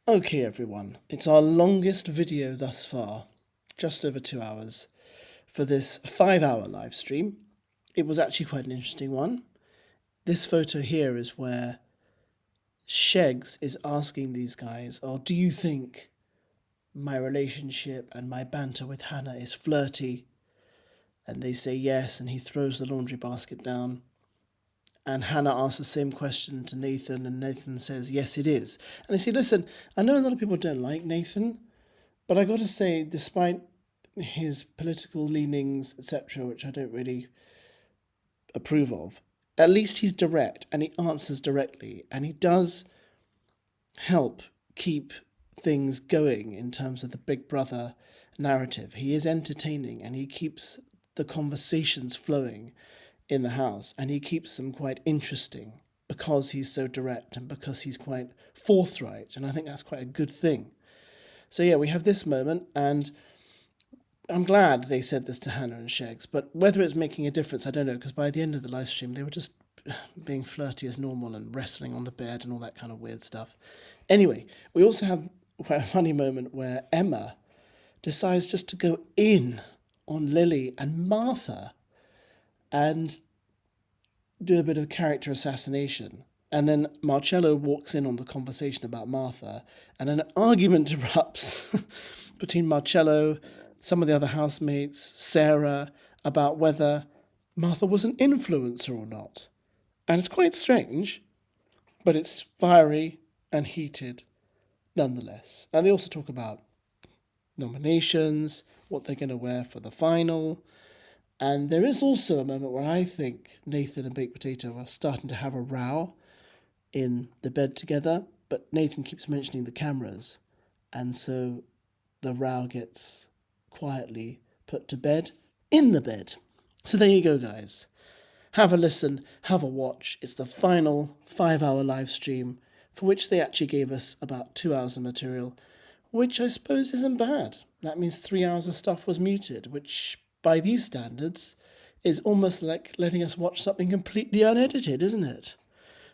Okay everyone, it's our longest video thus far, just over 2 hours, for this 5-hour live stream. It was actually quite an interesting one. This photo here is where Shegs is asking these guys, do you think my relationship and my banter with Hannah is flirty? And they say yes, and he throws the laundry basket down. And Hannah asks the same question to Nathan, and Nathan says, yes, it is. And I say, listen, I know a lot of people don't like Nathan, but I got to say, despite his political leanings, etc., which I don't really approve of, at least he's direct, and he answers directly, and he does help keep things going in terms of the Big Brother narrative. He is entertaining, and he keeps the conversations flowing in the house, and he keeps them quite interesting because he's so direct and because he's quite forthright, and I think that's quite a good thing. So yeah, we have this moment, and I'm glad they said this to Hannah and Shegs, but whether it's making a difference, I don't know, because by the end of the live stream, they were just being flirty as normal and wrestling on the bed and all that kind of weird stuff. Anyway, we also have quite a funny moment where Emma decides just to go in on Lily and Martha and do a bit of character assassination. And then Marcello walks in on the conversation about Martha, and an argument erupts between Marcello, some of the other housemates, Sarah, about whether Martha was an influencer or not. And it's quite strange, but it's fiery and heated nonetheless. And they also talk about nominations, what they're going to wear for the final. And there is also a moment where I think Nathan and Baked Potato are starting to have a row in the bed together, but Nathan keeps mentioning the cameras, and so the row gets quietly put to bed in the bed. So there you go, guys. Have a listen, have a watch. It's the final 5-hour live stream, for which they actually gave us about 2 hours of material, which I suppose isn't bad. That means 3 hours of stuff was muted, which by these standards is almost like letting us watch something completely unedited, isn't it?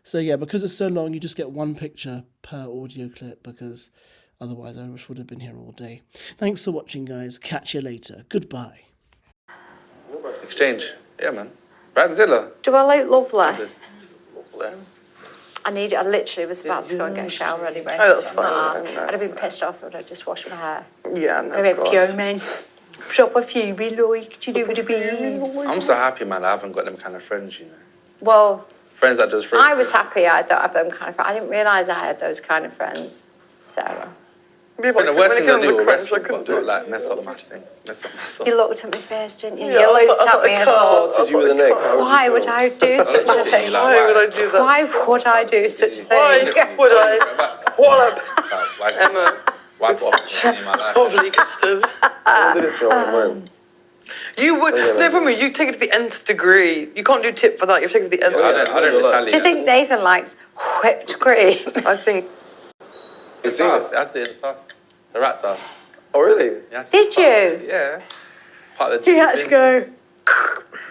So yeah, because it's so long, you just get one picture per audio clip, because otherwise I would have been here all day. Thanks for watching, guys. Catch you later. Goodbye. Exchange. Yeah, man. Brazilla. Do I look lovely? Lovely. I literally was about to go and get a shower anyway. Oh, that's fine. I'd have been pissed off if I'd just washed my hair. Yeah, no, I'd be fuming. Proper fuming, like, do you know what I mean? I'm so happy, man, I haven't got them kind of friends, you know. Well, friends that just... I was happy I don't have them kind of friends. I didn't realise I had those kind of friends, Sarah. Yeah, but the worst thing I do was wrestle, but not like mess up my thing. You looked at me first, didn't you? Yeah, you looked at me and thought, Did you with the neck? why would I do such a thing? Why would I do that? Why would I do such a thing? Why would I? What up, Emma? Wipe off in my life. Lovely custard. I did it to all mine. You would, no problem, you take it to the nth degree. You can't do tip for that, you take it to the nth degree. I don't retaliate. Do you think Nathan likes whipped cream? I think... It's tough. That's the tough. The rat tough. Oh, really? Did you? Yeah. Part of the You had to go...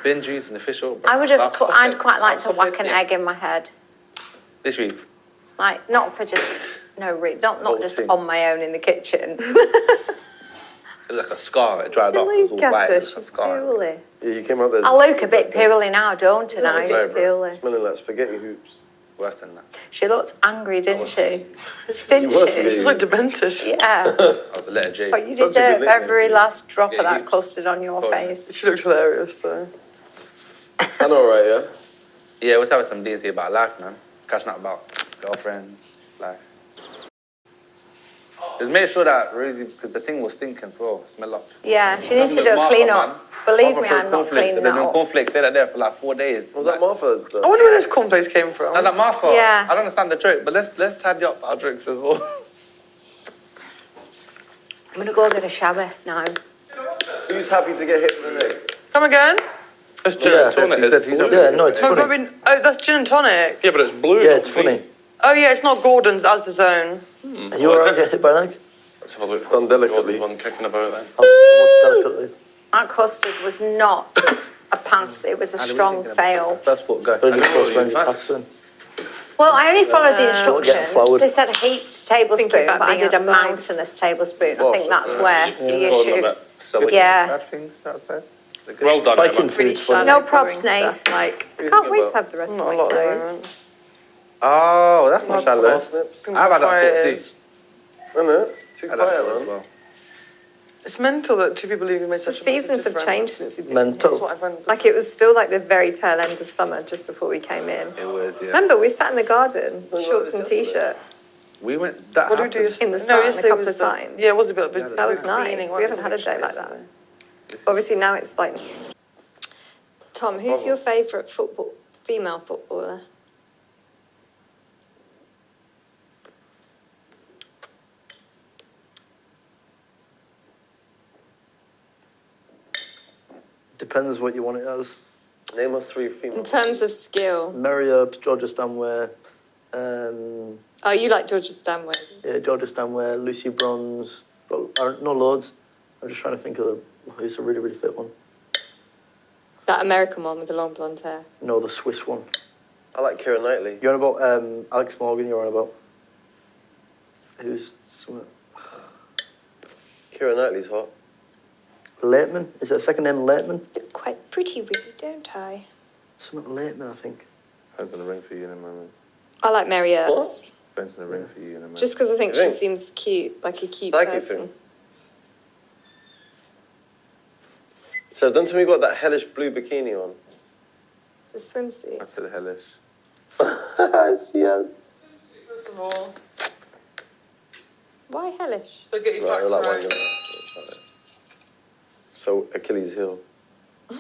bin juice and the fish oil. I'd quite like to whack an egg in my head. This week? Like, not for just... not just on my own in the kitchen. It was like a scar. It dried up. It was all white. It's a scar. Poorly. Yeah, you came out there. I look a bit poorly now, don't I? Yeah, Poorly. Smelling like spaghetti hoops. Worse than that. She looked angry, didn't she? Didn't must she? be. She's like demented. Yeah. I was a letter J. But you deserve every last drop of that hoops. custard on your face. She looked hilarious, though. I know, right, yeah? Yeah, we're having some days here about life, man. Catching up about girlfriends, life. Just make sure that Rosie, because the thing was stinking as well, smell up. Yeah, she needs to do a clean up. Believe me, I'm not cleaning that up. Cornflakes, they're there for like 4 days. Was that Martha? I wonder where those cornflakes came from. No, that Martha. Yeah. I don't understand the joke, but let's tidy up our drinks as well. I'm going to go get a shower now. Who's happy to get hit with a neck? Come again? That's gin and tonic. Yeah, no, it's funny. Oh, that's gin and tonic. Yeah, but it's blue. Yeah, it's funny. Oh, yeah, it's not Gordon's, as the zone. Are you alright to get hit by a neck? Let's have a look. Done delicately. One kicking about then. Delicately. That custard was not a pass, it was a strong fail. First foot, go. Only close range attacks then. Well, I only followed the Get instructions. flowered. They said heat tablespoon, Thinking but about I being did a outside. mountainous tablespoon. I think that's where the Told them issue. about selling Yeah. bad things outside. Well done, Biking Emma. Really food's funny. No shallow, props, boring Nath. stuff. Like, I Who's can't it wait about? to have the rest of Not my a lot at the clothes. moment. Oh, that's not shallow. Parsnips. I've had that thought too. Quiet. Isn't it? Too I had that quiet, thought as man. well. It's mental that two people leaving made The such a seasons have difference. changed since we've been Mental. That's what I find. Like, it was still like the very tail end of summer just before we came in. It was, yeah. Remember, we sat in the garden, When shorts was and this t-shirt. We went. That What do we do? happened. In the No, sun a yesterday couple was of the- times. Yeah, it was a bit. That was nice. We haven't had a day like that. Obviously, now it's like... Tom, who's your favourite female footballer? Depends what you want it as. Name us 3 In female. terms of skill. Mary Earps, Georgia Stanway, Oh, you like Georgia Stanway. yeah, Georgia Stanway, Lucy Bronze. No loads. I'm just trying to think of who's a really, really fit one. That American one with the long blonde hair. No, the Swiss one. I like Keira Knightley. You're on about Alex Morgan. You're on about who's Keira Knightley's hot. Lateman? Is that second name Lateman? Look quite pretty, really, don't I? Something Lateman, I think. Phone's in the ring for you in a moment. I like Mary Earps. Phone's in the ring for you in a moment. Just because I think You she think? seems cute, like a cute Like you person. think? So don't tell me you got that hellish blue bikini on. It's a swimsuit. I said hellish. Yes. First of all, Why hellish? so get your Right, facts like right. one. So Achilles heel. Do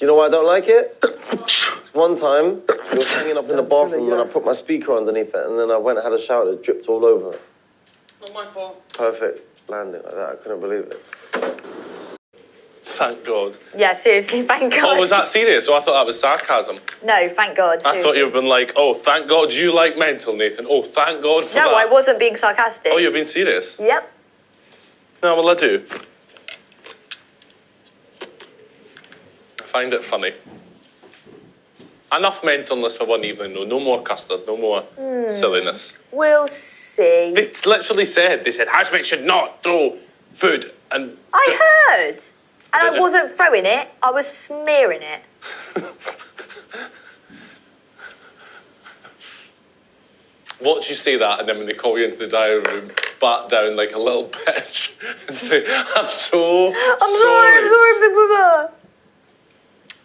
you know why I don't like it? One time, it was hanging up in the bathroom and I put my speaker underneath it and then I went and had a shower, it dripped all over. Not my fault. Perfect landing like that, I couldn't believe it. Thank God. Yeah, seriously, thank God. Oh, was that serious? Oh, I thought that was sarcasm. No, thank God. I thought seriously. you'd been like, oh, thank God you like mental, Nathan. Oh, thank God for that. No, I wasn't being sarcastic. Oh, you're being serious? Yep. No, well, I do. I find it funny. Enough mentalness for one evening, though. No more custard, no more silliness. We'll see. They literally said, housemates should not throw food and... I heard. And Did I you? wasn't throwing it, I was smearing it. Watch you say that, and then when they call you into the diary room, bat down like a little bitch and say, I'm so sorry. I'm sorry, Big Brother.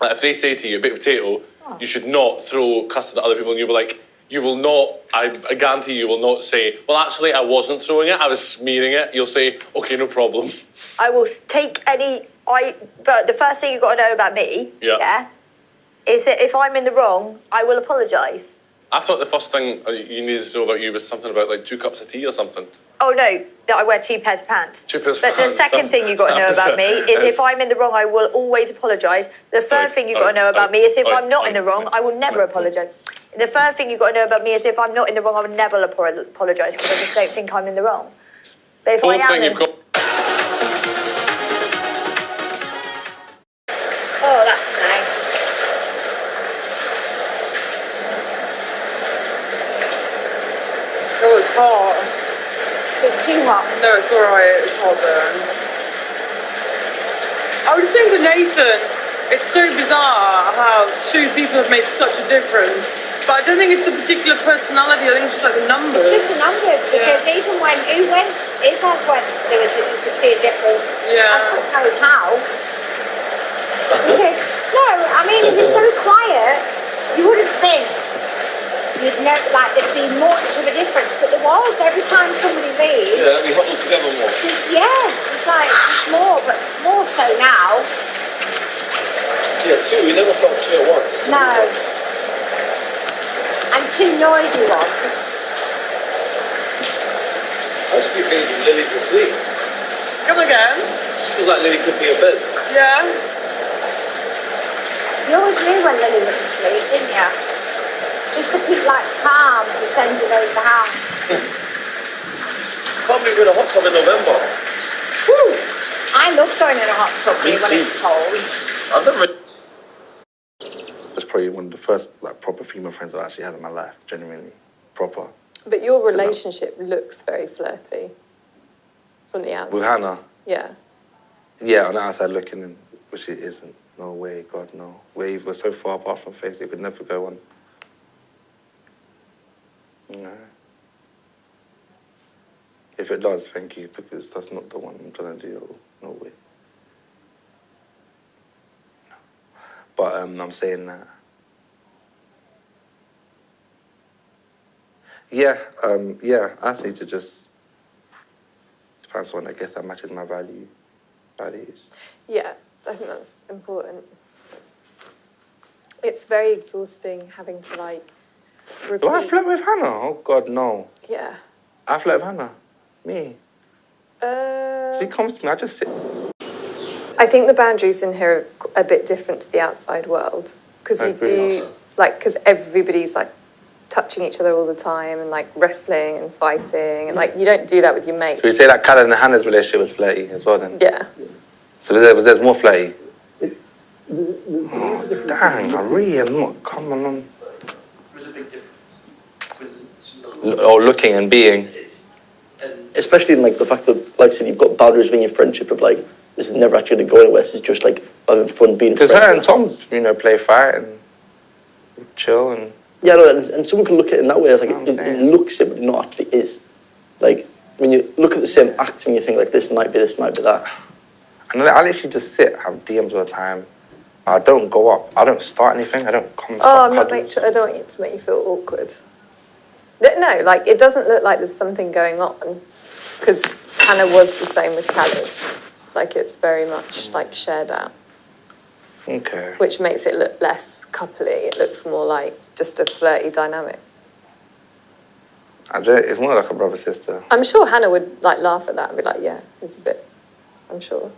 Like if they say to you, baked potato, you should not throw custard at other people, and you'll be like, you will not, I guarantee you will not say, well, actually, I wasn't throwing it, I was smearing it. You'll say, okay, no problem. I will take any, but the first thing you've got to know about me, Yeah. is that if I'm in the wrong, I will apologise. I thought the first thing you needed to know about you was something about like 2 cups of tea or something. Oh no, that I wear 2 pairs of pants. 2 pairs of But the pants. second thing you've got to know about me is if I'm in the wrong, I will always apologise. The third thing you've got to know about me is if I'm not in the wrong, I will never apologise. The third thing you've got to know about me is if I'm not in the wrong, I will never apologise because I just don't think I'm in the wrong. But if Fourth I am thing you've got... Oh, that's nice. Oh, it's hot. Is it too hot? No, it's alright. It's hot there. I was saying to Nathan, it's so bizarre how 2 people have made such a difference. But I don't think it's the particular personality. I think it's just like the numbers. It's just the numbers because even when it says when there was you could see a difference. Yeah. I couldn't know how. Because no, I mean it was so quiet. You wouldn't think you'd know like there'd be much of a difference, but there was every time somebody leaves. Yeah, we huddled together more. It's like just more, but more so now. Yeah, 2, we never felt 2 at once. No. And 2 noisy ones. I just keep thinking Lily's asleep. Come again? She feels like Lily could be in bed. Yeah. You always knew when Lily was asleep, didn't you? Just to keep like calm descending over the house. Can't believe we're in a hot tub in November. Woo! I love going in a hot tub Me when too. it's cold. I've never... Let's probably one of the first like proper female friends I actually had in my life, genuinely proper. But your relationship looks very flirty from the outside. With Hannah? Yeah. Yeah, on the outside looking in, which it isn't. No way, God, no. We're so far apart from face, it could never go on. No. If it does, thank you, because that's not the one I'm trying to do. No way. No. But I'm saying that. Yeah, I need to just find someone, I guess, that matches my values. Yeah, I think that's important. It's very exhausting having to, like, repeat. Do I flirt with Hannah? Oh, God, no. Yeah. I flirt with Hannah. Me. She comes to me, I just sit. I think the boundaries in here are a bit different to the outside world. Because you do, like, because everybody's, like, touching each other all the time and, like, wrestling and fighting. And, like, you don't do that with your mates. So we say that Callum and Hannah's relationship was flirty as well, then? Yeah. So there's more flirty? Oh, dang, I really am not coming on. There's a big difference. Or looking and being. Especially in like the fact that, like I said, you've got boundaries within your friendship of like, this is never actually going to go anywhere, this is just like having fun being friends. Because her and Tom, play fight and chill and... Yeah, no, and someone can look at it in that way, like it looks it, but it not actually is. Like, when you look at the same act and you think like, this might be that. And I literally just sit, have DMs all the time. I don't go up. I don't start anything. I don't come. Oh, I don't want it to make you feel awkward. No, like, it doesn't look like there's something going on. Because Hannah was the same with Khaled. Like, it's very much, like, shared out. Okay. Which makes it look less coupley. It looks more like just a flirty dynamic. It's more like a brother-sister. I'm sure Hannah would, like, laugh at that and be like, yeah, it's a bit, I'm sure.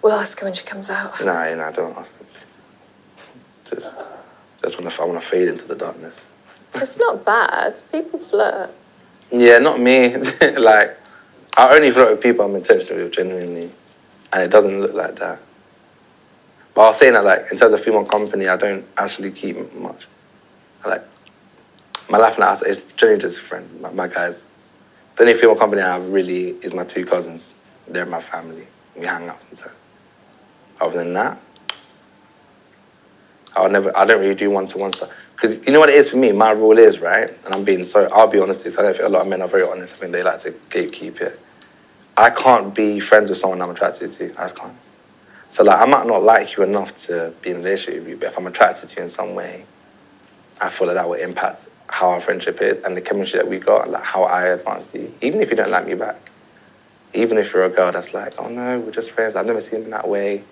We'll ask her when she comes out. Nah, don't ask her, please. Just I want to fade into the darkness. It's not bad. People flirt. Yeah, not me. Like, I only flirt with people I'm intentional with, genuinely. And it doesn't look like that. But I was saying that, like, in terms of female company, I don't actually keep much. My life now is generally just a friend, my guys. The only female company I have really is my two cousins. They're my family. We hang out sometimes. Other than that, I don't really do one-to-one stuff. Because you know what it is for me? My rule is, right? And I'll be honest, I don't think a lot of men are very honest. I think they like to gatekeep it. I can't be friends with someone I'm attracted to. I just can't. So, like, I might not like you enough to be in a relationship with you, but if I'm attracted to you in some way, I feel that will impact how our friendship is and the chemistry that we got, and like how I advance to you. Even if you don't like me back. Even if you're a girl that's like, oh no, we're just friends, I've never seen him that way.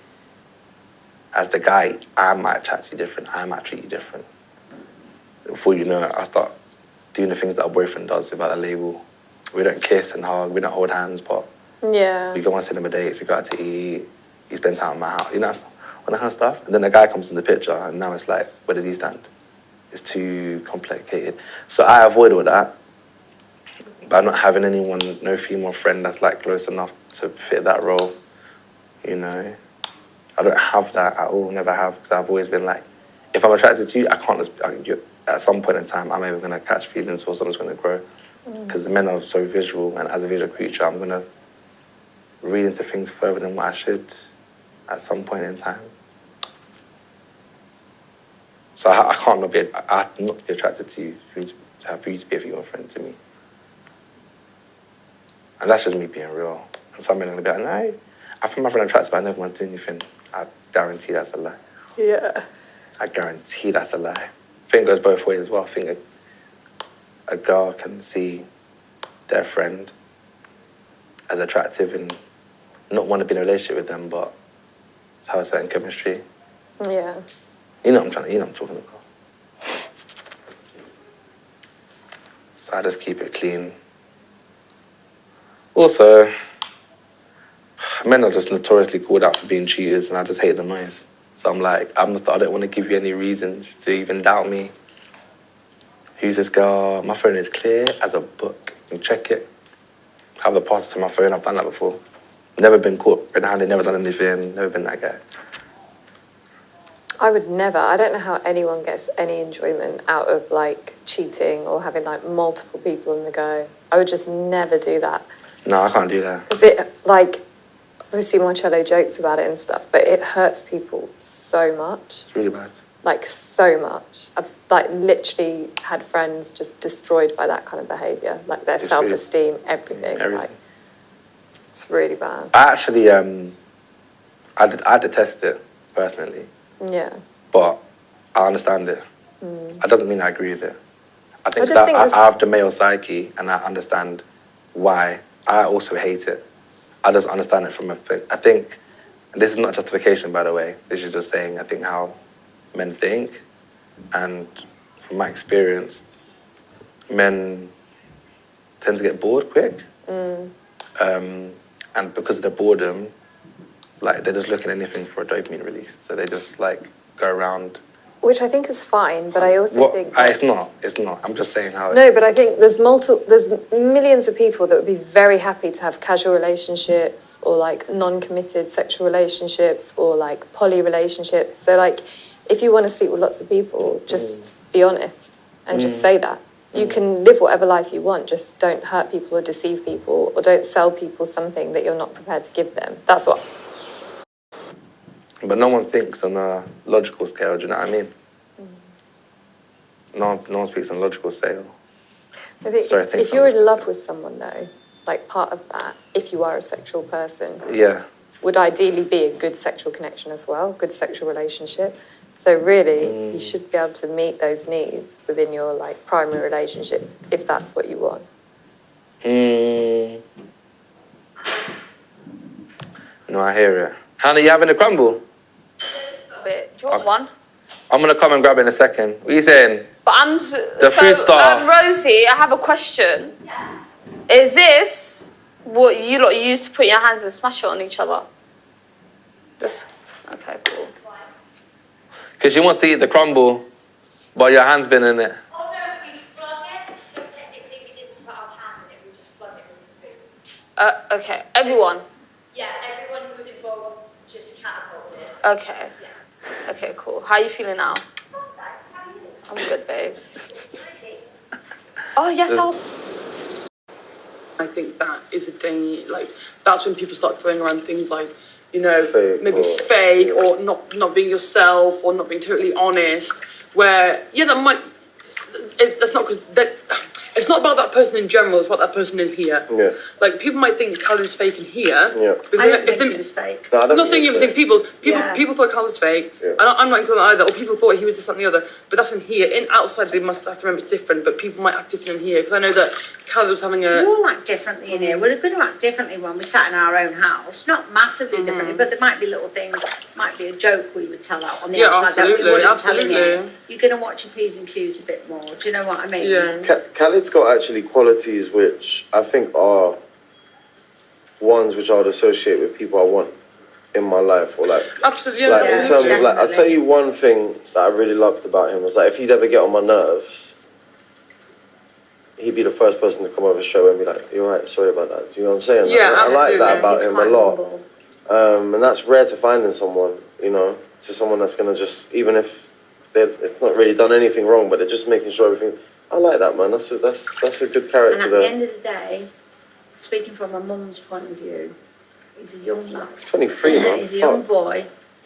As the guy, I might chat to you different, I might treat you different. Before you know it, I start doing the things that a boyfriend does without a label. We don't kiss and hug, we don't hold hands, but yeah, we go on cinema dates, we go out to eat, you spend time at my house, all that kind of stuff. And then the guy comes in the picture, and now it's like, where does he stand? It's too complicated. So I avoid all that. By not having anyone, no female friend that's like close enough to fit that role, I don't have that at all, never have, because I've always been like, if I'm attracted to you, at some point in time, I'm either going to catch feelings or something's going to grow. Because men are so visual, and as a visual creature, I'm going to read into things further than what I should at some point in time. So I can't not be attracted to you for you to be a female friend to me. And that's just me being real. And some men are going to be like, no, I find my friend attractive, but I never want to do anything. I guarantee that's a lie. yeah. I guarantee that's a lie. I think it goes both ways as well. I think a girl can see their friend as attractive and not want to be in a relationship with them, but it's have a certain chemistry. Yeah. You know what I'm talking about. So I just keep it clean. Also, men are just notoriously called out for being cheaters, and I just hate the noise. So I'm like, I don't want to give you any reason to even doubt me. Who's this girl? My phone is clear as a book. You can check it. I have the password to my phone. I've done that before. Never been caught red-handed, never done anything, never been that guy. I would never. I don't know how anyone gets any enjoyment out of like cheating or having like multiple people in the go. I would just never do that. No, I can't do that. Because it, like, obviously Marcello jokes about it and stuff, but it hurts people so much. It's really bad. Like, so much. I've like literally had friends just destroyed by that kind of behaviour. Like their self-esteem, everything. Like, it's really bad. I actually, I detest it personally. Yeah. But I understand it. That doesn't mean I agree with it. I think I have the male psyche and I understand why. I also hate it. I just understand it from a thing. I think, and this is not justification, by the way. This is just saying, I think, how men think. And from my experience, men tend to get bored quick. And because of the boredom, like, they're just looking at anything for a dopamine release. So they just, like, go around. Which I think is fine, but I also think... It's not. I'm just saying how... No, but I think there's millions of people that would be very happy to have casual relationships or, like, non-committed sexual relationships or, like, poly relationships. So, like, if you want to sleep with lots of people, just be honest and just say that. You can live whatever life you want, just don't hurt people or deceive people or don't sell people something that you're not prepared to give them. That's what... But no one thinks on a logical scale, do you know what I mean? No one speaks on a logical scale. I think if you're in love with someone, though, like part of that, if you are a sexual person, would ideally be a good sexual connection as well, good sexual relationship. So really, you should be able to meet those needs within your like primary relationship, if that's what you want. No, I hear it. Hannah, you having a crumble? Do you want one? I'm going to come and grab it in a second. What are you saying? But food star. Rosie, I have a question. Yeah. Is this what you lot use to put your hands and smash it on each other? Okay, cool. Because she wants to eat the crumble, but your hand's been in it. Oh no, we flung it, so technically we didn't put our hand in it, we just flung it with the spoon. Okay, everyone? Yeah, everyone who was involved just catapulted it. Okay. Yeah. Okay, cool. How are you feeling now? I'm good, babes. Oh, yes, I think that is a danger, like, that's when people start throwing around things like, you know, fake or not being yourself or not being totally honest, where, yeah, that might, that's not because that... It's not about that person in general, it's about that person in here. Yeah. Like, people might think Callum's fake in here. Yeah. I don't think he was fake. No, I'm not saying you were saying people thought Callum was fake. Yeah. I'm not including that either. Or people thought he was this, that, and the other. But that's in here. In outside, they must have to remember it's different. But people might act different in here. Because I know that Callum was having a... We all act differently in here. We're going to act differently when we sat in our own house. Not massively differently, but there might be little things. Might be a joke we would tell out on the outside that we wouldn't tell in here. You're going to watch your P's and Q's a bit more. Do you know what I mean? Yeah. Khaled's got actually qualities which I think are ones which I would associate with people I want in my life, or like absolutely, like in terms of like, I'll tell you one thing that I really loved about him was like, if he'd ever get on my nerves, he'd be the first person to come over straight away and be like, "You're right, sorry about that." Do you know what I'm saying? Yeah, like, absolutely. I like that about him a lot, and that's rare to find in someone. You know, to someone that's gonna just, even if it's not really done anything wrong, but they're just making sure everything. I like that, man. That's a good character. And at the end of the day, speaking from a mum's point of view, he's a young lad. 23, man. He's a young boy.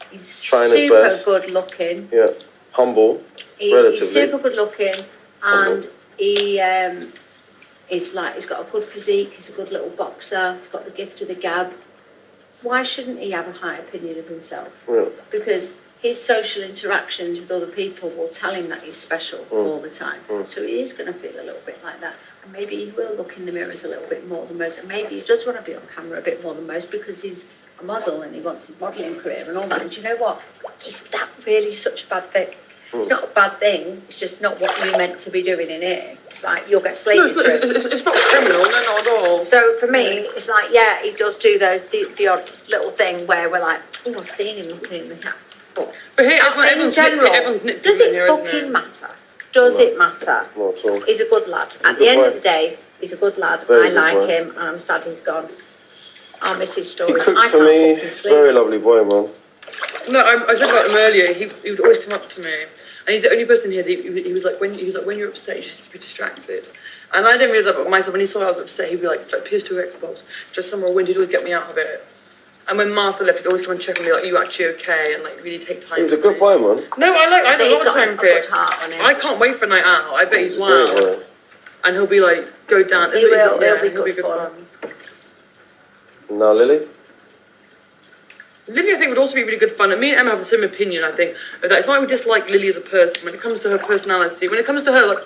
He's trying super his best. good looking. Yeah, humble. Relatively. He's super good looking, and he's got a good physique. He's a good little boxer. He's got the gift of the gab. Why shouldn't he have a high opinion of himself? Yeah. Because his social interactions with other people will tell him that he's special all the time. So he is going to feel a little bit like that. And maybe he will look in the mirrors a little bit more than most. And maybe he does want to be on camera a bit more than most because he's a model and he wants his modelling career and all that. And do you know what? Is that really such a bad thing? It's not a bad thing. It's just not what you're meant to be doing in here. It's like you'll get slated. No, it's not criminal. No, not at all. So for me, it's like, yeah, he does do the odd little thing where we're like, oh, I've seen him looking in the camera. But here, everyone's nipped does it fucking matter? Does it matter? Not at all. He's a good lad. At the end of the day, he's a good lad. I like him, and I'm sad he's gone. I'll miss his stories. He cooks for me. Very lovely boy, man. No, I talked about him earlier. He would always come up to me, and he's the only person here that he was like when you're upset, you should be distracted. And I didn't realise that about myself. When he saw I was upset, he'd be like PS2 Xbox, just somewhere windy, he'd always get me out of it. And when Martha left, he'd always come and check on me, like, are you actually okay? And like really take time. He's a good boy, man. No, I had a lot of time for it. Heart on him. I can't wait for a night out. I bet he's wild. And he'll be like, go down. He'll be good fun. Now, Lily? Lily, I think, would also be really good fun. And me and Emma have the same opinion, I think, of that. It's not like we dislike Lily as a person. When it comes to her personality, when it comes to her, like,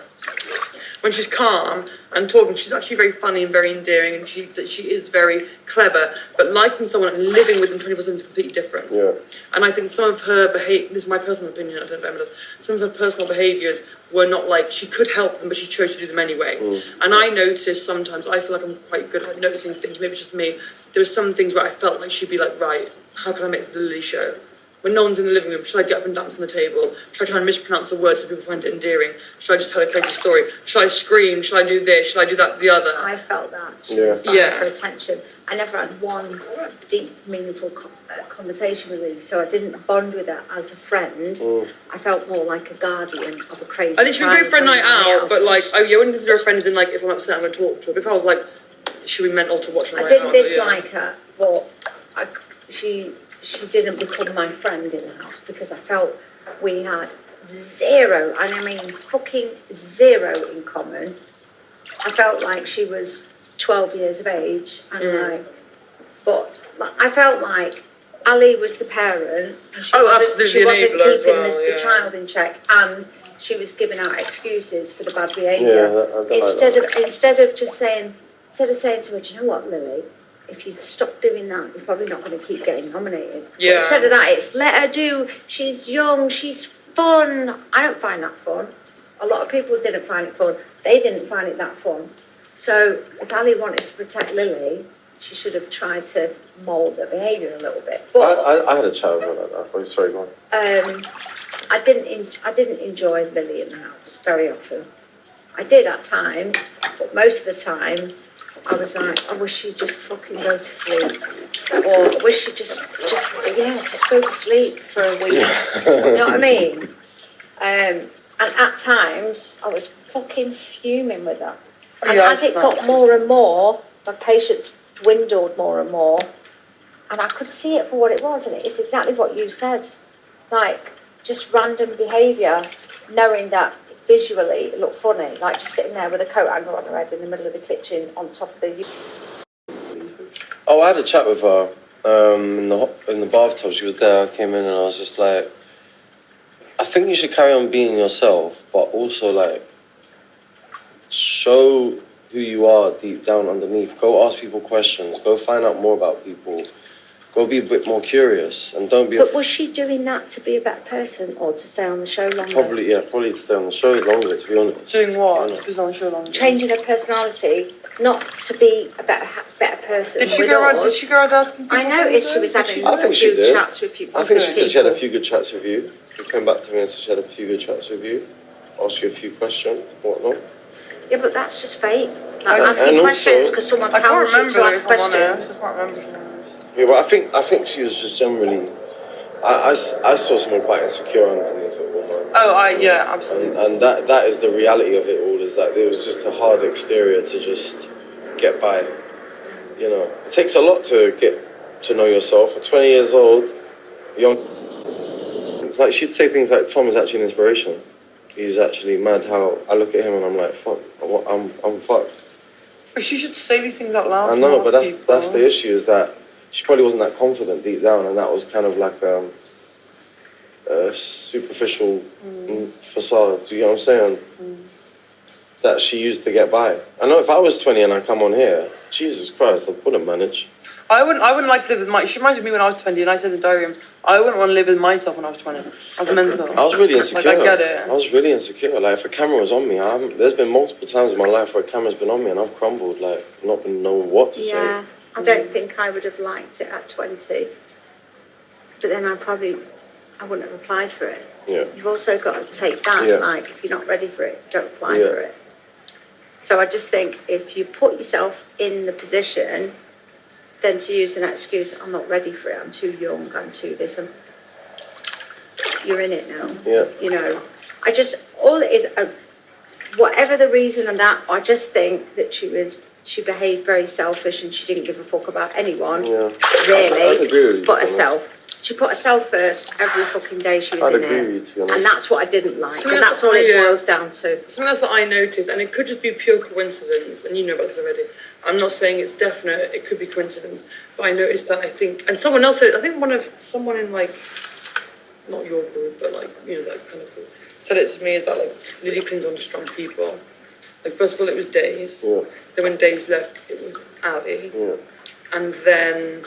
when she's calm and talking, she's actually very funny and very endearing, and she is very clever. But liking someone and living with them 24/7 is completely different. Yeah. And I think some of her behaviour, this is my personal opinion, I don't know if Emma does, some of her personal behaviours were not like, she could help them, but she chose to do them anyway. And I notice sometimes, I feel like I'm quite good at noticing things, maybe it's just me. There were some things where I felt like she'd be like, right, how can I make this the Lily show? When no one's in the living room, should I get up and dance on the table? Should I try and mispronounce a word so people find it endearing? Should I just tell a crazy story? Should I scream? Should I do this? Should I do that, the other? I felt that. She Yeah. was fighting for attention. I never had one deep, meaningful conversation with her, so I didn't bond with her as a friend. I felt more like a guardian of a crazy I think she would go for a night out, but like, oh yeah, I wouldn't consider her a friend as in like, if I'm upset, I'm going to talk to her. But if I was like, she would be mental to watch her night out. I didn't dislike her, but she didn't become my friend in the house because I felt we had zero, and I mean fucking zero in common. I felt like she was 12 years of age, and but I felt like Ali was the parent. And she wasn't keeping the child in check, and she was giving out excuses for the bad behaviour. Instead of saying to her, do you know what, Lily? If you stop doing that, you're probably not going to keep getting nominated. Yeah. But instead of that, it's let her do. She's young. She's fun. I don't find that fun. A lot of people didn't find it fun. They didn't find it that fun. So if Ali wanted to protect Lily, she should have tried to mould her behaviour a little bit. But I had a chat with her like that. Oh, sorry, go on. I didn't enjoy Lily in the house very often. I did at times, but most of the time, I was like, I wish she'd just fucking go to sleep. Or I wish she'd just go to sleep for a week. You know what I mean? And at times, I was fucking fuming with her. And as it got more and more, my patience dwindled more and more. And I could see it for what it was. And it's exactly what you said. Like, just random behaviour, knowing that visually it looked funny, like just sitting there with a coat hanger on her head in the middle of the kitchen on top of the... Oh, I had a chat with her in the bathtub. She was there, I came in and I was just like, I think you should carry on being yourself, but also like show who you are deep down underneath. Go ask people questions, go find out more about people. Go be a bit more curious and don't be... But was she doing that to be a better person or to stay on the show longer? Probably to stay on the show longer, to be honest. Doing what? To be on the show longer? Changing her personality, not to be a better person. Did she go around asking people? I noticed she was having I think a she few did. chats with you. I think she said she had a few good chats with you. She came back to me and said she had a few good chats with you. Asked you a few questions, whatnot. Yeah, but that's just fake. Like asking questions because someone tells you to ask questions. I can't remember. Yeah, but I think she was just generally... I saw someone quite insecure underneath it all, man. Yeah, absolutely. And that is the reality of it all, is that it was just a hard exterior to just get by. You know, it takes a lot to get to know yourself. At 20 years old, young... Like, she'd say things like, Tom is actually an inspiration. He's actually mad how I look at him and I'm like, fuck, I'm fucked. But she should say these things out loud. I know, but that's the issue, is that she probably wasn't that confident deep down, and that was kind of like a superficial facade. Do you get what I'm saying? That she used to get by. I know if I was 20 and I come on here, Jesus Christ, I wouldn't manage. I wouldn't like to live with she reminds me when I was 20, and I said in the diary room, I wouldn't want to live with myself when I was 20. I was mental. I was really insecure. Like, I get it. I was really insecure. Like, if a camera was on me, there's been multiple times in my life where a camera's been on me and I've crumbled, like, not been knowing what to say. Yeah, I don't think I would have liked it at 20. But then I wouldn't have applied for it. Yeah. You've also got to take that, like, if you're not ready for it, don't apply for it. So I just think if you put yourself in the position, then to use an excuse, I'm not ready for it, I'm too young, I'm too this, you're in it now. Yeah. You know, all it is, whatever the reason and that, I just think that she behaved very selfish and she didn't give a fuck about anyone, really, I'd agree with you, but herself. She put herself first every fucking day she was in agree there. with you, to be honest. And that's what I didn't like. Something And that's all it boils down to. Something else that I noticed, and it could just be pure coincidence, and you know about this already. I'm not saying it's definite, it could be coincidence, but I noticed that I think, and someone else said it, I think someone in like, not your group, but like, you know, that kind of group, said it to me is that like, Lily clings on to strong people. Like, first of all, it was Days. Yeah. Then when Days left, it was Ali. Yeah. And then,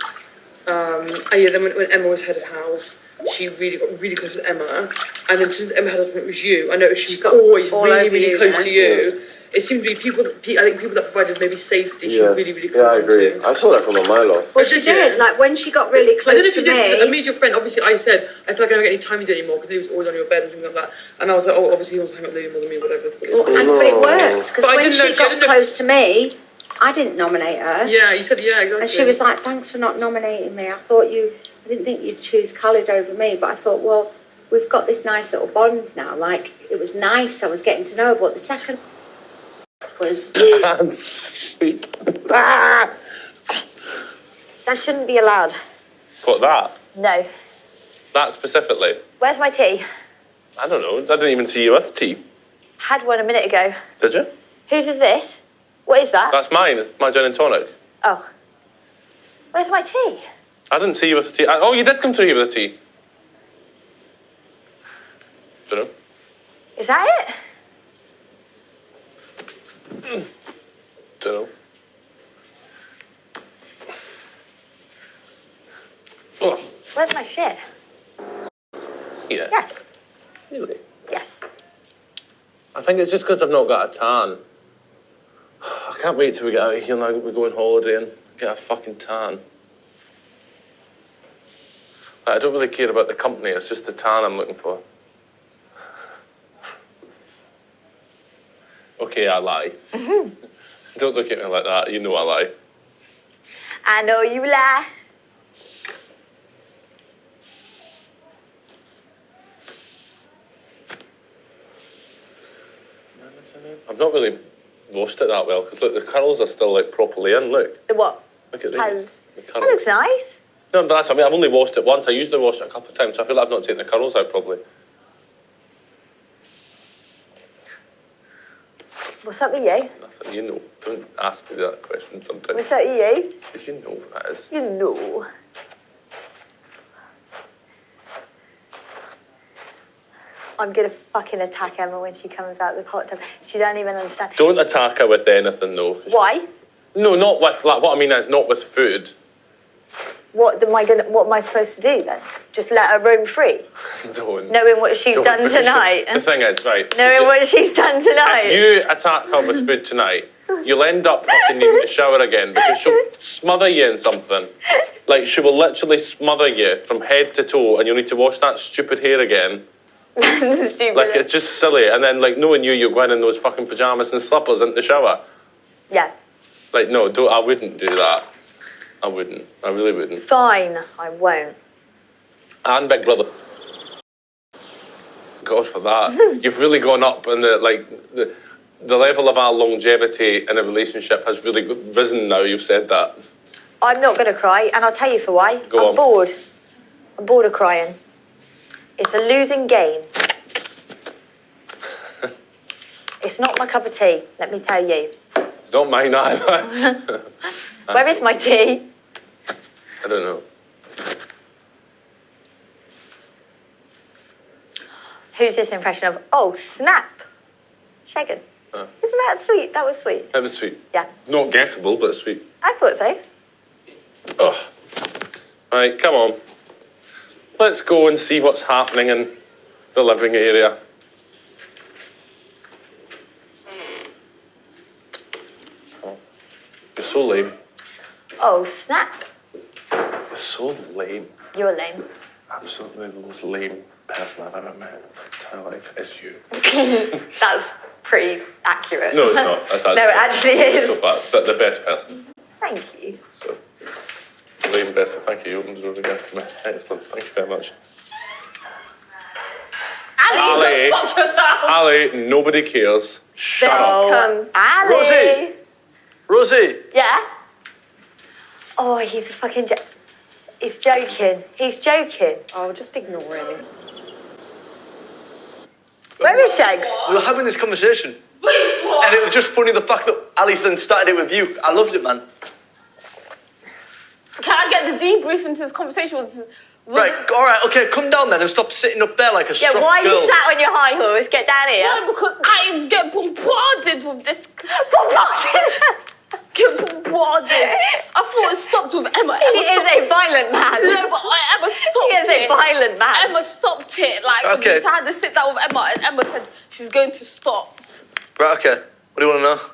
then when Emma was head of house, she really got really close with Emma. And then since Emma had husband, it was you. I noticed she was always really close to you. It seemed to be people that provided maybe safety, she really, really clung I agree. to. I saw that from a mile off. Well, she did. Like, when she got really close to me... I don't know if you did, because I made your friend, obviously I said, I feel like I don't get any time with you anymore, because he was always on your bed and things like that. And I was like, oh, obviously he wants to hang out with Lily more than me, whatever. But it worked, because when she got close to me, I didn't nominate her. Yeah, you said, yeah, exactly. And she was like, thanks for not nominating me. I didn't think you'd choose Khalid over me, but I thought, well, we've got this nice little bond now. Like, it was nice, I was getting to know her, but the second was... That shouldn't be allowed. What, that? No. That specifically? Where's my tea? I don't know. I didn't even see you with tea. Had one a minute ago. Did you? Whose is this? What is that? That's mine. It's my gin and tonic. Oh. Where's my tea? I didn't see you with the tea. Oh, you did come through here with the tea. Don't know. Is that it? Don't know. Oh. Where's my shit? Yeah. Yes. Really? Yes. I think it's just because I've not got a tan. I can't wait till we get out of here now. We go on holiday and get a fucking tan. I don't really care about the company. It's just the tan I'm looking for. Okay, I lie. Don't look at me like that. You know I lie. I know you lie. I've not really washed it that well because look, the curls are still like properly in. Look. The what? Look at these. Curls. The That curls. looks nice. No, but that's, I mean, I've only washed it once. I usually wash it a couple of times, so I feel like I've not taken the curls out properly. What's up with you? Nothing, you know. Don't ask me that question sometimes. What's up with you? Because you know what that is. You know. I'm gonna fucking attack Emma when she comes out of the hot tub. She don't even understand. Don't attack her with anything, though. Why? No, not with, like, what I mean is not with food. What am I supposed to do then? Just let her roam free? Don't. Knowing what she's Don't, done because tonight. The thing is, right. Knowing what she's done tonight. If you attack her with food tonight, you'll end up fucking needing to shower again because she'll smother you in something. Like, she will literally smother you from head to toe and you'll need to wash that stupid hair again. Like, it's just silly. And then, like, knowing you're going in those fucking pyjamas and slippers into the shower. Yeah. Like, no, I wouldn't do that. I wouldn't. I really wouldn't. Fine, I won't. And Big Brother. God for that. You've really gone up in the level of our longevity in a relationship has really risen now you've said that. I'm not going to cry, and I'll tell you for why. Go on. I'm bored. I'm bored of crying. It's a losing game. It's not my cup of tea, let me tell you. It's not mine either. Where is my tea? I don't know. Who's this impression of? Oh, snap. SEGUN. Isn't that sweet? That was sweet. That was sweet. Yeah. Not guessable, but sweet. I thought so. Oh. Right, come on. Let's go and see what's happening in the living area. Oh. You're so lame. Oh, snap. You're so lame. You're lame. Absolutely the most lame person I've ever met in my life is you. That's pretty accurate. No, it's not. That's actually, no, it actually is. So bad, but the best person. Thank you. So, lame best, but thank you. You opened the door again for me. Excellent. Thank you very much. Ali, fuck yourself. Ali, nobody cares. Shut up. Comes Ali. Rosie. Yeah? Oh, he's a fucking he's joking. He's joking. Oh, just ignore him. Where is Shags? We were having this conversation. Wait, what? And it was just funny the fact that Alice then started it with you. I loved it, man. Can I get the debriefing to this conversation? Right, all right, okay, come down then and stop sitting up there like a Yeah, struck why are girl. you sat on your high horse? Get down here. No, because I get bombarded with this. Bombarded? Get bombarded. I thought it stopped with Emma. He is a violent man. No, but Emma stopped He is a violent man. Emma stopped it. Like, Okay. I had to sit down with Emma, and Emma said she's going to stop Right, okay, what do you want to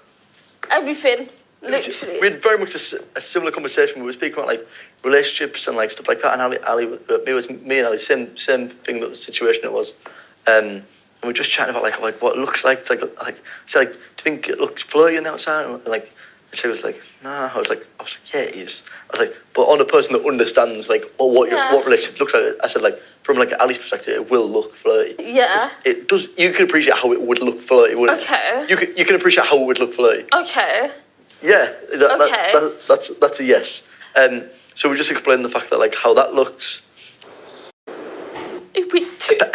know? everything. Literally. We had very much a similar conversation. We were speaking about like relationships and like stuff like that. And me and Ali, same thing. That the situation it was. And we were just chatting about like what it looks like. Like she like, do you think it looks flirty on the outside? And like, and she was like, nah. I was like, yeah, it is. I was like, but on a person that understands like what relationship looks like. I said like from like Ali's perspective, it will look flirty. Yeah. It does. You can appreciate how it would look flirty, wouldn't Okay. it? You can appreciate how it would look flirty. Okay. Yeah, Okay. that's a yes. So we just explained the fact that like how that looks. If we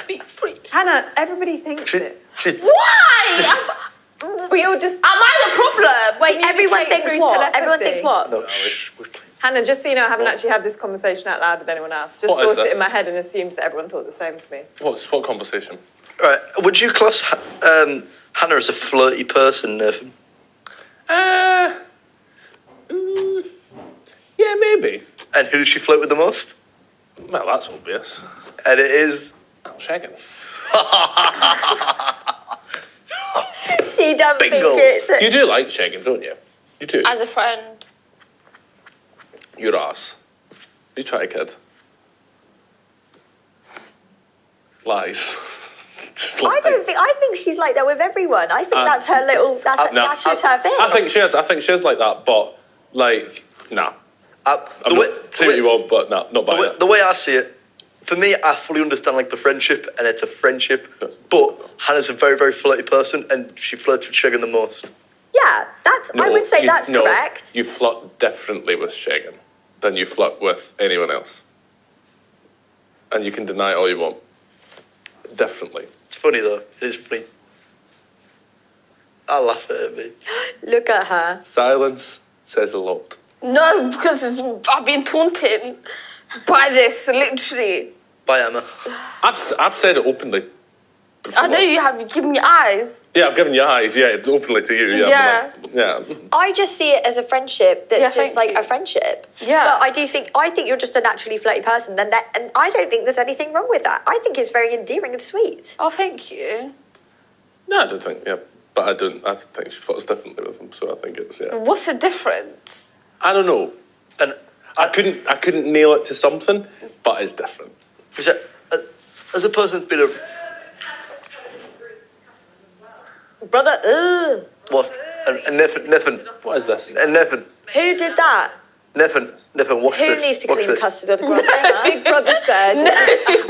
be free. Hannah, everybody thinks it. Why? We all just. Am I the problem? Wait, everyone Communicate thinks through what? Everyone telepathy. thinks what? No, Hannah, just so you know, I haven't actually had this conversation out loud with anyone else. Just What is thought it this? in my head and assumed that everyone thought the same as me. What conversation? right. Would you class Hannah as a flirty person, Nathan? Yeah, maybe. And who does she flirt with the most? Well, that's obvious. And it is. Oh, shagging. She don't think Bingo. it's... You do like shagging, don't you? You do. As a friend. Your ass. You try, kid. Lies. Just I lie. don't think... I think she's like that with everyone. I think that's her little... That's just her thing. I think she is like that, but like, nah. Say what you want, but nah, not buying it. The way I see it, for me, I fully understand like the friendship, and it's a friendship. Yes. But Hannah's a very, very flirty person, and she flirts with Shagan the most. Yeah, that's... I would say that's correct. You flirt differently with shagging than you flirt with anyone else. And you can deny it all you want. Differently. It's funny though. It is funny. I laugh at it, mate. Look at her. Silence says a lot. No, because I've been taunted by this, literally. Bye, Emma. I've said it openly. Before. I know you have. You've given me eyes. Yeah, I've given you eyes. Yeah, openly to you. Yeah. Yeah. I just see it as a friendship that's Yeah, just thank like you. a friendship. Yeah. But I think you're just a naturally flirty person, and I don't think there's anything wrong with that. I think it's very endearing and sweet. Oh, thank you. No, I don't think. Yeah, but I don't. I think she flirts differently with them. So I think it was. Yeah. What's the difference? I don't know. And I couldn't nail it to something, but it's different. As a person who's been a Brother, ugh. what? And Nathan. What is this? And Nathan. Who did that? Nathan, watch Who this. needs to watch clean the this. custard of the grass? Big Brother said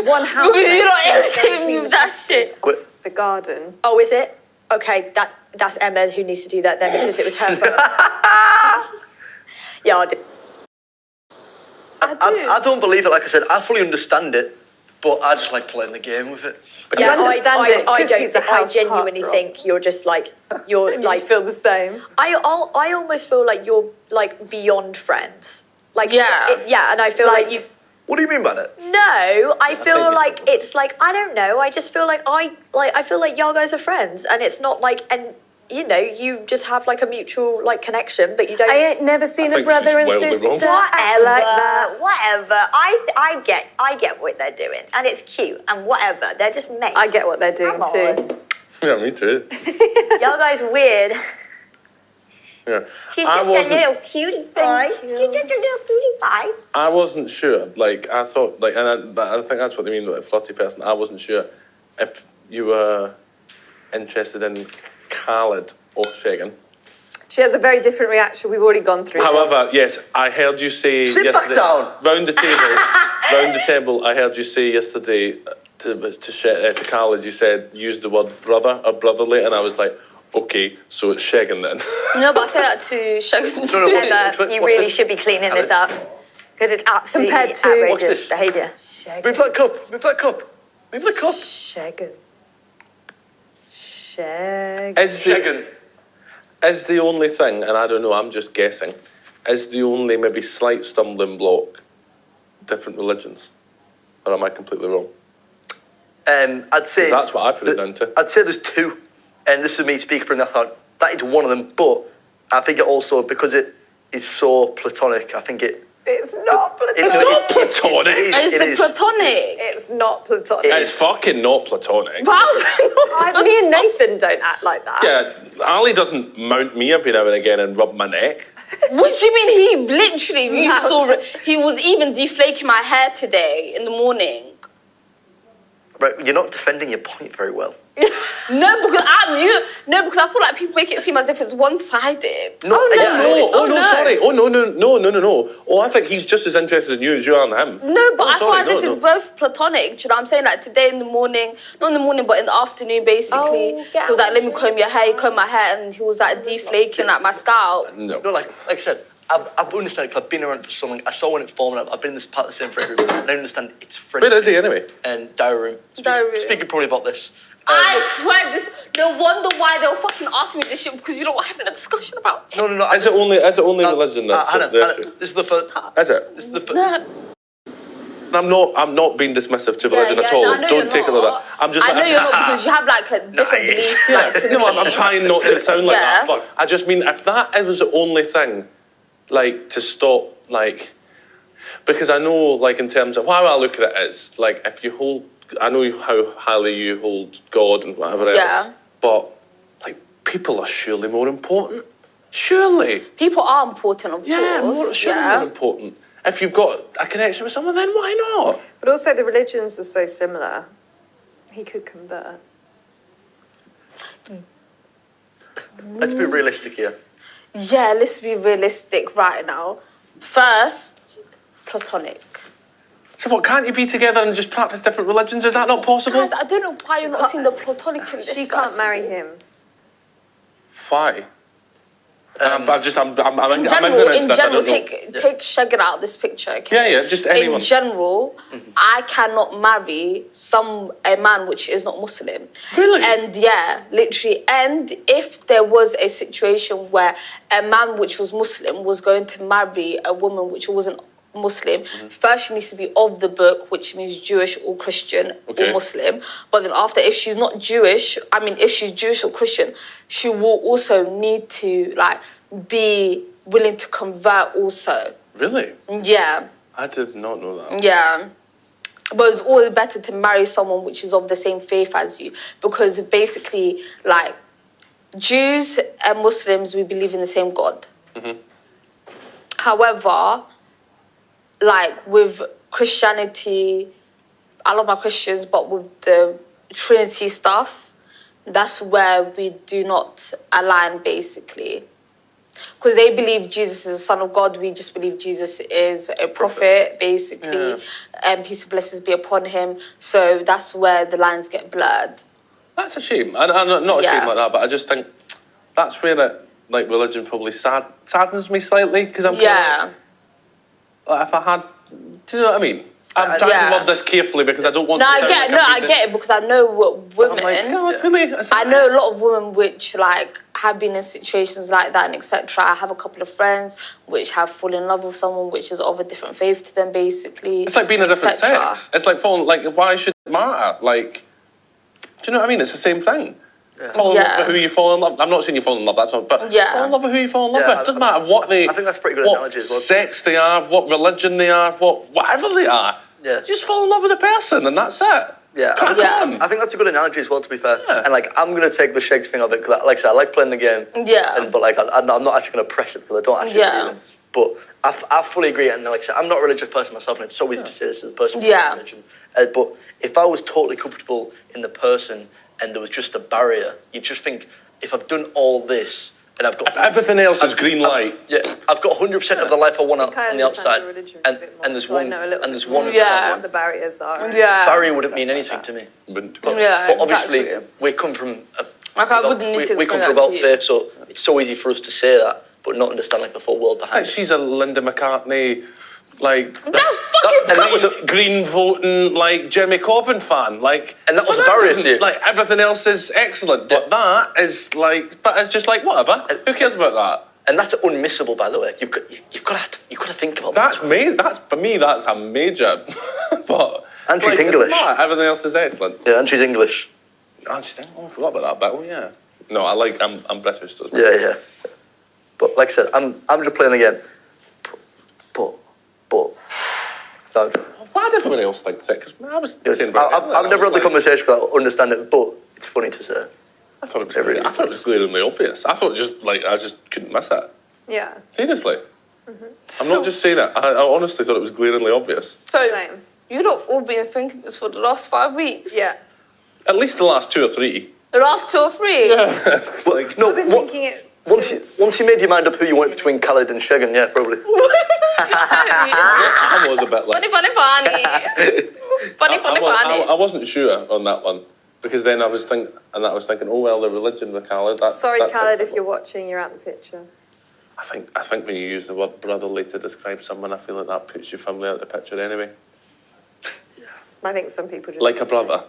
one house. You're not irritating me with that shit. Off the garden. Oh, is it? Okay, that's Emma who needs to do that then because it was her fault. Yeah, I do. I don't believe it. Like I said, I fully understand it, but I just like playing the game with it. Yeah, You understand it 'cause he's a I house genuinely heartthrob. think you're just like you're Like feel the same. I almost feel like you're like beyond friends. Like Yeah. and I feel like you. What do you mean by that? No, I feel think like it's like I don't know. I just feel like I feel like y'all guys are friends, and it's not like you know you just have like a mutual like connection, but you don't. I ain't never seen a think brother she's and wildly wrong. sister act like that. Whatever. I get what they're doing, and it's cute and whatever. They're just mates. I get what they're doing Come too. on. Yeah, me too. Y'all guys weird. Yeah. She's I just a wasn't. little cutie pie. She's just a little cutie pie. I wasn't sure. Like I thought. Like, and I think that's what they mean by a flirty person. I wasn't sure if you were interested in Khaled or Shagan. She has a very different reaction. We've already gone through. However, yes, I heard you say Sit back yesterday. down. Round the table. Round the table. I heard you say yesterday to college, you said use the word brother or brotherly, and I was like, okay, so it's shagging then. No, but I say that to Shags and No, no, Emma, you really should be cleaning this up because it's absolutely Compared to- What's outrageous this? behaviour. Move that cup. Move that cup. Move the cup. Shagging. Shagging. Shagging. Is the only thing, and I don't know, I'm just guessing, is the only maybe slight stumbling block different religions? Or am I completely wrong? I'd say 'Cause that's what I put it down to. I'd say there's two, and this is me speaking from that thought. That is one of them, but I think it also, because it is so platonic, I think it. It's not platonic. It's not platonic. It's platonic. It's not platonic. It's fucking not platonic. Me and Nathan don't act like that. Yeah, Ali doesn't mount me every now and again and rub my neck. What do you mean? He literally, you saw it. He was even deflaking my hair today in the morning. Right, you're not defending your point very well. No, because I feel like people make it seem as if it's one-sided. Sorry. Oh, I think he's just as interested in you as you are in him. No, but I feel as if it's both platonic. Do you know what I'm saying? Like today in the morning, not in the morning, but in the afternoon, basically. He was like, let me comb your hair. He combed my hair, and he was like deflaking like my scalp. No, like I said, I've understood because I've been around for so long. I saw when it formed. I've been in this part of the same for everyone. And I understand it's French. Where is he anyway? And diary room. Speaking probably about this. I swear, this. No wonder why they were fucking asking me this shit because you know we're having a discussion about it. No. Is it only religion that's Hannah, the this is the first. Is it? This is the first. I'm not being dismissive to religion at all. No, Don't take it like that. I'm just I like, know you're not because you have like a different belief. Like, to no, me. I'm trying not to sound like that, but I just mean if that was the only thing, like to stop, like, because I know, like in terms of how I look at it is, like if you hold, I know how highly you hold God and whatever else, but like people are surely more important. Surely. People are important, of course. Surely more important. If you've got a connection with someone, then why not? But also the religions are so similar. He could convert. Let's be realistic here. Yeah, let's be realistic right now. First, platonic. So what, can't you be together and just practice different religions? Is that not possible? Guys, I don't know why you're not seeing the platonic in this. She can't marry him. Why? I'm In general, take Shagan out of this picture, okay? Yeah, just anyone. In general, I cannot marry a man which is not Muslim. Really? And yeah, literally. And if there was a situation where a man which was Muslim was going to marry a woman which wasn't Muslim, first she needs to be of the book, which means Jewish or Christian or Muslim. But then after, if she's not Jewish, if she's Jewish or Christian, she will also need to like be willing to convert also. Really? Yeah. I did not know that. Yeah. But it's always better to marry someone which is of the same faith as you, because basically, like, Jews and Muslims, we believe in the same God. However, like with Christianity, I love my Christians, but with the Trinity stuff, that's where we do not align, basically. Because they believe Jesus is the Son of God, we just believe Jesus is a prophet, basically. And peace and blessings be upon him. So that's where the lines get blurred. That's a shame. And not a shame like that, but I just think that's where religion probably saddens me slightly, because I'm kind of like, if I had, do you know what I mean? I'm trying to word this carefully because I don't want to sound I get it, because I know what women, really? I know a lot of women which like have been in situations like that and etc. I have a couple of friends which have fallen in love with someone which is of a different faith to them, basically. It's like being a different sex. It's like falling, like, why should it matter? Like, do you know what I mean? It's the same thing. Fall in love with who you fall in love. I'm not saying you fall in love, that's not, but fall in love with who you fall in love with. It doesn't matter what they. I think that's a pretty good analogy as well. What sex they are, what religion they are, whatever they are. Yeah. Just fall in love with the person, and that's it. Yeah, I think that's a good analogy as well, to be fair. Yeah. And like, I'm gonna take the Shakes thing of it because, like I said, I like playing the game. Yeah. But like, I'm not actually gonna press it because I don't actually believe it. But I fully agree, and like I said, I'm not a religious person myself, and it's so easy to say this as a person with religion. But if I was totally comfortable in the person and there was just a barrier, you'd just think, if I've done all this and I've got Everything else is green light. Yeah, I've got 100% of the life I want I on the outside, understand your religion a bit more, and there's so I one, know a little and there's bit more one. about what the barriers are. Yeah. Barrier wouldn't mean Stuff anything like to me. Wouldn't. But obviously, exactly. we come from Like, I wouldn't need to we come explain from that about to you. faith, so it's so easy for us to say that, but not understand like the full world behind it. She's a Linda McCartney, like That's fucking And that was a, green voting, like Jeremy Corbyn fan, like. and that was a barrier to you. Like everything else is excellent, but that is like, but it's just like whatever. Who cares about that? And that's unmissable, by the way. You've got to think about That's me. That's for me. That's a major. But And she's like, English. Everything else is excellent. Yeah, and she's English. And she's English. Oh, I forgot about that battle. Yeah. No, I'm British. So Yeah. But like I said, I'm just playing the game. But. No. why did everyone else think it? Because I was saying about I've never had the conversation because I understand it, but it's funny to say. I thought it was glaringly obvious. I thought I just couldn't miss it. Yeah. Seriously. I'm not just saying it. I honestly thought it was glaringly obvious. So, Same. you lot all been thinking this for the last 5 weeks? Yeah. At least the last 2 or 3. The last 2 or 3? Yeah. Well, no, I've been thinking it once you made your mind up who you went between Khaled and SEGUN, yeah, probably. I was a bit like... Funny. I wasn't sure on that one. Because then I was thinking, oh well, the religion with Khaled. Sorry, Khaled, if you're watching, you're out the picture. I think when you use the word brotherly to describe someone, I feel like that puts your family out of the picture anyway. I think some people just... Like a brother.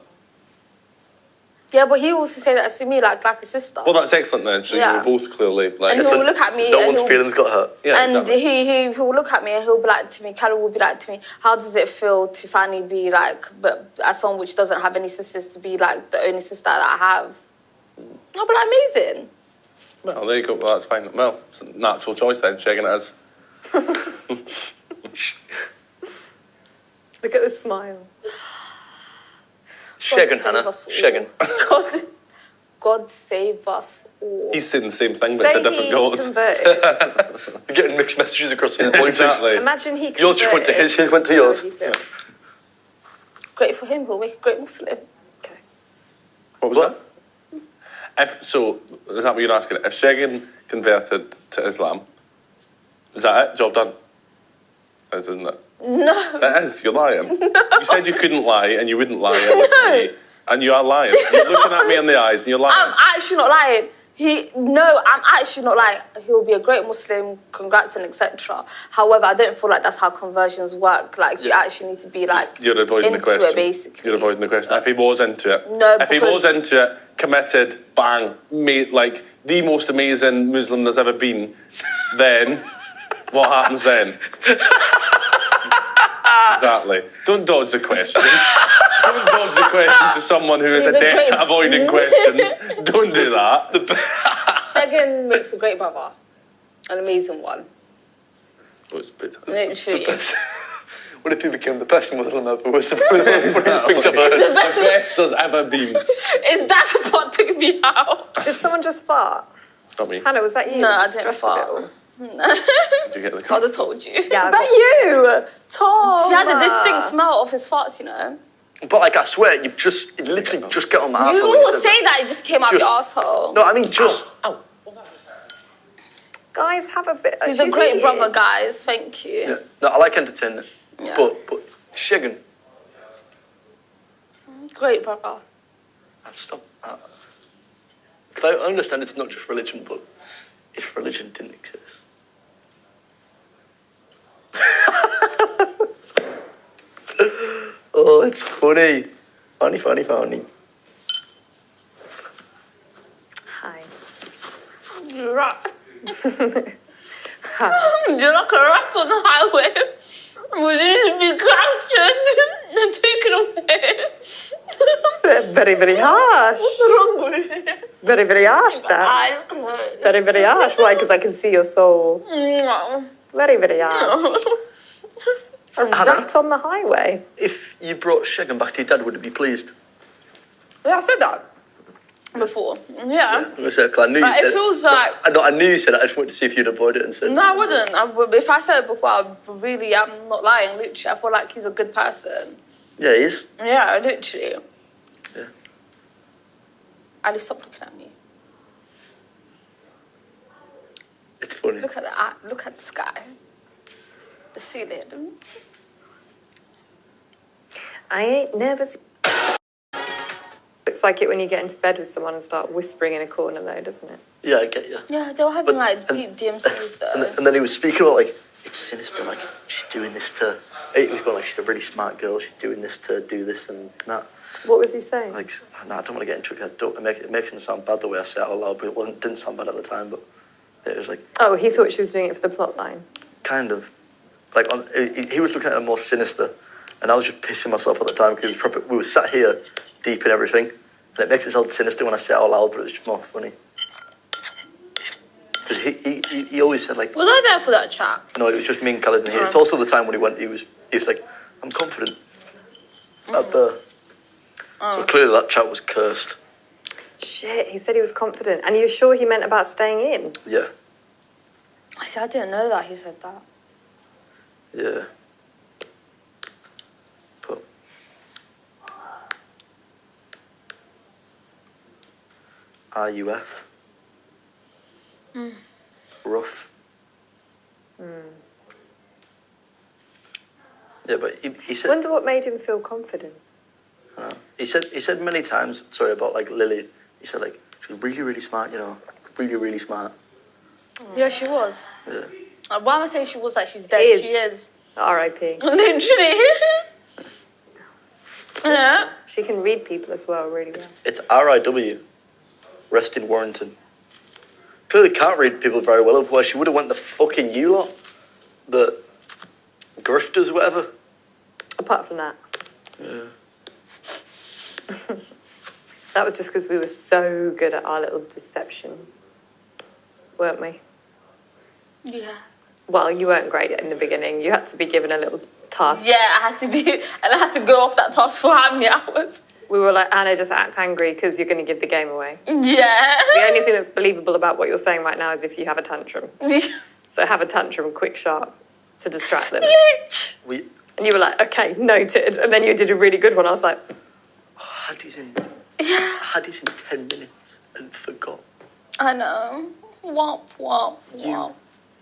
Yeah, but he also said that to me, like a sister. Well, that's excellent then. So Yeah. you were both clearly like. And he'll look at me. No and one's he'll- feelings got hurt. Yeah, and exactly. he will look at me and he'll be like to me, Carol will be like to me, how does it feel to finally be like, but as someone which doesn't have any sisters, to be like the only sister that I have? I'll be like, amazing. Well, there you go. Well, that's fine. Well, it's a natural choice then. SEGUN it is. Look at the smile. SEGUN HANAH. SEGUN. God save us all. He's saying the same thing, but it's a different God. Converted. You're getting mixed messages across the Exactly. Imagine he converted. Yours just went to his went to yours. How would you feel? Great for him, he'll make a great Muslim. Okay. What was that? So, is that what you're asking? If SEGUN converted to Islam, is that it? Job done? Isn't it? No. It is. You're lying. You said you couldn't lie and you wouldn't lie. No. And you are lying. You're looking at me in the eyes and you're lying. I'm actually not lying. I'm actually not lying. He'll be a great Muslim, congrats and etc. However, I don't feel like that's how conversions work. Like, you actually need to be like You're avoiding the into question. it, basically. You're avoiding the question. If he was into it, No, if he was into it, committed, bang, like the most amazing Muslim there's ever been, then what happens then? Exactly. Don't dodge the question. Don't dodge the question to someone who is adept at avoiding questions. Don't do that. SEGUN makes a great brother. An amazing one. Literally. What if he became the best Muslim ever? Was the funniest thing I've heard. The best there's ever been. Is that what took me out? Did someone just fart? Not me. Hannah, was that you? No, I The didn't stress of it fart. all? Did you get the I'd card? have told you. Yeah, Is that you? Tom! He had a distinct smell of his farts, you know. But like, I swear, you literally just get on my You arsehole when all said say that, it just came out your Just- asshole. No, I mean just. Ow. Guys, have a bit... He's a great eating. brother, guys. Thank you. Yeah. No, I like entertainment. Yeah. But SEGUN. Great brother. Stop. I understand it's not just religion, but if religion didn't exist. Oh, it's funny. Funny. Hi. You're right. You're like a rat on the highway. Would you be captured and taken away? Very, very harsh. What's wrong with you? Very, very harsh, that. Eyes closed. Very, very harsh. Why? Because I can see your soul. No. Very, very harsh. A rat on the highway. If you brought SEGUN back to your dad, would he be pleased? Yeah, I said that before. Yeah. I said, 'cause I knew you But said it feels like... I knew you said it. I just wanted to see if you'd avoid it and said. No, I wouldn't. If I said it before, I'm not lying. Literally, I feel like he's a good person. Yeah, he is. Yeah, literally. Yeah. Ali, stop looking at me. It's funny. Look at the sky. The ceiling. I ain't never seen... Looks like it when you get into bed with someone and start whispering in a corner though, doesn't it? Yeah, I get you. Yeah, they were having like deep DMCs though. And then he was speaking about like, it's sinister, like she's doing this to. He was going like, she's a really smart girl. She's doing this to do this and that. What was he saying? Like, no, I don't want to get into it. It makes it sound bad the way I say it out loud, but didn't sound bad at the time. But it was like. Oh, he thought she was doing it for the plot line. Kind of, like he was looking at it more sinister, and I was just pissing myself at the time because we were sat here deep in everything, and it makes it sound sinister when I say it out loud, but it's just more funny. Because he always said like. Was I there for that chat? No, it was just me and Khaled in here. It's also the time when he went. He was like, I'm confident. At the. So clearly that chat was cursed. Shit, he said he was confident. And you're sure he meant about staying in? Yeah. I said I didn't know that he said that. Yeah. But. RUF. Rough. Yeah, but he said. Wonder what made him feel confident. He said many times. Sorry about like Lily. He said like she's really really smart. You know, really really smart. Yeah, she was. Yeah. Why am I saying she was like she's dead? She is. R.I.P. Literally. Yeah. She can read people as well, really well. It's RIW. Rest in Warrington. Clearly can't read people very well, otherwise she would have went the fucking you lot. The grifters, whatever. Apart from that. Yeah. That was just because we were so good at our little deception, weren't we? Yeah. Well, you weren't great in the beginning. You had to be given a little task. Yeah, I had to be, and I had to go off that task for how many hours? We were like, Anna, just act angry because you're going to give the game away. Yeah. The only thing that's believable about what you're saying right now is if you have a tantrum. So have a tantrum, quick, sharp, to distract them. And you were like, okay, noted. And then you did a really good one. I was like... Hattie's in 10 minutes and forgot. I know. Womp, womp, womp. You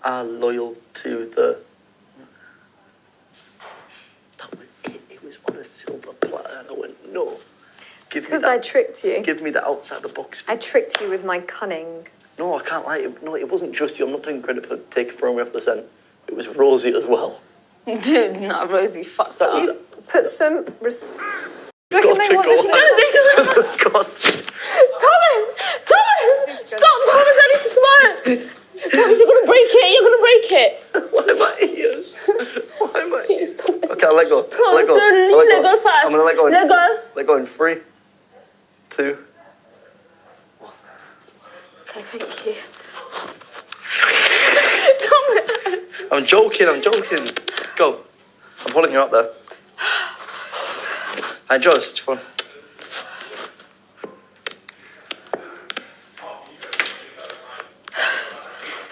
are loyal to the... That was it. It was on a silver platter and I went, no. Because I tricked you. Give me the outside the box. I tricked you with my cunning. No, I can't lie. No, it wasn't just you. I'm not taking credit for throwing me off the scent. It was Rosie as well. Dude, no, Rosie fucked up. Please put some... Got to go. Thomas! Stop, Thomas, I need to smile! Thomas, you're gonna break it, Why my ears? Why my ears? Thomas. Okay, I'll let go. Thomas, let go first. I'm gonna let go. Let go. Let go in 3, 2, 1. Okay, thank you. Thomas! I'm joking. Go. I'm pulling you up there. I enjoy this, it's fun.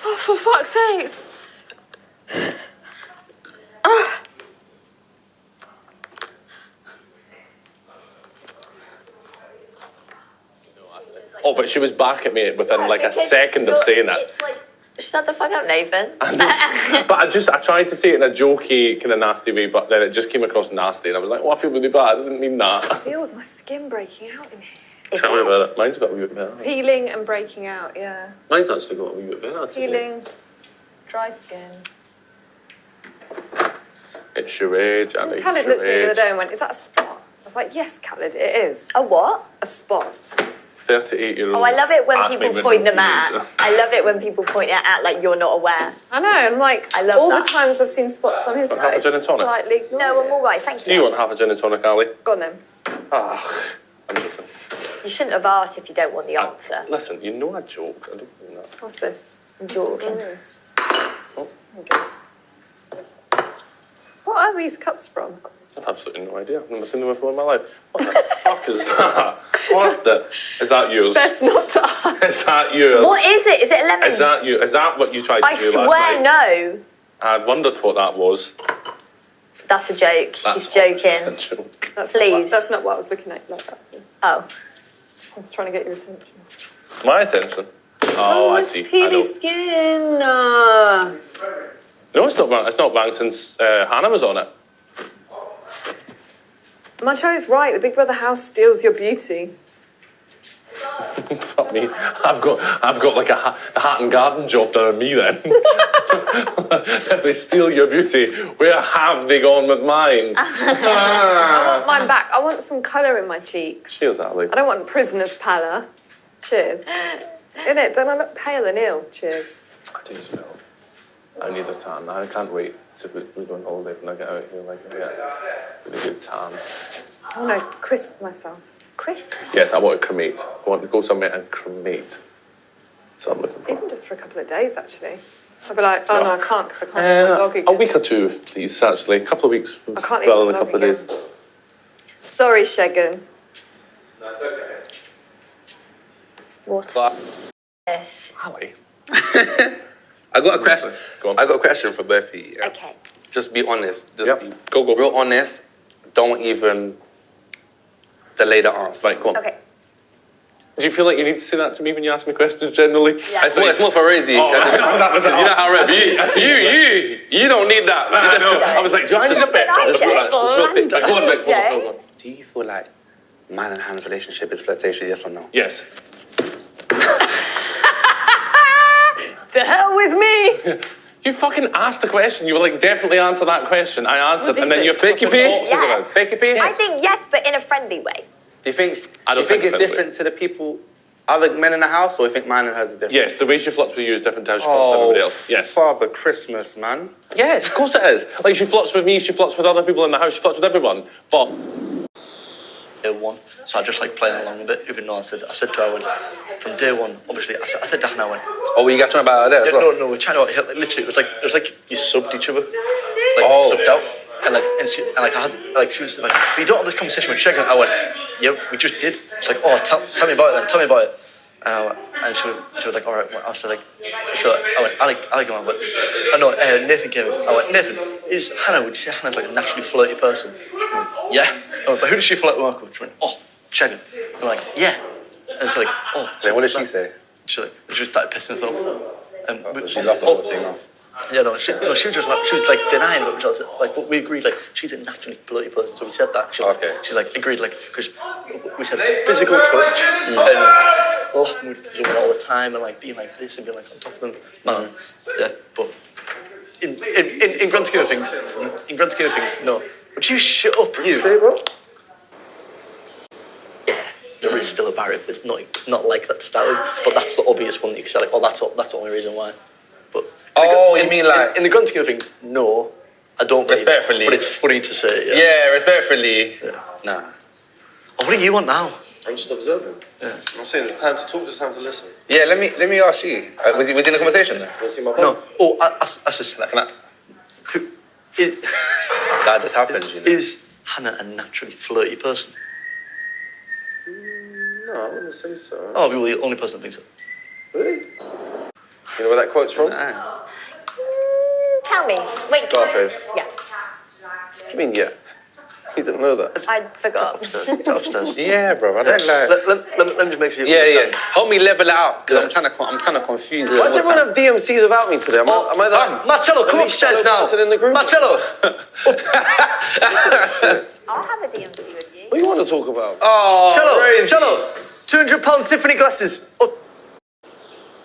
Oh, for fuck's sake. Oh, but she was back at me within like a second of saying it. It's like, shut the fuck up, Nathan. But I tried to say it in a jokey, kind of nasty way, but then it just came across nasty, and I was like, oh, I feel really bad. I didn't mean that. Deal with my skin breaking out in here. Tell me about it. Mine's got a wee bit better. Peeling and breaking out, yeah. Mine's actually got a wee bit better. Peeling, dry skin. It's your age, and it's Khaled your looked at me the other age. day and went, is that a spot? I was like, yes, Khaled, it is. A what? A spot. 38-year-old. Oh, I love it when acne people with point no them at. teenager. I love it when people point it at like you're not aware. I know, I'm like, I love all that. the times I've seen spots on his Have a face. gin and tonic? Politely ignored No, I'm it. all right, thank Do you. you want half a gin and tonic, Ali? Go on then. Ah, I'm joking. You shouldn't have asked if you don't want the answer. Listen, you know I joke. I don't mean that. What's this? I'm joking. Oh, What are these cups from? I've absolutely no idea. I've never seen them before in my life. What the fuck is that? What the? Is that yours? Best not to ask. Is that yours? What is it? Is it a lemon? Is that you? Is that what you tried to I do last swear night? no. I wondered what that was. That's a joke. That's He's joking. a joke. Please. That's not what I was looking at like that. Oh. I was trying to get your attention. My attention. Oh, I it's see. I peely know. skin. No, it's not bang. It's not bang since Hannah was on it. Macho is right. The Big Brother house steals your beauty. Fuck me. I've got like a hat and garden job done on me then. If they steal your beauty, where have they gone with mine? I want mine back. I want some colour in my cheeks. Cheers, Ali. I don't want prisoner's pallor. Cheers. Innit? Don't I look pale and ill? Cheers. I do as well. I need a tan. I can't wait to we go on holiday when I get out here. Like, with a good tan. I want to crisp myself. Crisp? Yes, I want to cremate. I want to go somewhere and cremate. So I'm looking for. Even just for a couple of days, actually. I'd be like, oh no, I can't because I can't get my dog again. A week or two, please, actually. A couple of weeks. I can't well, even in a couple of days. Sorry, Shegun. No, it's okay. What? Yes. Ali. I got a question. Go on. I got a question for both of you. Yeah? Okay. Just be honest. Just Yep. be Go. real honest. Don't even delay the answer. Right, go on. Okay. Do you feel like you need to say that to me when you ask me questions generally? Yeah. It's more for Rosie. Oh, that was you know how Reb, I see. you don't need that. I know. I was like, do I need a bit? I Just real quick. just Go on, Vic. landed. Go on. Do you feel like mine and Hannah's relationship is flirtation, yes or no? Yes. To hell with me! You fucking asked the question. You were like, definitely answer that question. I answered, do you and then think? you're flipping Fake boxes Yeah. around. Fake it, Pete? I think yes, but in a friendly way. Do you think, I don't you think think it's friendly. different to the people, other men in the house, or you think mine and hers is different? Yes, the way she flirts with you is different to how she flirts with everybody else. Yes. Father Christmas, man. Yes, of course it is. Like, she flirts with me, she flirts with other people in the house, she flirts with everyone. But Day one, so I just like playing along with it, even though I said to her, from day one, obviously, I said to Hannah, I went, Oh, you guys talking about her there as well? no, we're chatting about it, like, literally, it was like you subbed each other, like subbed out, and she was like, but you don't have this conversation with Shegun. I went, yeah, we just did. She's like, oh, tell me about it then, tell me about it. And she was like, all right. I was like, so I went, I like him. I went, oh no, Nathan came in. I went, Nathan, is Hannah? Would you say Hannah's like a naturally flirty person? Yeah. I went, but who does she flirt with? She went, oh, Shegun. I'm like, yeah. And it's like, oh. Wait, what did she say? She just started pissing herself. So she loved the whole thing off. Yeah, no, she was like denying it, which I was like, but we agreed, like, she's a naturally flirty person, so we said that. She like agreed, like, because we said physical touch and laughing with someone all the time and like being like this and being like on top of them. Man, yeah, but in grand scheme of things, no. Would you shut up, you? Say, bro? Yeah, there is still a barrier, but it's not like that to start with. But that's the obvious one that you can say, like, oh, that's the only reason why. But you mean like in the grand scheme of things, no, I don't. Respectfully, but it's funny to say. Yeah, respectfully. Yeah. Nah. Oh, what do you want now? I'm just observing. Yeah. I'm saying there's time to talk, there's time to listen. Yeah, let me ask you. Was he in the conversation then? You want to see my No. phone? Oh, I just like that. That just happened, you know. Is Hannah a naturally flirty person? No, I wouldn't say so. Oh, you're the only person that thinks so. Really? You know where that quote's from? Nah. Tell me. Wait. Scarface. Yeah. What do you mean, yeah? You didn't know that? I forgot. Upstairs. Yeah, bro. I don't like. Let me just make sure you Yeah. understand. Help me level it out because I'm kind of confused. Why does everyone have DMCs without me today? Am I that? Marcello, come upstairs now. Person in the group? Marcello. I'll have a DMC with you. What do you want to talk about? Oh, Cello. £200 Tiffany glasses. Oh.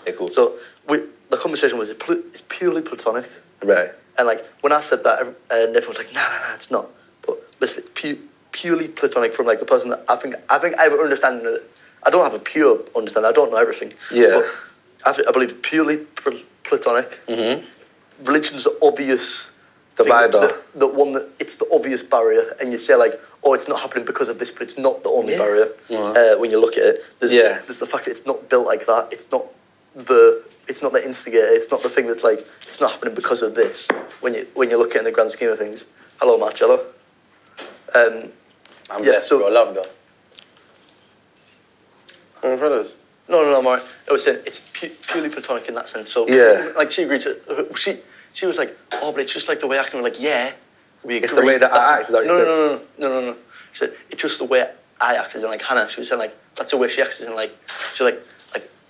Okay, cool. So the conversation was it's purely platonic. Right. And like when I said that, and everyone was like, nah, it's not. But listen, it's purely platonic from like the person that I think I have an understanding of it. I don't have a pure understanding. I don't know everything. Yeah. But I believe purely platonic. Mm-hmm. Religion's the obvious divider. The one that it's the obvious barrier, and you say like, oh, it's not happening because of this, but it's not the only barrier. When you look at it, there's the fact that it's not built like that. It's not the instigator. It's not the thing that's like it's not happening because of this. When you look at it in the grand scheme of things. Hello, Marcello. I'm blessed, bro. I love that. Fellas. No, I'm alright. I was saying it's purely platonic in that sense. So like she agreed to. She was like, oh, but it's just like the way I acting. We're like, yeah, we agree. It's the way that I act. Is that what you said? No. She said it's just the way I act. As in like Hannah. She was saying like that's the way she acts. As in like she's like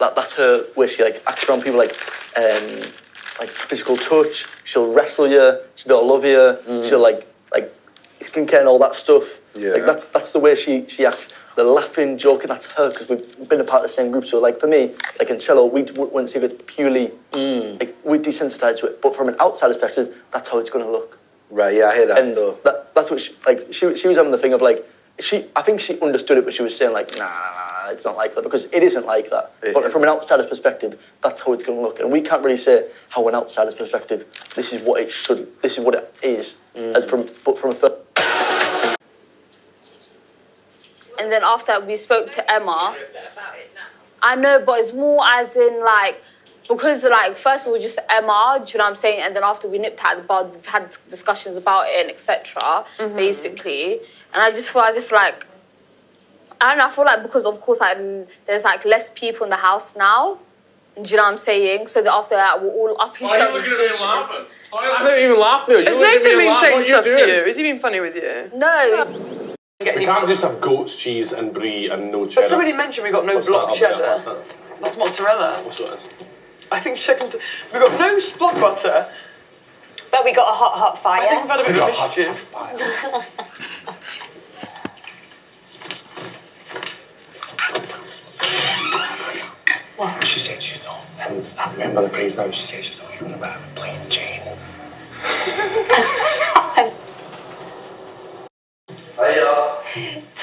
that's her where she like acts around people like physical touch. She'll wrestle you. She'll be able to love you. She'll like skincare and all that stuff. Yeah. Like that's the way she acts. The laughing, joking, that's her because we've been a part of the same group. So like for me, like in cello, we wouldn't see it purely like we're desensitized to it. But from an outside perspective, that's how it's going to look. Right, yeah, I hear that And stuff. that's what she was having the thing of like I think she understood it, but she was saying like nah, it's not like that because it isn't like that. But from an outsider's perspective, that's how it's going to look, and we can't really say how an outsider's perspective this is what it is but from a first. And then after we spoke to Emma, I know, but it's more as in like, because like first it was just Emma, do you know what I'm saying? And then after we nipped at the bud, we've had discussions about it and etc. Basically, and I just feel as if like, I don't know, I feel like because of course like there's like less people in the house now. Do you know what I'm saying? So that after that we're all up. Why are you looking at me and laughing? I don't even laugh now. Has Nathan been saying stuff to you? Has he been funny with you? No. We can't just have goat's cheese and brie and no cheddar. But somebody mentioned we got no block cheddar. That's mozzarella. What's that? I think chicken's... We got no block butter. But we got a hot fire. I think we've had a bit of mischief. What? She said she's not. And I remember the phrase now. She said she's not even about plain Jane.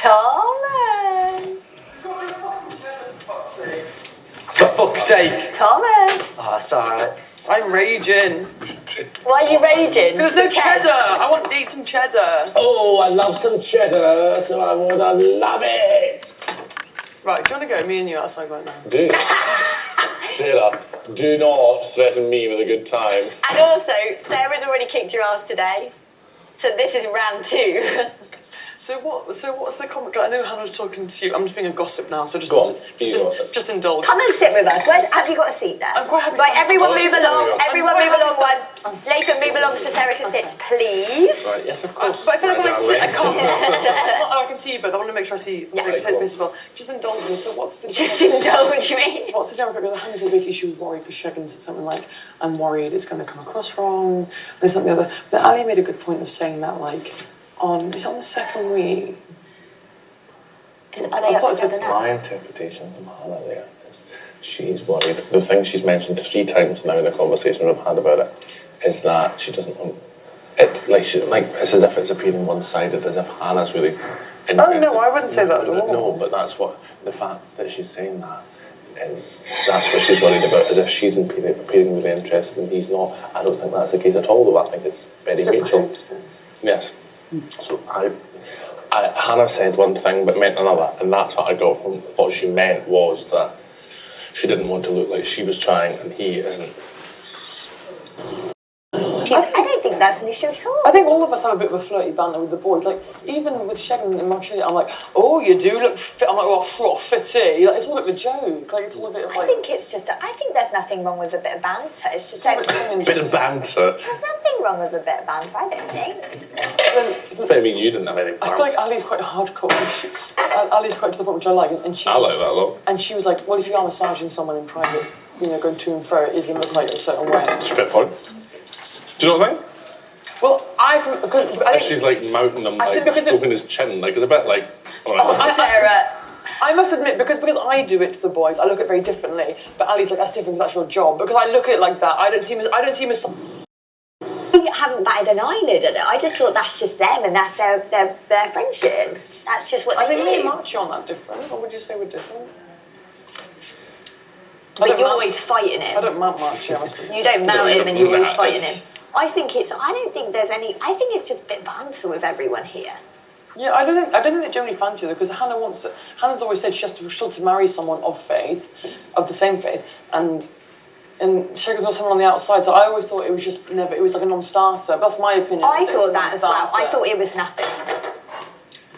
Thomas! For fuck's sake. Thomas! Oh, it's alright. I'm raging. Why are you raging? There's no cheddar. I want to eat some cheddar. Oh, I love some cheddar, so I would love it. Right, do you want to go? Me and you outside right now. Do. Sheila, do not threaten me with a good time. And also, Sarah's already kicked your ass today. So this is round 2. So what's the comment? I know Hannah's talking to you. I'm just being a gossip now, so just Go on, be a gossip. just indulge. Come and sit with us. Have you got a seat there? I'm quite happy. Right, everyone move along. I'm Everyone move along one. Lathan, move along so Sarah can sit, please. Right, yes, of course. But I feel like Right, I sit. I darling. can't. I can see you both. I want to make sure I see. Yeah. Make sense as well. Just indulge me. So what's the? Just indulge me. What's the general? Because Hannah said basically she was worried because Shegan said something like, "I'm worried it's going to come across wrong." There's something other. But Ali made a good point of saying that like on the second week. Are they up together now? My interpretation of Hannah there is she's worried. The thing she's mentioned 3 times now in the conversation we've had about it is that she doesn't want it. It's as if it's appearing one-sided, as if Hannah's really interested. Oh no, I wouldn't say that at all. No, but that's what the fact that she's saying that is. That's what she's worried about, as if she's appearing really interested and he's not. I don't think that's the case at all. Though I think it's very mutual. Yes. So Hannah said one thing but meant another, and that's what I got from what she meant was that she didn't want to look like she was trying and he isn't. I don't think that's an issue at all. I think all of us have a bit of a flirty banter with the boys. Like, even with Shegan and Marshall, I'm like, oh, you do look fit. I'm like, well, fitty. Like, it's all a bit of a joke. Like, it's all a bit of like... I think it's just, I think there's nothing wrong with a bit of banter. It's just Bit of banter. There's nothing wrong with a bit of banter, I don't think. I mean, you didn't have any banter. I feel like Ali's quite hardcore. Ali's quite to the point which I like. And she, I like that a lot. And she was like, well, if you are massaging someone in private, you know, going to and fro, it is going to look like a certain way. It's a fair point. Do you know what I think? Well, I think she's like mounting him, like stroking his chin, like it's a bit like. I must admit, because I do it to the boys, I look at it very differently. But Ali's like, that's different because that's your job. Because I look at it like that, I don't see him as. I haven't batted an eyelid at it. I just thought that's just them and that's their friendship. That's just what I they think me do. and Marchie aren't that different, or would you say we're different? But you're always fighting him. I don't mount Marchie. You don't mount him and you're always fighting him. I don't think there's any. I think it's just a bit banter with everyone here. Yeah, I don't think they generally fancy her because Hannah's always said she has to marry someone of faith, of the same faith, and Shegan's not someone on the outside. So I always thought it was just never. It was like a non-starter. That's my opinion. I thought that as well. I thought it was nothing.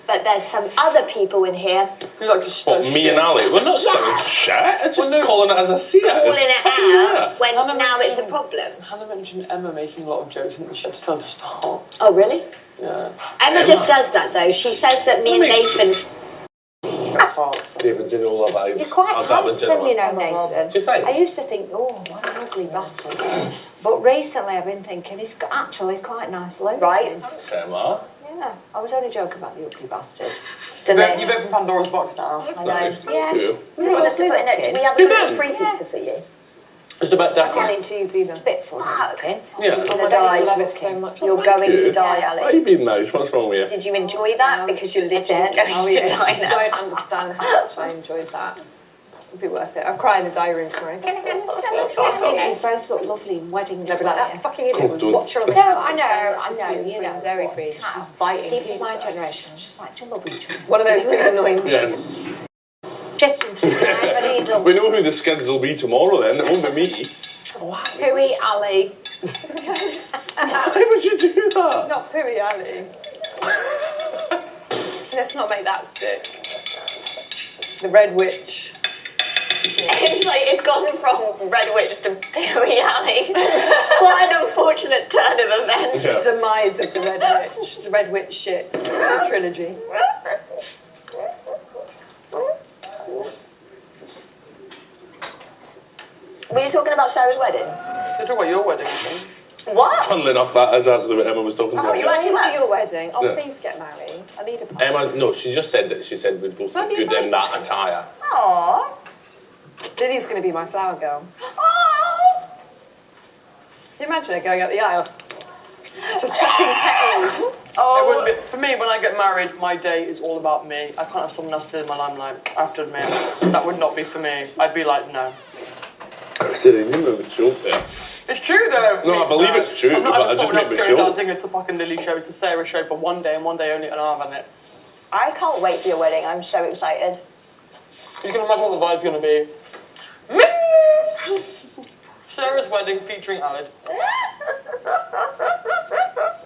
But there's some other people in here who like to What, me and Ali? We're not stirring shit. It's just calling it as I see it. Calling it out when now it's a problem. Hannah mentioned Emma making a lot of jokes and she had to tell her to stop. Oh, really? Yeah. Emma just does that though. She says that me and Nathan. That's hard. So. David Ginola vibes. You're quite Or David handsome, you know, Ginola. Nathan. Do you think? I used to think, oh, what an ugly bastard. But recently I've been thinking he's got actually quite nice looking. Right. Okay, Ma. Yeah, I was only joking about the ugly bastard. You've opened Pandora's box now. I know. Nice. Yeah. Thank you. Do you want us to put in a, do we have a little free pizza for you? It's a bit I can't different. eat cheese either. Bit funny looking. Yeah. Oh Gonna my god, die I love it looking. so much. You're going to die, Yeah. Why are Ali. you being nice? What's wrong with you? Did you enjoy that? Because you're literally I'll going eat to it. die You now. don't understand how much I enjoyed that. It'd be worth it. I'll cry in the diary room tomorrow. I think you both look lovely in wedding Never like that fucking idiot Come would on, watch her on the No, couch. I know, you know. Dairy free. She's biting People of my pizza. generation, just like to love each other. One of those really annoying. Yes. Shitting through the night, but he don't. We know who the skids will be tomorrow then. It won't be me. Pooey, Ali. Why would you do that? Not Puri Ali. Let's not make that stick. The Red Witch. It's like it's gone from Red Witch to Piri Alley. What an unfortunate turn of events. Yeah. Demise of the Red Witch. The Red Witch shit. The trilogy. Were you talking about Sarah's wedding? They're talking about your wedding, I think. What? Funnily enough, that is actually what Emma was talking about. you actually For went? your wedding. Oh, Yeah. please get married. I need a party. Emma, no, she just said that. She said we'd both look Maybe good in nice. that attire. Aww. Lily's going to be my flower girl. Aww. Can you imagine her going up the aisle? Just chucking petals. It wouldn't be, for me, when I get married, my day is all about me. I can't have someone else steal my limelight. I have to admit, that would not be for me. I'd be like, no. Silly, you know the joke there. It's true though. No, I believe it's true, I'm not but I having just someone make else the going down joke. thinking it's the fucking Lily show, it's the Sarah show for one day and one day only, and I'm having it. I can't wait for your wedding. I'm so excited. You can imagine what the vibe's gonna be. Me! Sarah's wedding featuring Alid.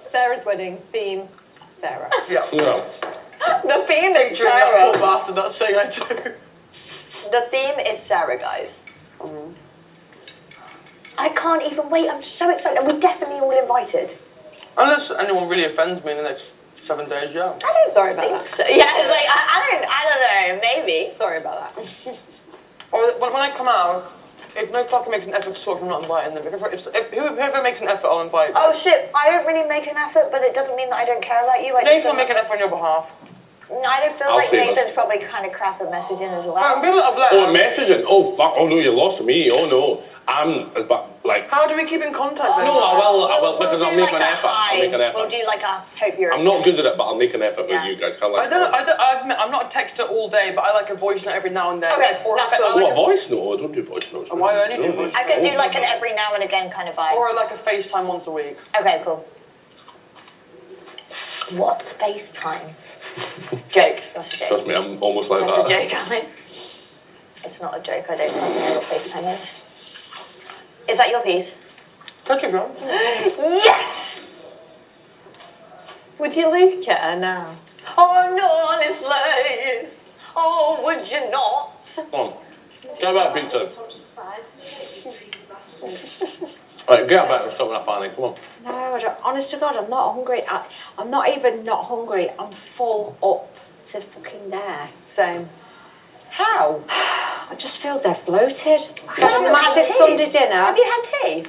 Sarah's wedding theme. Sarah. Yeah. Yeah. The theme is Featuring that poor Sarah. bastard that's saying I do. The theme is Sarah, guys. I can't even wait. I'm so excited. And we're definitely all invited. Unless anyone really offends me in the next 7 days, yeah. I don't Sorry about think that. so. Yeah, it's like I don't know. Maybe. Sorry about that. Or when I come out, if no fucker makes an effort to talk, I'm not inviting them. If whoever makes an effort, I'll invite them. Oh shit! I don't really make an effort, but it doesn't mean that I don't care about you. Nathan will make an effort on your behalf. I don't feel I'll like see this. Nathan's probably kind of crap at messaging as well. People that have let Oh, messaging. Oh, fuck. Oh, no, you lost me. Oh, no. But, like... How do we keep in contact then? No, I will, because I'll do make like an a effort. hi. I'll make an effort. We'll do like a hope you're. I'm not good at it, but I'll make an effort Yeah. with you guys. I admit, I'm not a texter all day, but I like a voice note every now and then. Okay, or that's I good. like What, voice note? I don't do voice notes. Oh, I only do No, voice I could do like an every now and again kind of vibe. Or I like a FaceTime once a week. Okay, cool. What's FaceTime? Joke. That's a joke. Trust me, I'm almost like That's that. a joke, Alan. It's not a joke. I don't fucking know what FaceTime is. Is that your piece? Take it, John. Yes! Would you look at her now? Oh, no, honestly. Oh, would you not? Come on. Get a bite of pizza. Right, get a bite and stop that panic. Come on. No, I don't, honest to God, I'm not hungry. I'm not even not hungry. I'm full up to fucking there. Same. How? I just feel dead bloated. I've had haven't a massive had tea. Sunday dinner. Have you had tea?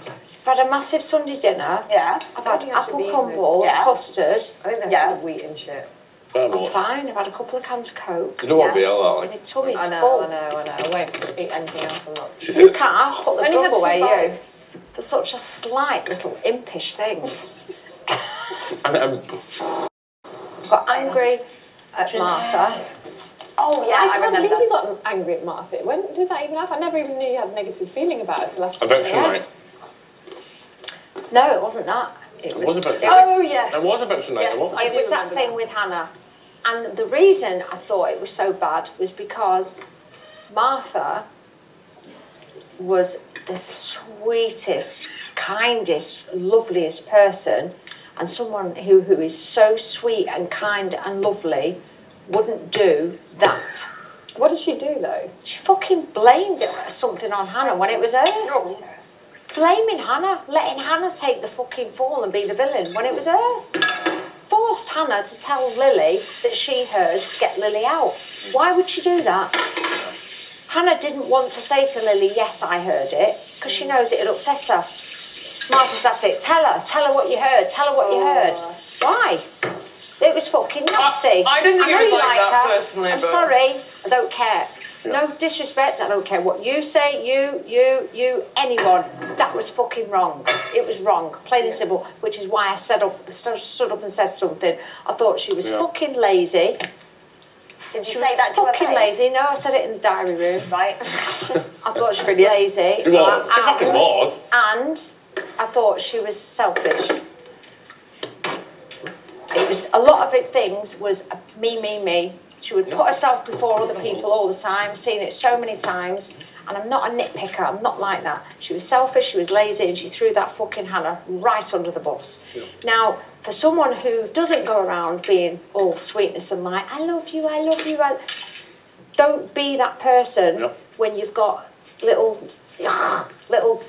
I've had a massive Sunday dinner. Yeah. I've had think I should apple be eating crumble, this. Yeah. custard. I think they're Yeah. full of wheat and shit. Fair I'm enough. fine. I've had a couple of cans of Coke. You know what, BL, My like? tummy's I know, full. I know. I won't eat anything else. I'm not. She You said, can't put the Only had double away, two you. bites. For such a slight little impish thing. Got angry at Martha. Oh, yeah, I I can't remember. believe you got angry at Martha. When did that even happen? I never even knew you had a negative feeling about it till after. eviction night. No, it wasn't that. It was eviction it night. Oh yes. It was eviction night. Yes, It was. I It do was that remember thing that. with Hannah. And the reason I thought it was so bad was because Martha was the sweetest, kindest, loveliest person, and someone who is so sweet and kind and lovely wouldn't do that. What did she do though? She fucking blamed something on Hannah when it was her. Blaming Hannah, letting Hannah take the fucking fall and be the villain when it was her. For forced Hannah to tell Lily that she heard "Get Lily Out." Why would she do that? Hannah didn't want to say to Lily, "Yes, I heard it," because she knows it'd upset her. Martha's at it. Tell her what you heard. Tell her what you heard. Why? It was fucking nasty. I didn't think know it was you like that her. personally, I'm but- sorry. I don't care. No disrespect. I don't care what you say. You, anyone. That was fucking wrong. It was wrong, plain and simple. Which is why I stood up and said something. I thought she was fucking lazy. Did you She say was that to her fucking face? lazy. No, I said it in the diary room. Right. I thought she was lazy. You was. You fucking was. And I thought she was selfish. It was a lot of it. Things was me. She would put herself before other people all the time. I've seen it so many times. And I'm not a nitpicker. I'm not like that. She was selfish. She was lazy, and she threw that fucking Hannah right under the bus. Yeah. Now, for someone who doesn't go around being all sweetness and like, I love you. Don't be that person when you've got little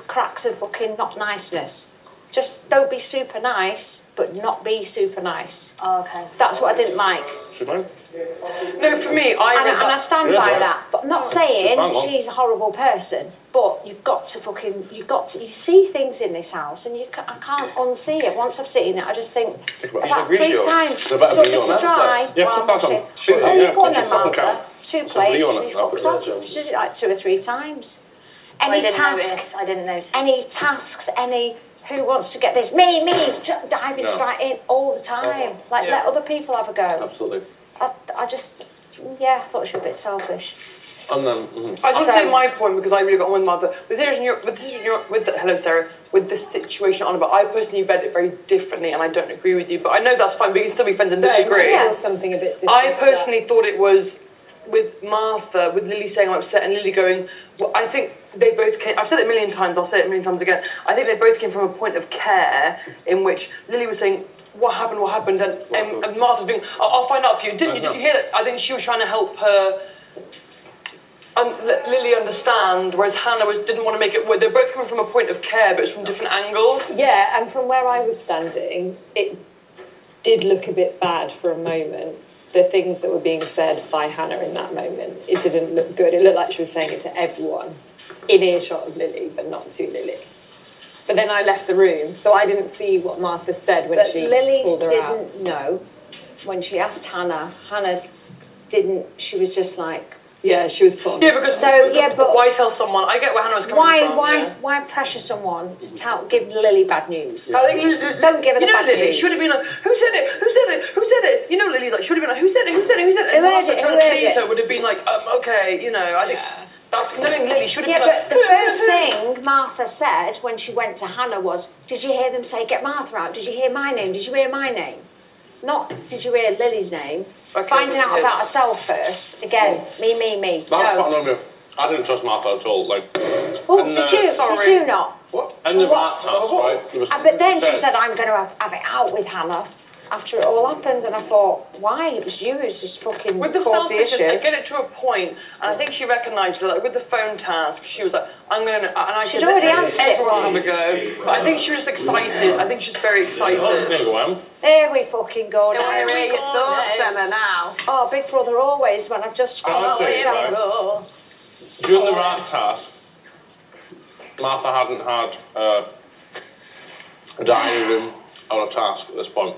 cracks of fucking not niceness. Just don't be super nice, but not be super nice. Oh, okay. That's what I didn't like. No, for me, And I stand by that. But I'm not saying she's a horrible person. But you've got to, you see things in this house, and I can't unsee it. Once I've seen it, I just think, about 3 times, put it to dry. Yeah, put that on. Oh, you go on then, Second Martha. count. 2 plates, Somebody on she it, fucks off. She does it like 2 or 3 times. I didn't notice. Any tasks, who wants to get this? Me, diving straight in all the time. Let other people have a go. Absolutely. I just, I thought she was a bit selfish. And then, I just say my point because I really got on with Martha. With the situation on about, I personally read it very differently, and I don't agree with you. But I know that's fine. We can still be friends and disagree. I feel something a bit different. I personally thought it was with Martha, with Lily saying I'm upset and Lily going. Well, I think they both came. I've said it a million times. I'll say it a million times again. I think they both came from a point of care in which Lily was saying, what happened, and Martha's being, I'll find out for you. Did you hear that? I think she was trying to help her. Lily understand, whereas Hannah didn't want to make it. They're both coming from a point of care, but it's from different angles. Yeah, and from where I was standing, it did look a bit bad for a moment. The things that were being said by Hannah in that moment, it didn't look good. It looked like she was saying it to everyone, in earshot of Lily, but not to Lily. But then I left the room, so I didn't see what Martha said when she pulled her out. Lily didn't know. When she asked Hannah didn't. She was just like. Yeah, she was put. Yeah, because but why tell someone? I get where Hannah was coming from. Why pressure someone to give Lily bad news? I think Don't give her the bad Lily news. she would have been like, who said it? You know, Lily's like, she would have been like, who said it? Who heard it? Trying to please her would have been like, okay, I think that's knowing Lily. She would have been like. But the first thing Martha said when she went to Hannah was, "Did you hear them say get Martha out? Did you hear my name? Did you hear my name?" Not, did you hear Lily's name? Okay, Finding out about herself first. Again, me. That's what I know. I didn't trust Martha at all. Oh, did you not? What? And the rat task, right? But then she said, I'm going to have it out with Hannah after it all happened. And I thought, why? It was you. It was just fucking with the caused the issue. I get it to a point, and I think she recognised that, like, with the phone task, she was like, I'm going to, and I She'd said, already answered it everyone have a once. go. But I think she was just excited. I think she's very excited. Here we fucking go now. I want to hear your thoughts, Emma, now. Oh, Big Brother always, when I've just gone During the rat task, Martha hadn't had a diary room or a task at this point.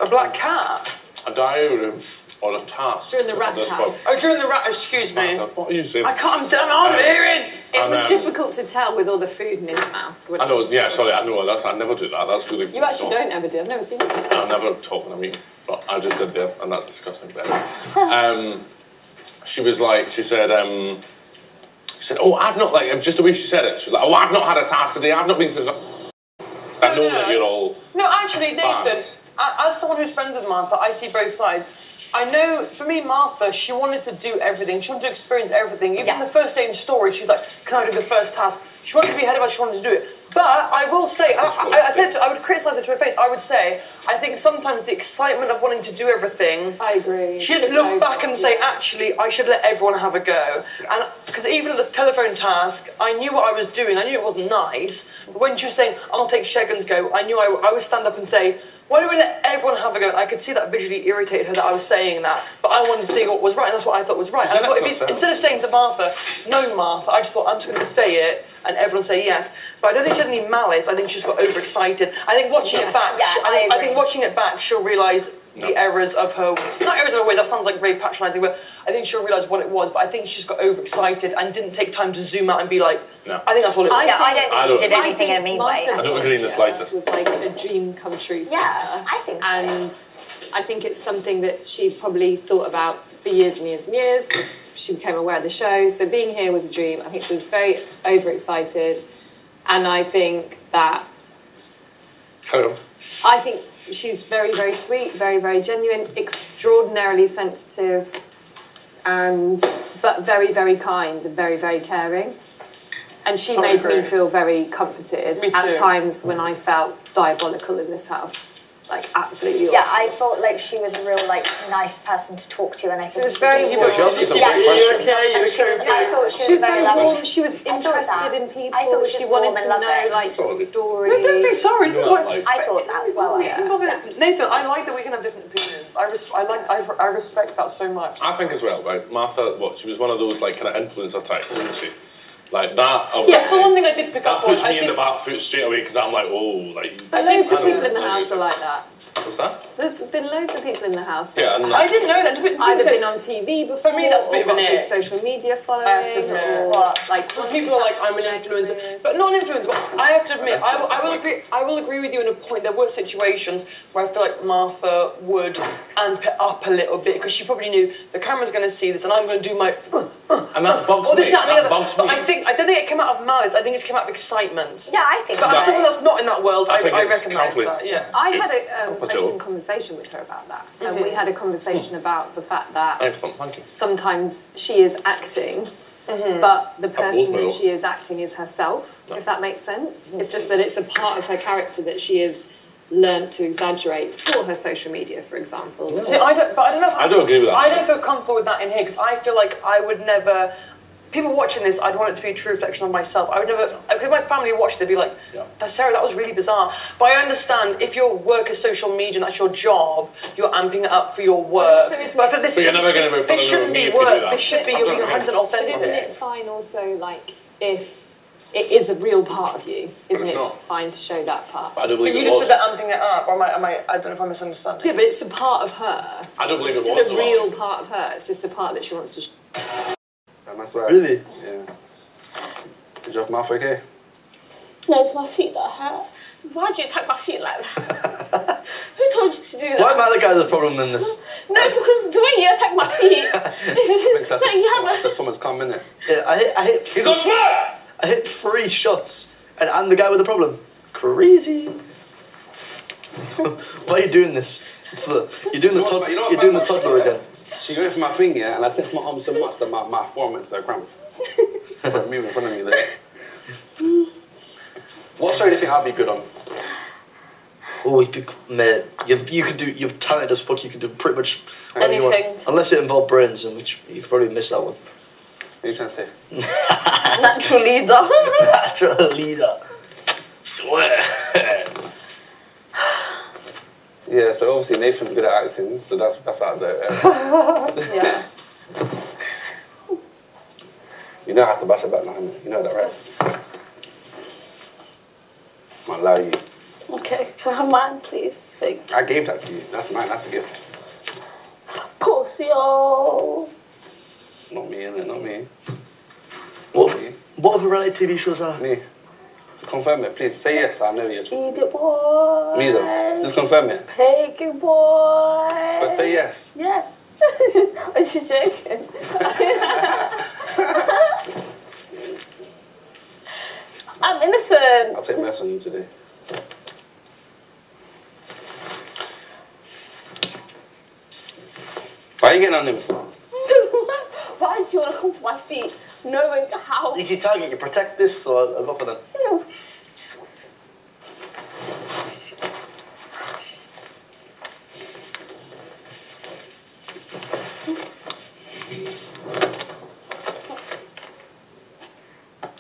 A black cat? A diary room or a task. During the rat task. Oh, during the rat, excuse me. What are you saying? I can't, I'm done, I'm hearing. It was difficult to tell with all the food in his mouth. I know, I know, I never do that, that's really... You actually don't ever do, I've never seen it. I never talk when I meet, but I just did there, and that's disgusting. She was like, she said, oh, I've not, like, just the way she said it, she was like, oh, I've not had a task today, I've not been through... I know that you're all... No, actually, Nathan, as someone who's friends with Martha, I see both sides. I know, for me, Martha, she wanted to do everything. She wanted to experience everything. Even the first day in story, she was like, can I do the first task? She wanted to be ahead of us, she wanted to do it. But I will say, I would criticise her to her face, I would say, I think sometimes the excitement of wanting to do everything... I agree. She'd look back and say, actually, I should let everyone have a go. And because even at the telephone task, I knew what I was doing. I knew it wasn't nice. But when she was saying, I'll take SEGUN's go, I knew I would stand up and say, Why don't we let everyone have a go? I could see that visually irritated her that I was saying that, but I wanted to say what was right, and that's what I thought was right. And I thought instead of saying to Martha, no, Martha, I just thought I'm just going to say it, and everyone say yes. But I don't think she had any malice. I think she just got overexcited. I think watching it back, I think watching it back, she'll realise the errors of her. Not errors of her way. That sounds like very patronising, but I think she'll realise what it was. But I think she just got overexcited and didn't take time to zoom out and be like. No. I think that's what it was. I don't think she did anything in a mean way. I don't agree in the slightest. It was like a dream come true for her. I think so. And I think it's something that she probably thought about for years and years and years since she became aware of the show. So being here was a dream. I think she was very overexcited. And I think that... Hello. I think she's very, very sweet, very, very genuine, extraordinarily sensitive, but very, very kind and very, very caring. And she made me feel very comforted at times when I felt diabolical in this house. Like, absolutely awful. Yeah, I thought like she was a real like nice person to talk to, and I think she was very warm. She asked me some great questions. She was very warm. She was interested in people. I thought she wanted to know like the story. No, don't be sorry. I thought that as well. Nathan, I like that we can have different opinions. I respect that so much. I think as well, right? Martha, she was one of those like kind of influencer types, wasn't she? Like that. Yeah, for one thing I did pick up on. That pushed me in the back foot straight away because I'm like, oh, like. But loads of people in the house are like that. What's that? There's been loads of people in the house. Yeah, I didn't know that. Either been on TV before, for me, that's a bit or of an got big social media following, or like people are like, I'm an influencer, but not an influencer. But I have to admit, I will agree. I will agree with you in a point. There were situations where I feel like Martha would amp it up a little bit because she probably knew the camera's going to see this, and I'm going to do my. And that bugs me. That bugs me. But I don't think it came out of malice. I think it's came out of excitement. Yeah, I think. But as someone that's not in that world, I recognise that. Yeah. I had an open conversation with her about that, and we had a conversation about the fact that sometimes she is acting, but the person that she is acting is herself. If that makes sense, it's just that it's a part of her character that she is learned to exaggerate for her social media, for example. See, I don't know. I don't agree with that. I don't feel comfortable with that in here because I feel like I would never. People watching this, I'd want it to be a true reflection of myself. I would never, because my family watched, they'd be like, Sarah, that was really bizarre. But I understand if your work is social media and that's your job, you're amping it up for your work. But you're never going to be this shouldn't be work. This should be your 100% authentic. But isn't it fine also, like, if it is a real part of you, isn't it fine to show that part? I don't believe but you just said that amping it up, or am I don't know if I'm misunderstanding. Yeah, but it's a part of her. I don't believe it's it was. It's still a real part of her. It's just a part that she wants to That's right. Really? Yeah. Is your mouth okay? No, it's my feet that hurt. Why do you attack my feet like that? Who told you to do that? Why am I the guy with the problem in this? No, because the way you attack my feet, it's like you have So Thomas, come in it. Yeah, I hit. He's on fire! I hit 3 shots, and I'm the guy with the problem. Crazy. Why are you doing this? You're doing the toddler again. She went for my finger, and I touched my arm so much that my forearm went to a cramp. Moving in front of me there. What show do you think I'd be good on? Oh, mate, you could do. You're talented as fuck. You could do pretty much anyone, anything, unless it involved brains, in which you could probably miss that one. What are you trying to say? natural leader. Natural leader. Swear. Yeah, so obviously Nathan's good at acting, so that's out there. Yeah. You don't have to bash about now, you know that, right? I'll allow you. Okay, can I have mine, please? Thank you. I gave that to you. That's mine. That's a gift. Pussy-o. Not me, innit? Not me. What other reality TV shows are? Me. Confirm it, please. Say yes. I know you're talking. Eat it, boy. Me though. Just confirm it. Take it, boy. But say yes. Yes. Are you joking? I'm innocent. I'll take mess on you today. Why are you getting on him for? Why do you want to come for my feet, knowing how? Easy target. You protect this, so I'll go for them. You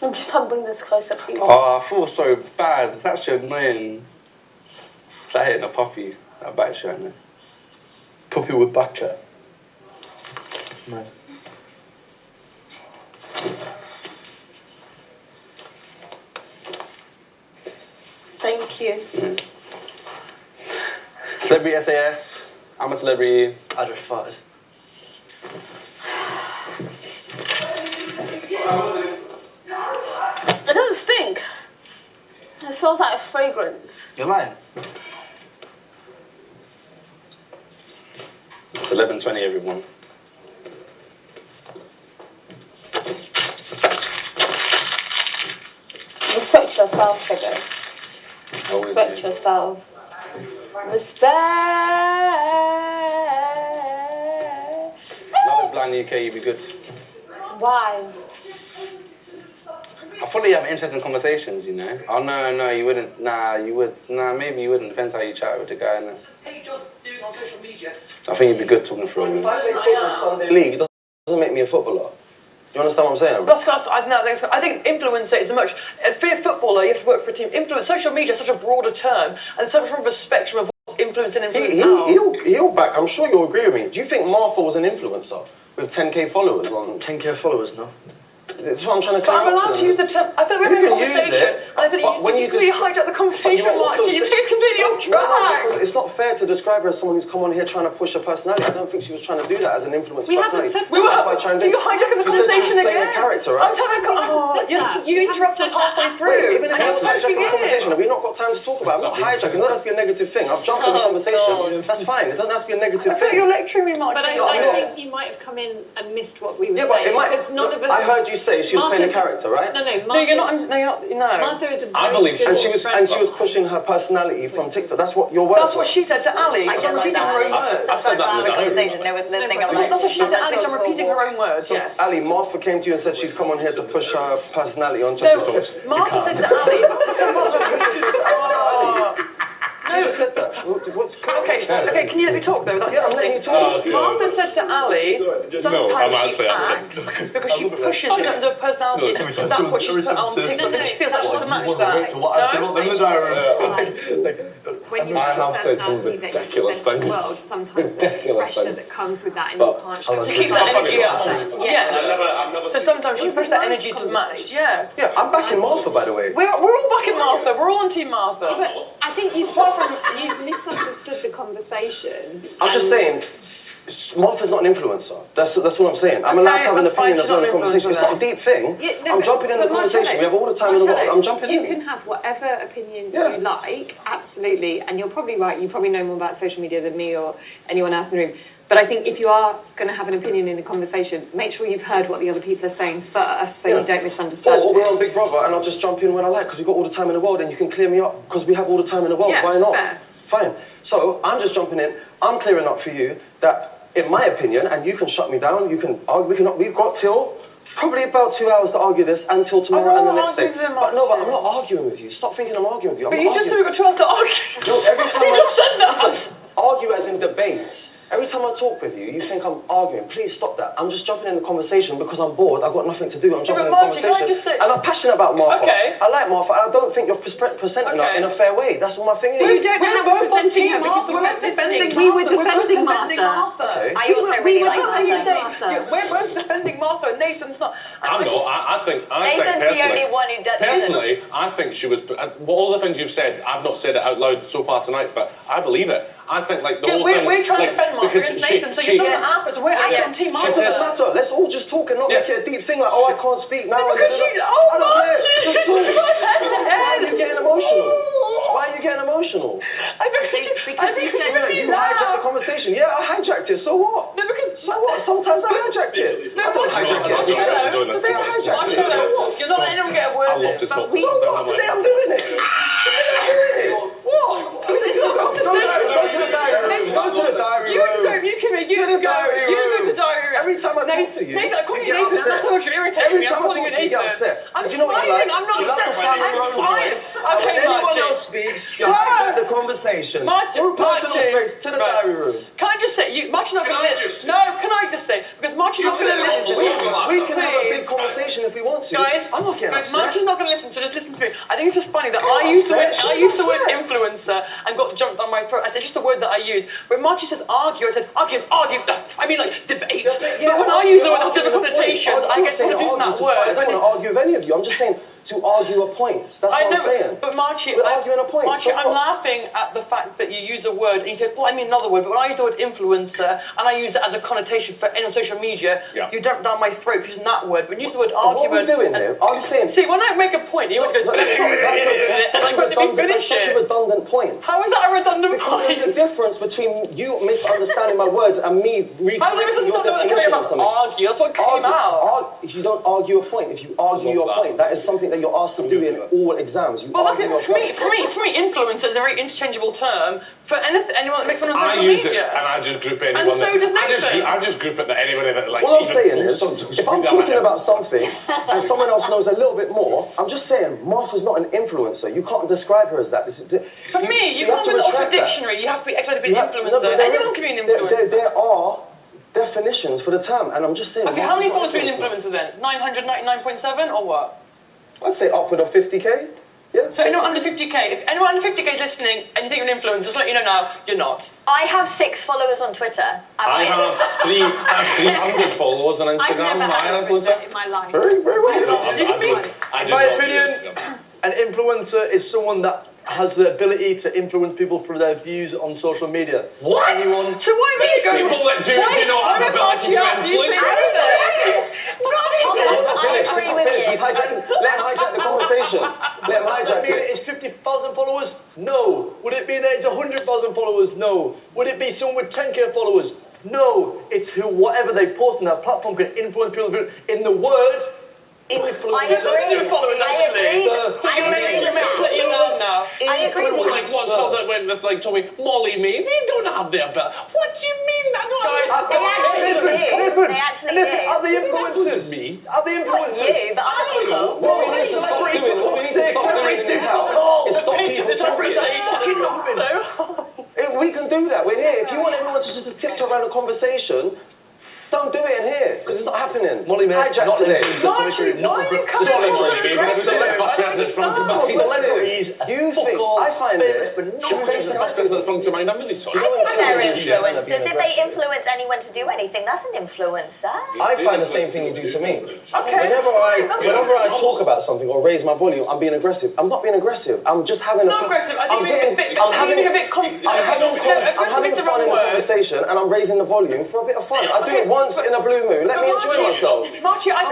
I'm just trying to bring this closer, please. Oh, I feel so bad. It's actually annoying. It's like hitting a puppy that bites you right now. Puppy with back chat. Man. Thank you. Celebrity SAS. I'm a celebrity. I just farted. It doesn't stink. It smells like a fragrance. You're lying. It's 11:20, everyone. Respect yourself, Figure. Always Respect do. yourself. Respect. Love is Blind UK, you'd be good. Why? I thought you have interesting conversations, you know. Oh no, you wouldn't. Nah, you would. Nah, maybe you wouldn't. Depends how you chat with the guy. No. Hey, John, doing on social media. I think you'd be good talking through If it. I play football Sunday league, it doesn't make me a footballer. Do you understand what I'm saying? That's because I think influencer is a much. For a footballer, you have to work for a team. Influence, social media is such a broader term, and so much more of a spectrum of what's influence and influence now. He'll back. I'm sure you'll agree with me. Do you think Martha was an influencer with 10k followers on? 10k followers, no. That's what I'm trying to But clear I'm up allowed to to use the term. I feel like we're You having a can use conversation. it, I feel but like when you you just really just- hijack the conversation, But Mark. You take completely off track. It's not fair to describe her as someone who's come on here trying to push her personality. I don't think she was trying to do that as an influencer. We haven't personality. said we were. That's why I chimed in. You're hijacking the You said she was conversation playing again. a character, right? I'm having you interrupt us halfway through. Wait, even if and I was you're hijacking the in. conversation, have we not got time to talk about it? I'm not hijacking. It doesn't have to be a negative thing. I've jumped in the conversation. That's fine. It doesn't have to be a negative I feel like thing. you're lecturing me, Mark. But I think you might have come in and missed what we were Yeah, but saying. it might. Because none of us. I heard you say she was playing a Martha's- character, right? No, No, you're not. No. Martha is a I very believe good And she was friend. pushing her personality from TikTok. That's what your words. That's what she said to Ali. I I'm don't like repeating her own that. words. I've said that in the diary. Conversation. There was listening. That's what she said to Ali. So I'm repeating her own words. So, Yes. Ali, Martha came to you and said she's come on here to push her personality onto No, TikTok. Martha said to Ali. You just said that. Okay, can you let me talk though? That's Yeah, I'm letting you talk. Martha said to Ali, sometimes I'm she actually acts because she pushes certain of personality. That's what she's put on TikTok. And she feels like she has to match that. When you I have have a said some personality that you ridiculous present to the things. world, sometimes there's Ridiculous pressure things. that comes with that and But you can't show To keep that energy up. Yes. So sometimes you It was push a that nice energy to match. conversation. Yeah. Yeah, I'm backing Martha, by the way. We're all backing Martha. We're all on Team Martha. But I think you've misunderstood the conversation. I'm just saying, Martha's not an influencer. That's what I'm saying. I'm allowed to have an that's fine, opinion as she's well not in the an conversation. It's influencer not a deep thing. Yeah, no, I'm jumping in the but conversation. Marcelo, We have all the time in the world. I'm jumping you in. can have whatever opinion Yeah. you like, absolutely, and you're probably right. You probably know more about social media than me or anyone else in the room. But I think if you are going to have an opinion in a conversation, make sure you've heard what the other people are saying first, so you don't misunderstand. Or we're on Big Brother and I'll just jump in when I like because we've got all the time in the world and you can clear me up because we have all the time in the world. Yeah, Why not? fair. Fine. So I'm just jumping in. I'm clearing up for you that, in my opinion, and you can shut me down. You can argue. We've got till probably about 2 hours to argue this until tomorrow and the next day. But no, but I'm not arguing with you. Stop thinking I'm arguing with you. But you just said we've got 2 hours to argue. No, every time You just said that. Listen, argue as in debate. Every time I talk with you, you think I'm arguing. Please stop that. I'm just jumping in the conversation because I'm bored. I've got nothing to do. I'm jumping in the Margie, can I conversation. just say- And I'm passionate about Martha. Okay. I like Martha, and I don't think you're presenting her Okay. in a fair way. That's what my thing is. We don't We're have both on presenting Team her because Martha. We're both defending we were Martha. We're both defending defending Martha. Okay. I also We really were like defending Martha. Martha. We're both defending Martha. And Nathan's not. I'm not. I think Nathan's the personally, only one who doesn't. personally, I think she was. All the things you've said, I've not said it out loud so far tonight, but I believe it. I think like the whole thing. We're trying to like, defend Martha because against Nathan, so you're talking about Alfred. We're actually on Team It Martha. doesn't matter. Let's all just talk and not make it a deep thing like, oh, I can't speak now. Because she's I don't care. she's Just talk. head to Why are head. you getting emotional? Why are you getting emotional? I think You hijacked the conversation. Yeah, I hijacked it. So what? No, because So what? Sometimes I hijacked it. I don't hijack it. Today I hijacked it. You're not letting anyone get a word I love in. to talk. So what? Today I'm doing it. Today I'm doing it. What? So go to the diary room. Go to the diary You room. go, you come in, you go to the diary room. Every time I talk to you, Nathan, I call you get Nathan, upset. that's how much you're irritating Every me. I'm time I calling talk you to you, you get Nathan. upset. I'm Do you know what you smiling, like? I'm not You like upset. the sound of I'm your own fine. voice. Okay, When anyone Margie. else speaks, you hijack the conversation. conversation. Marchie, Personal space to the diary room. Can I just say, Marchie's not going to listen. No, can I just say, because Marchie's not going to listen. We can have a big conversation if we want to. Guys, I'm not getting upset. Marchie's not going to listen, so just listen to me. I think it's just funny that I used the word influencer and got jumped on my throat. It's just a word that I use. When Marchie says argue, I said argue. I mean like debate. But when I use the word that has different connotations, I get told to use that word. I don't want to argue with any of you. I'm just saying to argue a point. That's what I'm saying. But Marchie, we're arguing a point. Marchie, I'm laughing at the fact that you use a word and you say, well, I mean another word. But when I use the word influencer and I use it as a connotation for any on social media, you jump down my throat for using that word. When you use the word argument, what are we doing here? I'm saying. See, when I make a point, you always go. That's such a redundant point. How is that a redundant point? point? There's a difference between you misunderstanding my words and me recorrecting your definition of something. Argue. That's what came out. If you don't argue a point, if you argue your point, that is something that you're asked to do in all exams. You argue your point. For me, influencer is a very interchangeable term for anyone that makes fun of social media. I use it, media. and I just group anyone. And so does Nathan. I just group it that anybody that like. All I'm saying is, if I'm talking about something and someone else knows a little bit more, I'm just saying Martha's not an influencer. You can't describe her as that. For me, you can't put it off a dictionary. You have to be expected to be an influencer. Anyone can be an influencer. There are definitions for the term, and I'm just saying. Okay, how many followers be an influencer then? 999.7 or what? I'd say upward of 50k. Yeah. So anyone under 50k, if anyone under 50k is listening and you think you're an influencer, just let you know now, you're not. I have 6 followers on Twitter. I have 300 followers on Instagram. I've never had a Twitter in my life. Very well. In my opinion, an influencer is someone that has the ability to influence people through their views on social media. What? Anyone? So why There's people that do not have the ability to influence. Finish. Let him hijack the conversation. Let him hijack it. It's 50,000 followers? No. Would it be that it's 100,000 followers? No. Would it be someone with 10k followers? No. It's whatever they post on that platform can influence people in the word. I agree. Followers actually. So you're making let you know now. I agree with like once that when like told me Molly me, they don't have their ability. What do you mean? They actually do. Are they influencers? Me? Are they influencers? Not you, but other people. What we need to stop doing in this house is stop people talking. We can do that. We're here. If you want everyone to just tiptoe around the conversation, don't do it in here, because it's not happening. Molly, mate, hijack today. You think, I find it, I'm really sorry. I think they're influencers. If they influence anyone to do anything, that's an influencer. I find the same thing you do to me. Okay. Whenever I talk about something or raise my volume, I'm being aggressive. I'm not being aggressive. I'm just having Not aggressive. I think I'm having fun in the conversation and I'm raising the volume for a bit of fun. I do it once in a blue moon. Let me enjoy myself. Marchie, I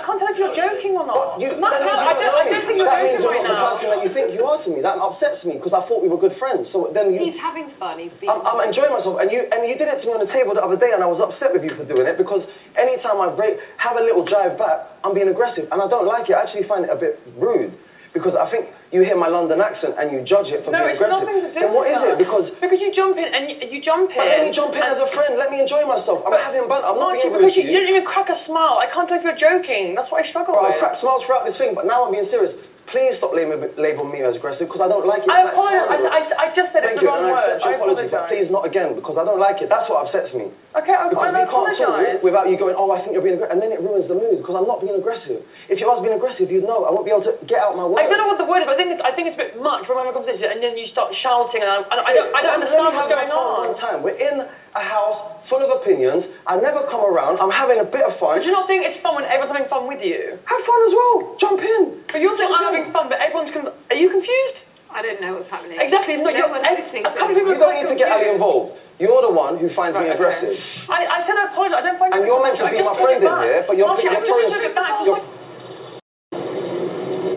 can't tell if you're joking or not. I don't think you're not the person that you think you are to me. That upsets me because I thought we were good friends. So then he's having fun. I'm enjoying myself, and you did it to me on the table the other day, and I was upset with you for doing it because anytime I have a little jive back, I'm being aggressive, and I don't like it. I actually find it a bit rude. Because I think you hear my London accent and you judge it for being aggressive. Nothing to do then what with is that. it? Because you jump in and you jump in. But let me jump in as a friend. Let me enjoy myself. I'm having fun. I'm not being rude because to you didn't even crack a smile. I can't tell if you're joking. That's what I struggle with. I crack smiles throughout this thing, but now I'm being serious. Please stop labeling me as aggressive because I don't like it. I apologize. I just said it's the wrong word. I accept your apology, but please not again because I don't like it. That's what upsets me. Okay, because we can't talk without you going, oh, I think you're being aggressive, and then it ruins the mood because I'm not being aggressive. If you was being aggressive, you'd know. I won't be able to get out my words. I don't know what the word is, but I think it's a bit much when we're having a conversation and then you start shouting and I don't understand what's going on. One time. We're in a house full of opinions. I never come around. I'm having a bit of fun. But do you not think it's fun when everyone's having fun with you? Have fun as well. Jump in. But you're saying I'm having fun, but everyone's are you confused? I don't know what's happening. Exactly. No, you're listening to you don't need to get Ali involved. You're the one who finds me aggressive. I said I apologise. I don't find you. And you're meant to be my friend in here, but you're throwing.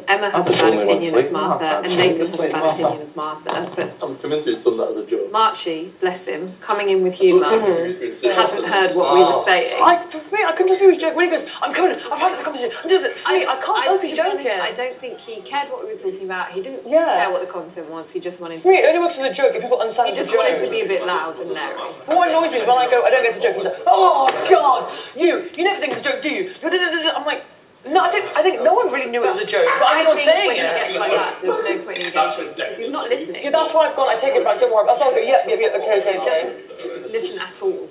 Emma has a bad opinion of Martha, and Nathan has a bad opinion of Martha, but I'm convinced you've done that as a joke. Marchie, bless him, coming in with humour, hasn't heard what we were saying. For me, I couldn't tell if he was joking. When he goes, I'm coming, I've had the conversation. For me, I can't tell if he's joking. I don't think he cared what we were talking about. He didn't care what the content was. He just wanted to. For me, it only works as a joke if people understand it's a joke. He just wanted to be a bit loud and leery. What annoys me is when I go, I don't get a joke. He's like, oh God, you never think it's a joke, do you? I'm like, No, I think no one really knew it was a joke, but I'm not saying when it. he gets like that, there's no point in engaging because he's not listening. Yeah, that's why I've gone. I take it back. Don't worry. That's all. Yeah, okay. He doesn't listen at all.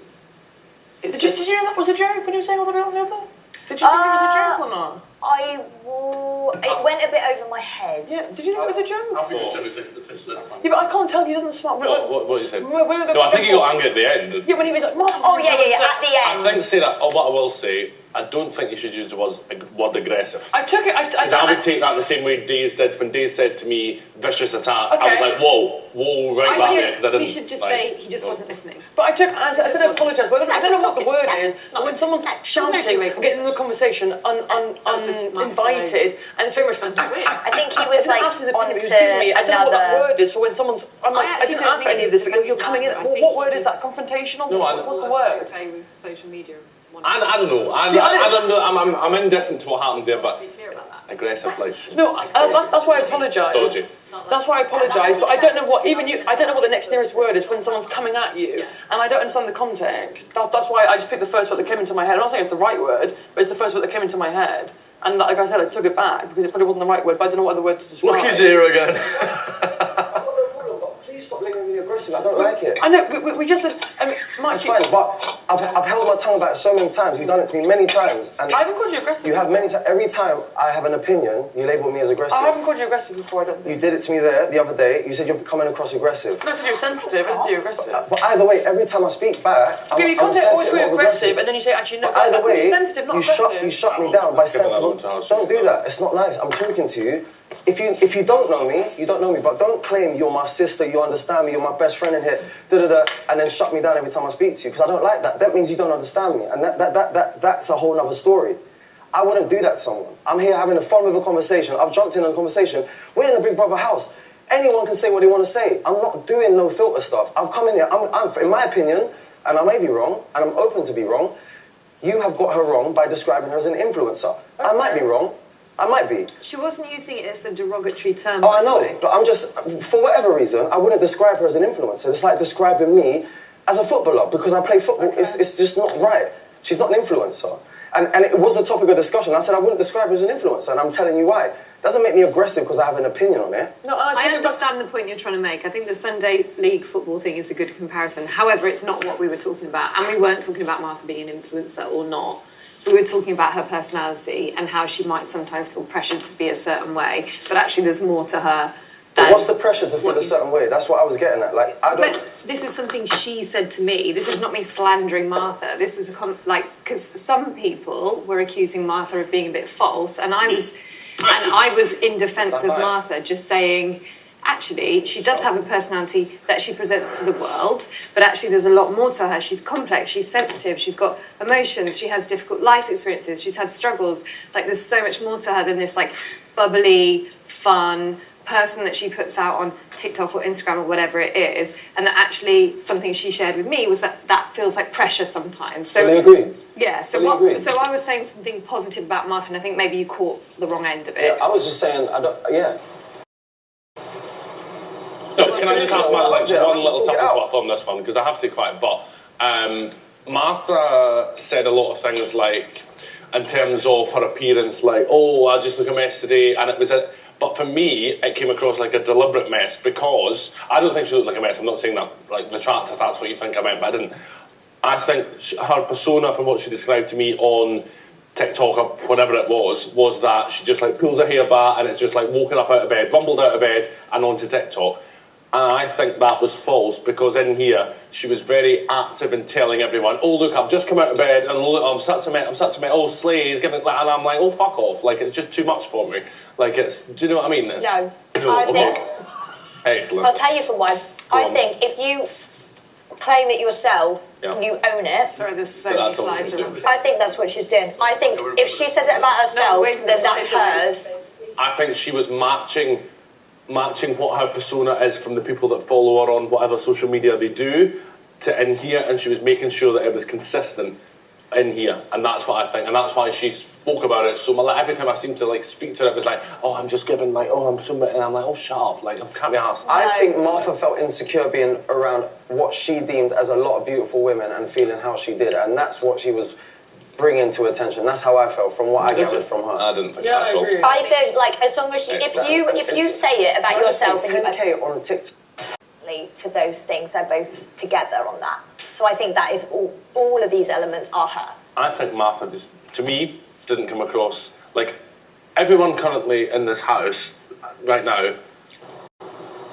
Did you know that was a joke when you were saying all about the other? Did you think it was a joke or not? It went a bit over my head. Yeah, did you think it was a joke? I think he's going to take the piss there. Yeah, but I can't tell. He doesn't smart. What you said? No, I think he got angry at the end. Yeah, when he was like, oh yeah, at the end. I think say that. What I will say, I don't think you should use the word aggressive. I took it. I would take that the same way Daze did when Daze said to me, "Vicious attack." Okay. I was like, "Whoa, right back there," because I didn't. We should just say he just wasn't listening. But I took. I said I apologise. But I don't know what the word is. But when someone's shouting, getting in the conversation uninvited, and it's very much. I think he was like on to I don't know what that another. word is for when someone's. I'm like, I didn't ask for any of this, but you're coming in. What word is that? Confrontational? No, what's the word? Okay, with social media. I don't know. I don't know. I'm indifferent to what happened there, but aggressive, like. No, that's why I apologise. Dodgy. That's why I apologise, but I don't know what I don't know what the next nearest word is when someone's coming at you, and I don't understand the context. That's why I just picked the first word that came into my head. I'm not saying it's the right word, but it's the first word that came into my head. And like I said, I took it back because it probably wasn't the right word, but I don't know what other word to describe. Look, he's here again. Please stop being really aggressive. I don't like it. I know. We just said. I mean, It's fine, but I've held my tongue about it so many times. You've done it to me many times. And I haven't called you aggressive. You have many times. Every time I have an opinion, you label me as aggressive. I haven't called you aggressive before. I don't think. You did it to me there the other day. You said you're coming across aggressive. No, I said you're sensitive. I didn't say you're aggressive. But either way, every time I speak back, I'm you can't say always be sensitive, aggressive, and then you say actually no. But either way, sensitive, not aggressive. you shut me down by sensible. Don't do that. It's not nice. I'm talking to you. If you don't know me, you don't know me. But don't claim you're my sister, you understand me, you're my best friend in here, and then shut me down every time I speak to you, because I don't like that. That means you don't understand me, and that's a whole other story. I wouldn't do that to someone. I'm here having a fun with a conversation. I've jumped in on a conversation. We're in a Big Brother house. Anyone can say what they want to say. I'm not doing no filter stuff. I've come in here. I'm in my opinion, and I may be wrong, and I'm open to be wrong. You have got her wrong by describing her as an influencer. I might be wrong. I might be. She wasn't using it as a derogatory term. Oh, I know, but I'm just, for whatever reason, I wouldn't describe her as an influencer. It's like describing me as a footballer, because I play football. Okay. It's just not right. She's not an influencer. And it was the topic of discussion. I said I wouldn't describe her as an influencer, and I'm telling you why. Doesn't make me aggressive because I have an opinion on it. No, I understand the point you're trying to make. I think the Sunday League football thing is a good comparison. However, it's not what we were talking about. And we weren't talking about Martha being an influencer or not. We were talking about her personality and how she might sometimes feel pressured to be a certain way. But actually, there's more to her. But what's the pressure to feel a certain way? That's what I was getting at. Like, I don't... But this is something she said to me. This is not me slandering Martha. This is because some people were accusing Martha of being a bit false, and I was in defence of Martha, just saying, actually, she does have a personality that she presents to the world, but actually there's a lot more to her. She's complex, she's sensitive, she's got emotions, she has difficult life experiences, she's had struggles. Like, there's so much more to her than this, like, bubbly, fun person that she puts out on TikTok or Instagram or whatever it is. And that actually something she shared with me was that feels like pressure sometimes. So I agree. Yeah, so I was saying something positive about Martha, and I think maybe you caught the wrong end of it. Yeah, I was just saying, No, can I just ask one little topic on this one, because I have to quite, but Martha said a lot of things like, in terms of her appearance, like, oh, I just look a mess today, and it was but for me, it came across like a deliberate mess, because I don't think she looked like a mess. I'm not saying that, like, retract if that's what you think I meant, but I didn't. I think her persona, from what she described to me on TikTok or whatever it was that she just, like, pulls her hair back, and it's just, like, woken up out of bed, rumbled out of bed, and onto TikTok. And I think that was false, because in here, she was very active in telling everyone, oh, look, I've just come out of bed, and look, I'm such a mate, oh, Slay is giving, and I'm like, oh, fuck off, like, it's just too much for me. Like, do you know what I mean? No, I think... Excellent. I'll tell you for one. I think if you claim it yourself, you own it. Sorry, there's so many flies around. I think that's what she's doing. I think if she says it about herself, then that's hers. I think she was matching what her persona is from the people that follow her on whatever social media they do to in here, and she was making sure that it was consistent in here, and that's what I think, and that's why she spoke about it so much. Like, every time I seemed to, like, speak to her, it was like, oh, I'm just giving, like, oh, I'm submitting, and I'm like, oh, shut up, like, I can't be asked. I think Martha felt insecure being around what she deemed as a lot of beautiful women and feeling how she did, and that's what she was bringing to attention. That's how I felt from what I gathered from her. I didn't think Yeah, that I at all. agree. I think, like, as long as you, if you say it about yourself, and you 10K on TikTok. To those things, they're both together on that. So I think that is all of these elements are her. I think Martha just, to me, didn't come across like everyone currently in this house right now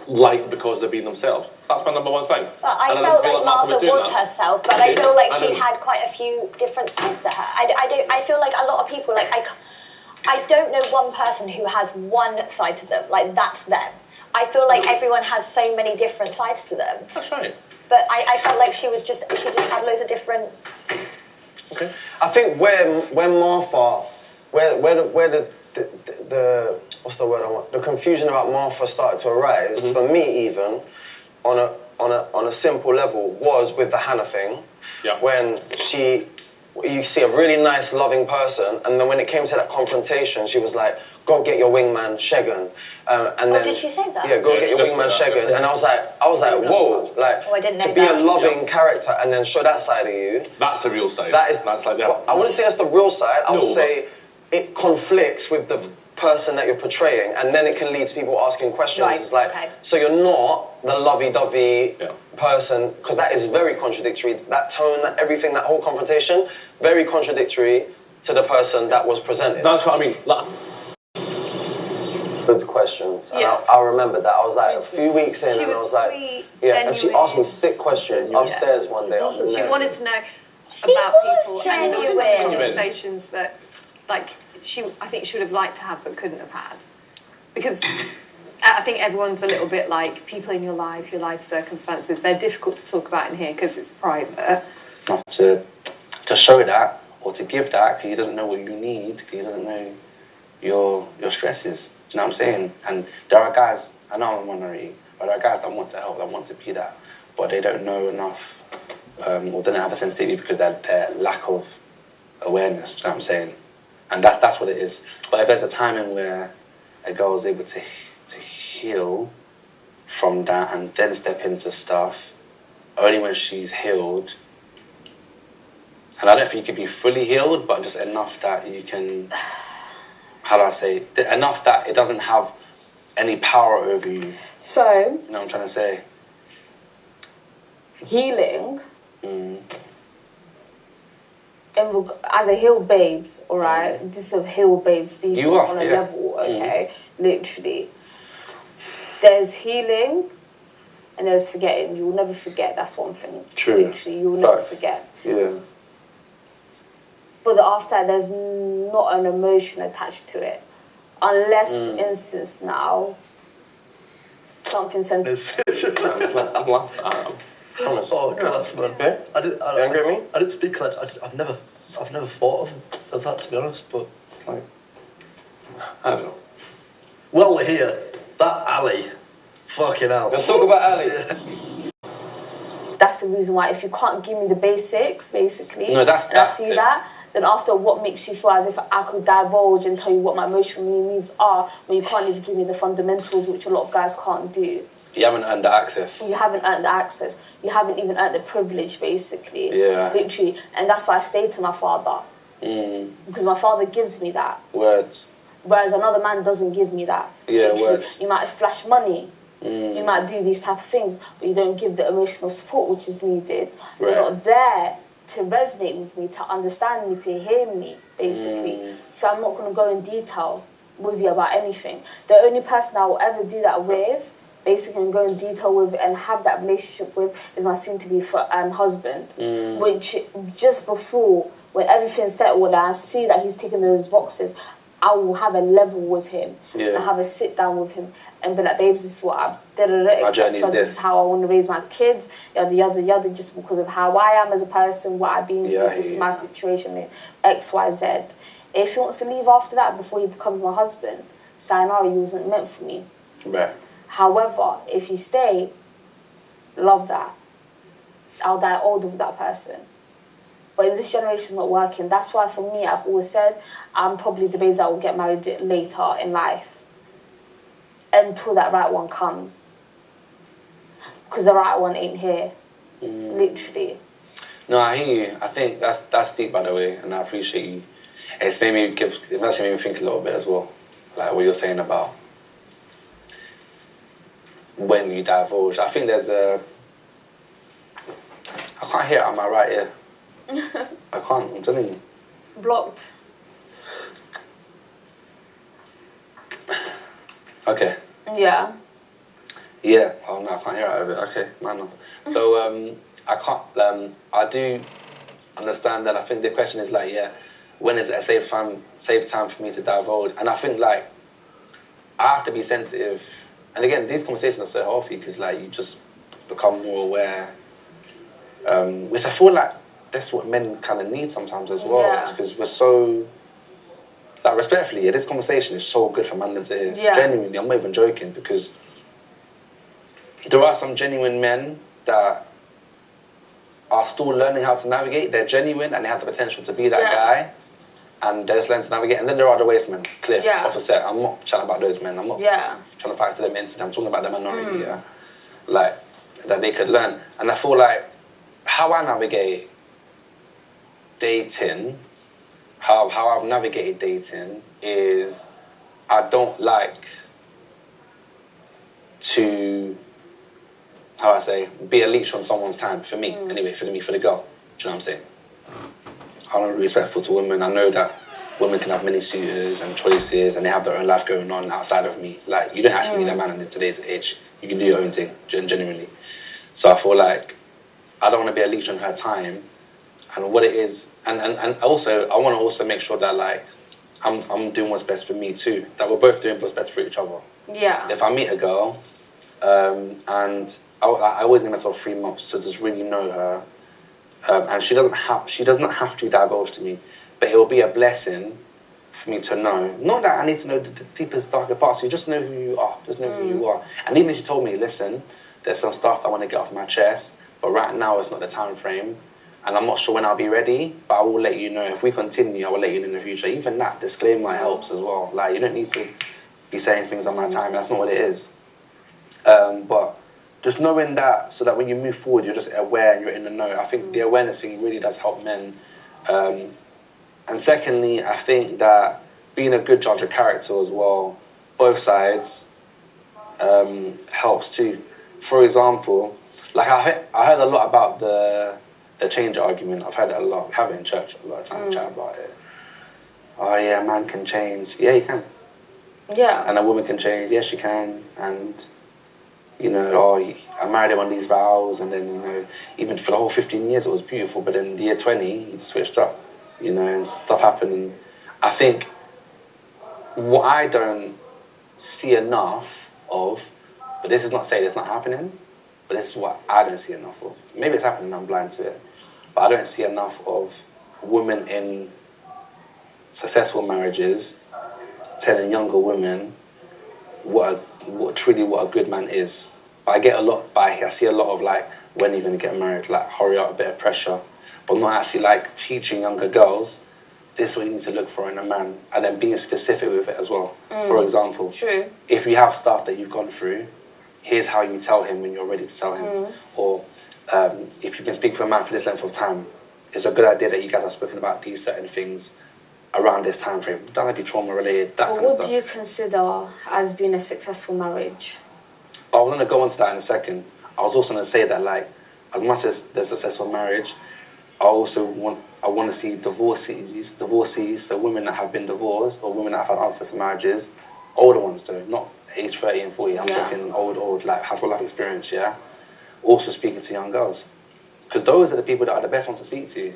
like because they're being themselves. That's my number one thing. But I And felt didn't feel like Martha doing was that. herself, but I feel like she didn't. had quite a few different sides to her. I feel like a lot of people, like, I don't know one person who has one side to them, like that's them. I feel like everyone has so many different sides to them. That's right. But I felt like she just had loads of different. Okay. I think when Martha, where the what's the word I want? The confusion about Martha started to arise for me, even on a simple level, was with the Hannah thing. Yeah. When you see a really nice, loving person, and then when it came to that confrontation, she was like, "Go get your wingman, SEGUN." And then, did she say that? Yeah, go get your wingman, SEGUN. And I was like, whoa, like I didn't know to be that. a loving character and then show that side of you. That's the real side. That's like that. I wouldn't say that's the real side. I would No, say it conflicts with the person that you're portraying, and then it can lead to people asking questions. Right, It's like, okay. so you're not the lovey-dovey person, because that is very contradictory. That tone, everything, that whole confrontation, very contradictory to the person that was presented. That's what I mean. Good questions. And Yeah. I remember that. I was like a few weeks in, She and I was was like, sweet, yeah. And she genuine. asked me sick questions upstairs one day. After She dinner. wanted to know She about was people, and there were some genuine. conversations that, like, I think she would have liked to have but couldn't have had, because I think everyone's a little bit like people in your life circumstances. They're difficult to talk about in here because it's private. Not to show that or to give that because he doesn't know what you need, because he doesn't know your stresses. Do you know what I'm saying? And there are guys, I know I'm a minority, but there are guys that want to help, that want to be that, but they don't know enough or they don't have a sensitivity because of their lack of awareness. Do you know what I'm saying? And that's what it is. But if there's a timing where a girl is able to heal from that and then step into stuff, only when she's healed. And I don't think you can be fully healed, but just enough that you can, how do I say, enough that it doesn't have any power over you. So, You know what I'm trying to say? healing, as a healed babes, all right? This is a healed babes speaking You are, on a yeah. level, okay? Literally. There's healing and there's forgetting. You will never forget, that's one thing. True. Literally, you will never Facts. forget. Yeah. But after that, there's not an emotion attached to it. Unless, for instance, now, something Promise. Oh, class, man. Yeah? I didn't. You angry at me? I didn't speak like I've never thought of that, to be honest. But It's like, I don't know. well, we're here. That alley, fucking hell. Let's talk about Ali. that's the reason why if you can't give me the basics, basically, No, that's and I see it. that, then after what makes you feel as if I could divulge and tell you what my emotional needs are when you can't even give me the fundamentals, which a lot of guys can't do. You haven't earned the access. You haven't earned the access. You haven't even earned the privilege, basically. Yeah. Literally. And that's why I stayed to my father. Because my father gives me that. Words. Whereas another man doesn't give me that. Yeah, Literally. words. You might flash money. You might do these type of things, but you don't give the emotional support which is needed. Right. You're not there to resonate with me, to understand me, to hear me, basically. So I'm not going to go in detail with you about anything. The only person I will ever do that with, basically, and go in detail with and have that relationship with, is my soon-to-be husband. Which just before, when everything's settled and I see that he's ticking those boxes, I will have a level with him. Yeah. And have a sit down with him and be like, babes, this is what I did. journey is This is how I want to raise my kids. Yada yada yada. Just because of how I am as a person, what I've been through. This is my situation in X, Y, Z. If he wants to leave after that before he becomes my husband, sayonara, he wasn't meant for me. Right. However, if you stay, love that. I'll die older with that person. But in this generation, it's not working. That's why for me, I've always said, I'm probably the babes that will get married later in life. Until that right one comes. Because the right one ain't here. Literally. No, I hear you. I think that's deep, by the way, and I actually made me think a little bit as well, like what you're saying about when you divulge. I think there's I can't hear it on my right ear. I can't. I'm telling you. Blocked. Okay. Yeah. Yeah. Oh no, I can't hear out of it. Okay, man. So I can't. I do understand that. I think the question is like, yeah, when is it a safe time for me to divulge? And I think like I have to be sensitive. And again, these conversations are so healthy because like you just become more aware. Which I feel like that's what men kind of need sometimes as well, because we're so. Like respectfully, this conversation is so good for men to hear. Yeah. Genuinely, I'm not even joking, because there are some genuine men that are still learning how to navigate. They're genuine and they have the potential to be that guy, and they're just learning to navigate. And then there are the waste men, clear, off the set. I'm not chatting about those men. I'm not trying to factor them into them. I'm talking about the minority, like that they could learn. And I feel like how I navigate dating. How I've navigated dating is I don't like to, how I say, be a leech on someone's time, for me, anyway, for the girl. Do you know what I'm saying? I'm really respectful to women. I know that women can have many suitors and choices and they have their own life going on outside of me. Like, you don't actually need a man in today's age. You can do your own thing, genuinely. So I feel like I don't want to be a leech on her time. And what it is, and also, I want to also make sure that, like, I'm doing what's best for me too. That we're both doing what's best for each other. Yeah. If I meet a girl, and I always give myself 3 months to just really know her, and she doesn't have to divulge to me, but it will be a blessing for me to know. Not that I need to know the deepest, darker parts. You just know who you are. Just know who you are. And even if she told me, listen, there's some stuff I want to get off my chest, but right now it's not the time frame. And I'm not sure when I'll be ready, but I will let you know. If we continue, I will let you know in the future. Even that disclaimer helps as well. Like, you don't need to be saying things on my time. That's not what it is. But just knowing that, so that when you move forward, you're just aware and you're in the know. I think the awareness thing really does help men. And secondly, I think that being a good judge of character as well, both sides, helps too. For example, like I heard a lot about the change argument. I've heard it a lot. We have it in church a lot of times, chat about it. Oh yeah, a man can change. Yeah, he can. Yeah. And a woman can change. Yes, she can. And, you know, oh, I married him on these vows, and then, you know, even for the whole 15 years it was beautiful, but in the year 20, he switched up, you know, and stuff happened. And I think what I don't see enough of, but this is not saying it's not happening, but this is what I don't see enough of. Maybe it's happening, I'm blind to it. But I don't see enough of women in successful marriages telling younger women what a good man is. But I see a lot of like, when are you going to get married? Like, hurry up, a bit of pressure. But not actually like teaching younger girls, this is what you need to look for in a man. And then being specific with it as well. For example, if you have stuff that you've gone through, here's how you tell him when you're ready to tell him. Or if you've been speaking for a man for this length of time, it's a good idea that you guys have spoken about these certain things around this time frame. That might be trauma related, that kind of stuff. What do you consider as being a successful marriage? I was going to go on to that in a second. I was also going to say that, like, as much as there's successful marriage, I want to see divorcees, so women that have been divorced or women that have had unsuccessful marriages, older ones though, not age 30 and 40. I'm talking old, like, have life experience, yeah? Also speaking to young girls. Because those are the people that are the best ones to speak to.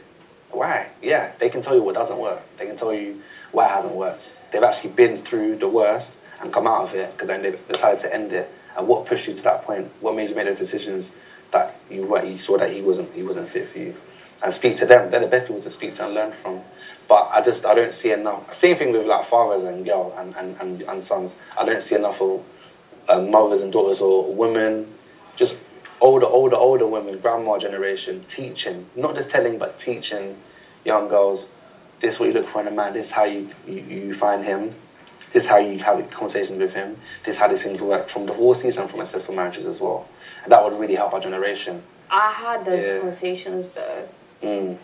Why? Yeah, they can tell you what doesn't work. They can tell you why it hasn't worked. They've actually been through the worst and come out of it, because then they decided to end it. And what pushed you to that point? What made you make those decisions that you saw that he wasn't fit for you? And speak to them. They're the best people to speak to and learn from. But I don't see enough. Same thing with like fathers and girls and sons. I don't see enough of mothers and daughters or women, just older women, grandma generation, teaching, not just telling, but teaching young girls, this is what you look for in a man, this is how you find him, this is how you have conversations with him, this is how these things work, from divorces and from successful marriages as well. And that would really help our generation. I had those conversations though.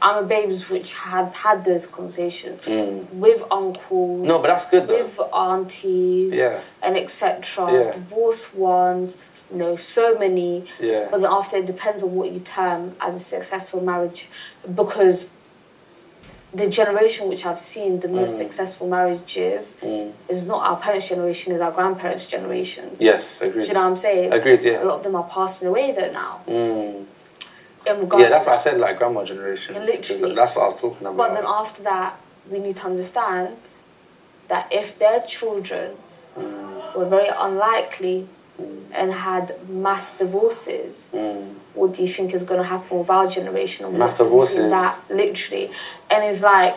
I'm a babes which have had those conversations with uncles. No, but that's good though. With aunties. And etc. Yeah. Divorced ones. You know, so many. Yeah. But then after, it depends on what you term as a successful marriage, because the generation which I've seen the most successful marriages is not our parents' generation, is our grandparents' generations. Yes, agreed. Do you know what I'm saying? Agreed, yeah. A lot of them are passing away though now. Yeah, that's why I said like grandma generation. Literally. That's what I was talking about. But then after that, we need to understand that if their children were very unlikely and had mass divorces, what do you think is going to happen with our generation? And Mass divorces? That, literally. And it's like,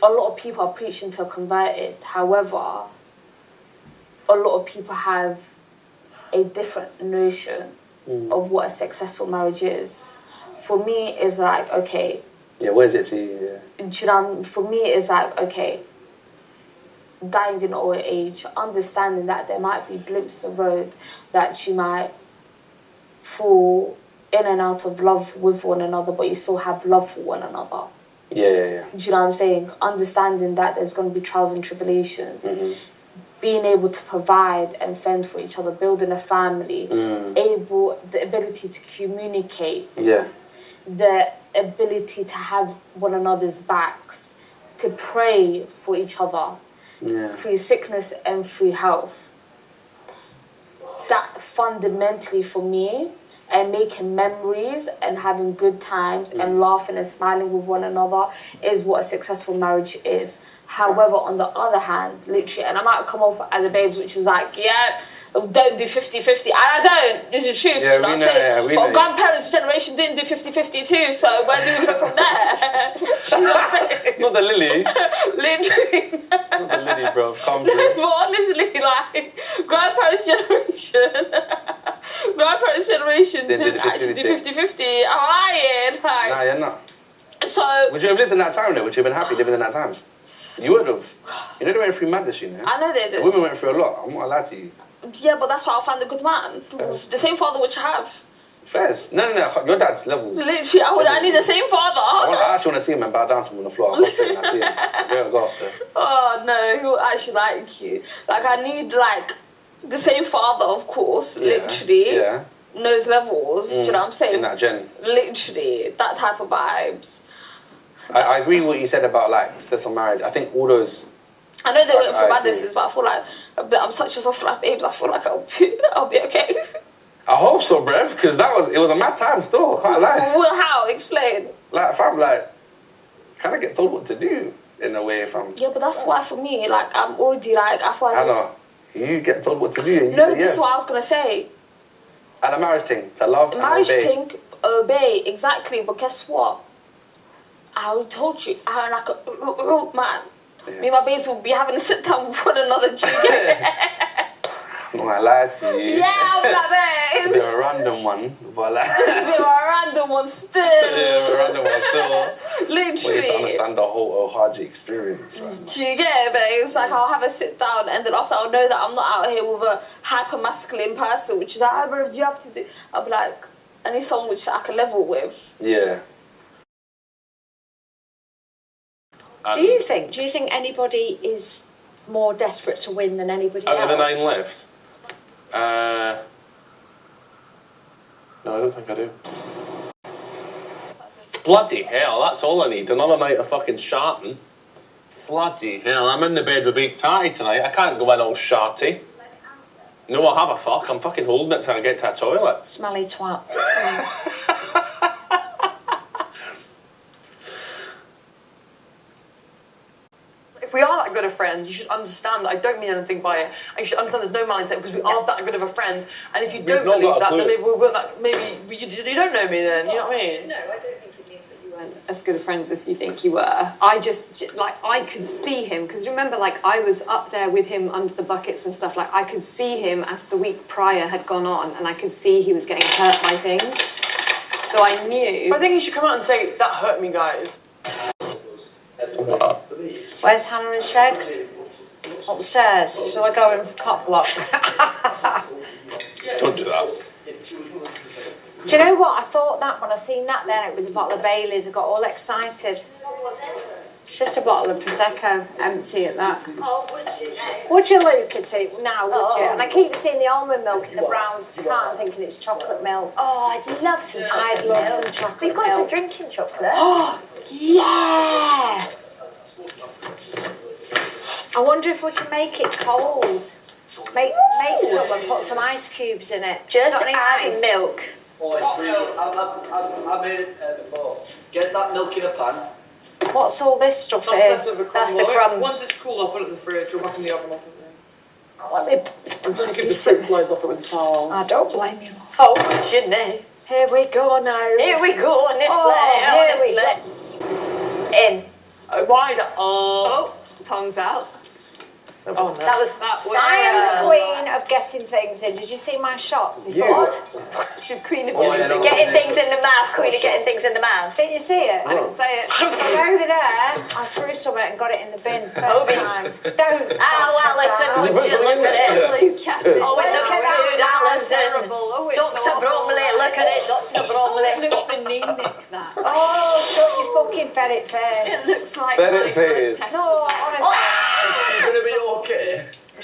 a lot of people are preaching to converted. However, a lot of people have a different notion of what a successful marriage is. For me, it's like, okay. Yeah, what is it to you? Do you know, for me, it's like, okay, dying in old age, understanding that there might be blips in the road, that you might fall in and out of love with one another, but you still have love for one another. Yeah. Do you know what I'm saying? Understanding that there's going to be trials and tribulations. Being able to provide and fend for each other, building a family, the ability to communicate, the ability to have one another's backs, to pray for each other, through sickness and through health. That fundamentally for me, and making memories and having good times and laughing and smiling with one another is what a successful marriage is. However, on the other hand, literally, and I might come off as a babes, which is like, yeah, don't do 50-50. And I don't. This is the truth. Yeah, you know we what know, I'm saying? yeah, But grandparents' generation didn't do 50-50 too, so where do we go from there? You know what I'm saying? Not the Lily. Literally. Not the Lily, bro. Come through. But honestly, like, grandparents' generation didn't actually do 50-50. I'm lying. Like, Nah, you're not. So... Would you have lived in that time, though? Would you have been happy living in that time? You would have. You know they went through madness, you know? I know they did. Women went through a lot. I'm not gonna lie to you. Yeah, but that's why I found a good man. The same father which I have. Fairs. No. Your dad's levels. Literally, I need the same father. I actually want to see him and bow down to him on the floor. I'll go straight and I see him. Go after. Oh, no, he'll actually like you. Like, I need, like, the same father, of course, literally. Yeah. Knows levels, do you know what I'm saying? In that gen. Literally, that type of vibes. I agree with what you said about, like, successful marriage. I think all those... I know they went through madnesses, but I feel like I'm such a soft like babes. I feel like I'll be okay. I hope so, bruv, because it was a mad time still, I can't lie. Well, how? Explain. Like, fam, like, kind of get told what to do, in a way, fam. Yeah, but that's why for me, like, I'm already, like, I feel as Hannah, you get told what to do and you no, say yes. this is what I was going to say. And a marriage thing, to love and marriage obey. thing, obey, exactly, but guess what? I told you, I'm like a man. Yeah. Me and my babes will be having a sit down with one another, do you get it? I'm not gonna lie to you. Yeah, I'm like, babes. It's a bit of a random one, but like... It's a bit of a random one still. Yeah, a random one still. Literally. But you have to understand the whole Ohaji experience, right? Do you get it, babe? It's like I'll have a sit down and then after I'll know that I'm not out here with a hyper masculine person, which is like, bro, you have to do... I'll be like, I need someone which I can level with. Yeah. Do you think anybody is more desperate to win than anybody else? Out of the 9 left? No, I don't think I do. Bloody hell, that's all I need. Another night of fucking sharting. Bloody hell, I'm in the bed with Big Tatty tonight. I can't go in all sharty. No, I'll have a fuck. I'm fucking holding it till I get to a toilet. Smelly twat. If we are that good of friends, you should understand that I don't mean anything by it. And you should understand there's no malintent because we are that good of a friends. And if you don't believe that, then maybe you don't know me then, you know what I mean? No, I don't think it means that you weren't as good of friends as you think you were. I could see him, because remember, like, I was up there with him under the buckets and stuff, like, I could see him as the week prior had gone on, and I could see he was getting hurt by things. So I knew... I think you should come out and say, that hurt me, guys. Where's Hannah and Shegs? Upstairs. Shall I go in for cut block? Don't do that. Do you know what? I thought that when I seen that then it was a bottle of Baileys, I got all excited. It's just a bottle of Prosecco, empty at that. Oh, Would you look at it now, would you? And I keep seeing the almond milk in the brown can, thinking it's chocolate milk. Oh, I'd love some chocolate I'd love milk. some chocolate We've got milk. some drinking chocolate. Oh, yeah! I wonder if we can make it cold. Make some and put some ice cubes in it. Just Got any add ice? milk. I made it before. Get that milk in a pan. What's all this stuff That's here? leftover That's the crumble. crumb. Once it's cool, I'll put it in the fridge or back in the oven. Let me. I'm trying to keep the fruit flies off it with a towel. I don't blame you. Oh, shouldn't I? Here we go now. Here we go on this here we go. In. Wide up. Oh, tongues out. Oh, no. That was. I am the queen of getting things in. Did you see my shot before? She's queen of Getting things in the mouth, queen of getting things in the mouth. Didn't you see it? I didn't say it. From over there, I threw some and got it in the bin first time. Don't. Oh, Alison, would you look at it? Oh, it looks good, Alison. Dr. Bromley, look at it, Dr. Bromley. It looks anemic, that. Oh, shut your fucking ferret face. It looks like Ferret face. No, honestly. She's gonna be okay.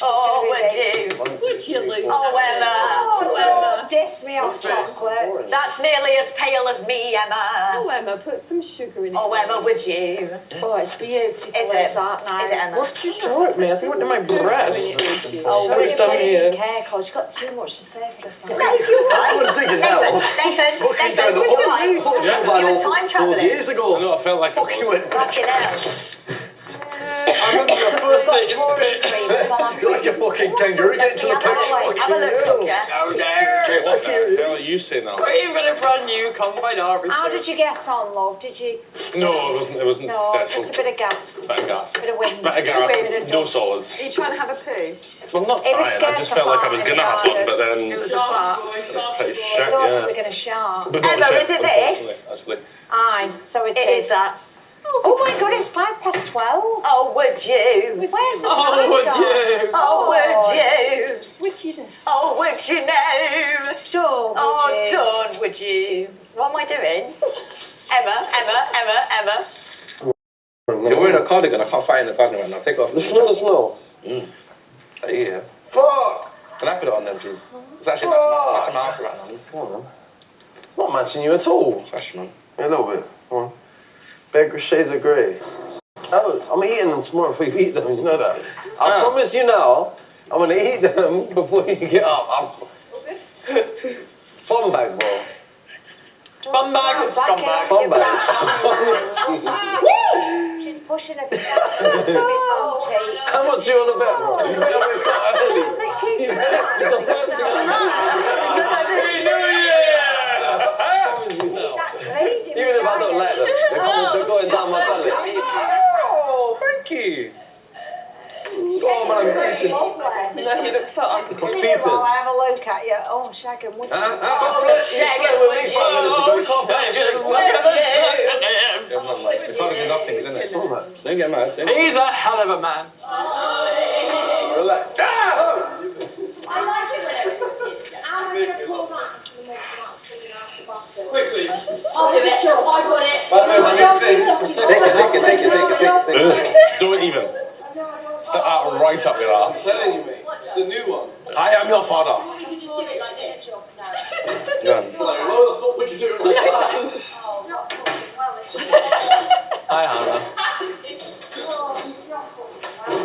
Oh, would you? Would you, Luke? Oh, Emma. Oh, don't diss me off chocolate. That's nearly as pale as me, Emma. Oh, Emma, put some sugar in it. Oh, Emma, would you? Oh, it's beautiful. Is It's it? that nice. Is it, Emma? What you throw at me? I think it went to my breast. Oh, Show would you you? what you didn't care, cause you got too much to say for this. No, you're right. I'm digging now. Nathan, would you like? You You were time travelling. years ago. No, I felt like it You was. went. Fucking hell. I remember your first date in the pit. Cream as well. You're like a fucking kangaroo getting to the pitch. Have a look, Cooker. How dare! What the hell are you saying now? Even a brand new combine harvester. How did you get on, love? Did you? No, it wasn't No, successful. just a bit of gas. Better gas. Bit of wind. Better gas. No solids. Are you trying to have a poo? Well, not It was trying. I scared just to felt like I fart was in gonna the have one, garden. but then It was a fart. pretty I shit. thought we Yeah. were going to shout. But not Emma, shit, is it this? unfortunately, actually. Aye, so it It is. is that. Oh my god, it's 12:05. Oh, would you? Where's the Oh, time would gone? you? Oh, would you? Would you? Oh, would you know? Don't, Oh, would you? done, would you? What am I doing? Emma. You're wearing a cardigan. I can't fight in the garden right now. Take it off. The smell. Yeah. Fuck! Can I put it on then, please? It's actually matching my outfit right now. Come on, man. It's not matching you at all. It's actually, man. Yeah, a little bit. Come on. Bare shades of grey. Alex, I'm eating them tomorrow before you eat them, you know that? I promise you now, I'm gonna eat them before you get up. Fun bag, bro. Bum bag, scumbag. Fun bag. She's pushing her feet out. It's a bit bumpy. How much you on the bet, bro? You better wake up early. It's the first thing I Crazy. Even if I don't like them, they're going down my gullet. Oh, thank you. Oh, man, I'm greasing. No, he looks so ugly. What's Come here peeping? while I have a look at you. Oh, Shaggin, would you? You played with me 5 minutes ago. You can't play shit. Yeah, man, like, the cardigan nothing, isn't it? Don't get mad. Don't get He's a hell of a man. Relax. I like it when I'm going to pull that into the mix and that's coming out the bastard. Quickly. I'll do it. I got it. By the way, my new thing. Take it. Don't even. Step out right up your I'm ass. telling you, mate. It's the new one. I am your father. Want me to just do it like this? Done. What would you do like that? It's not fucking well, it's just... Hi, Hannah. Oh, it's not fucking well.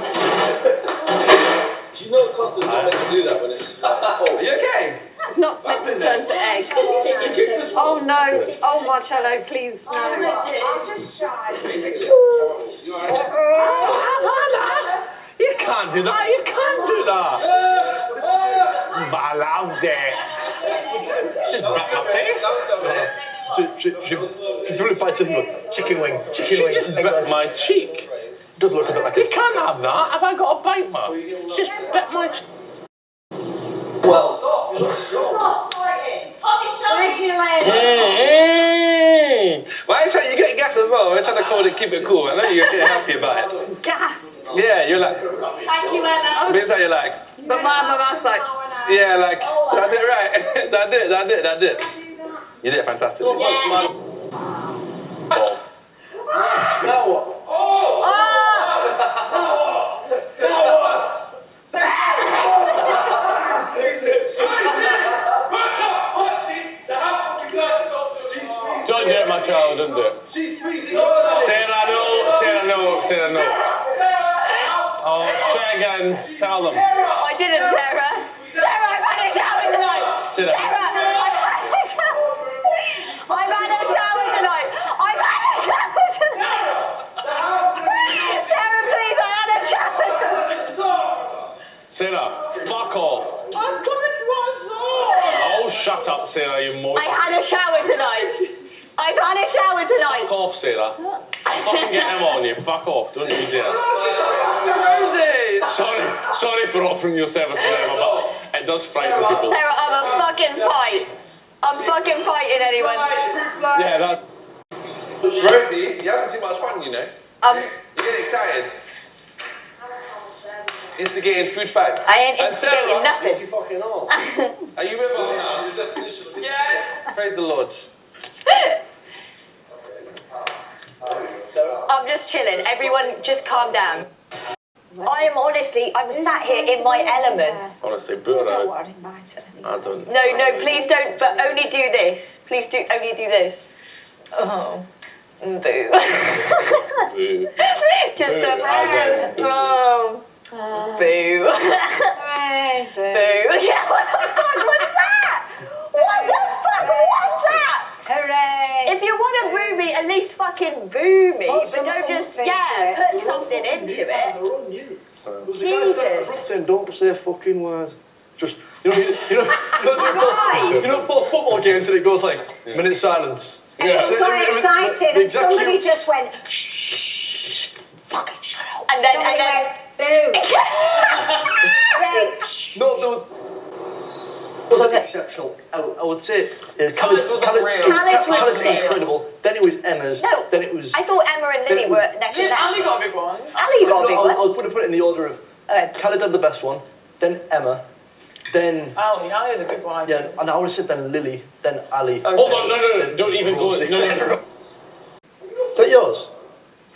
Do you know Costa's not meant to do that when it's like, Are you okay? It's not meant to turn to egg. Oh no! Oh Marcello, please no. I'm just shy. You alright? You can't do that. You can't do that. Balaude. Just back my face. She's really bad chicken wing. Chicken wing. Just bit my cheek. Does look a bit like You can't have that. Have I got a bite, man? Just bit my cheek. Well, Where's my leg? Why are you trying? You get gas as well. We're trying to call it, keep it cool. I know you're getting happy about it. Gas. Yeah, you're like. Thank you, Emma. This how you're like. But my mum's like, Yeah, like. Did I do it right? Did I do it? You did it fantastic. Now what? Don't do it, my child, don't do it. Sarah, no, Sarah, no, Sarah, no. Oh, Shagan, tell them. I didn't, Sarah. Sarah, I've had a shower tonight. Sarah. I've had a shower. I've had a shower tonight. I've had a shower tonight. Sarah, please, I had a shower tonight. Sarah, fuck off. I'm coming to myself. Oh, shut up, Sarah, you moron. I had a shower tonight. I've had a shower tonight. Fuck off, Sarah. I'll fucking get him on you. Fuck off. Don't you dare. Sorry for offering your service to them, but it does frighten people. Sarah, I'm a fucking fight. I'm fucking fighting anyone. Yeah, that. Rosie, you're having too much fun, you know. You're getting excited. Instigating food fights. I ain't And instigating Sarah, nothing. Yes, you fucking are. Are you with us now? Yes. Praise the Lord. I'm just chilling. Everyone just calm down. I am honestly, I'm sat here in my element. Honestly, but Don't worry about it. I don't. No, please don't, but only do this. Please do, only do this. Oh, boo. Boo. Just Boo. a oh, boo. Boo. Yeah, what the fuck was that? What the fuck was that? Hooray! If you want to boo me, at least fucking boo me. Put But some don't just, oomph into yeah, it. put something into it. There was a guy standing in front saying, "Don't say a fucking word." Just you know, for football games, and it goes like minute silence. And Yeah. you got excited, The and exact somebody cue- just went, shh, fucking shut up. And then, Somebody and went, boo. Right. No, there was exceptional. I would say Khaled's was incredible. Then it was Emma's. No, Then it was. I thought Emma and Lily were neck and Yeah, neck. Ali got a big one. Ali got a big one. I'll put it in the order of. Okay. Khaled had the best one. Then Emma. Then. Ali had a big one. Yeah, and I would have said then Lily. Then Ali. Hold on, no, don't even go. Rosie. No. Is that yours?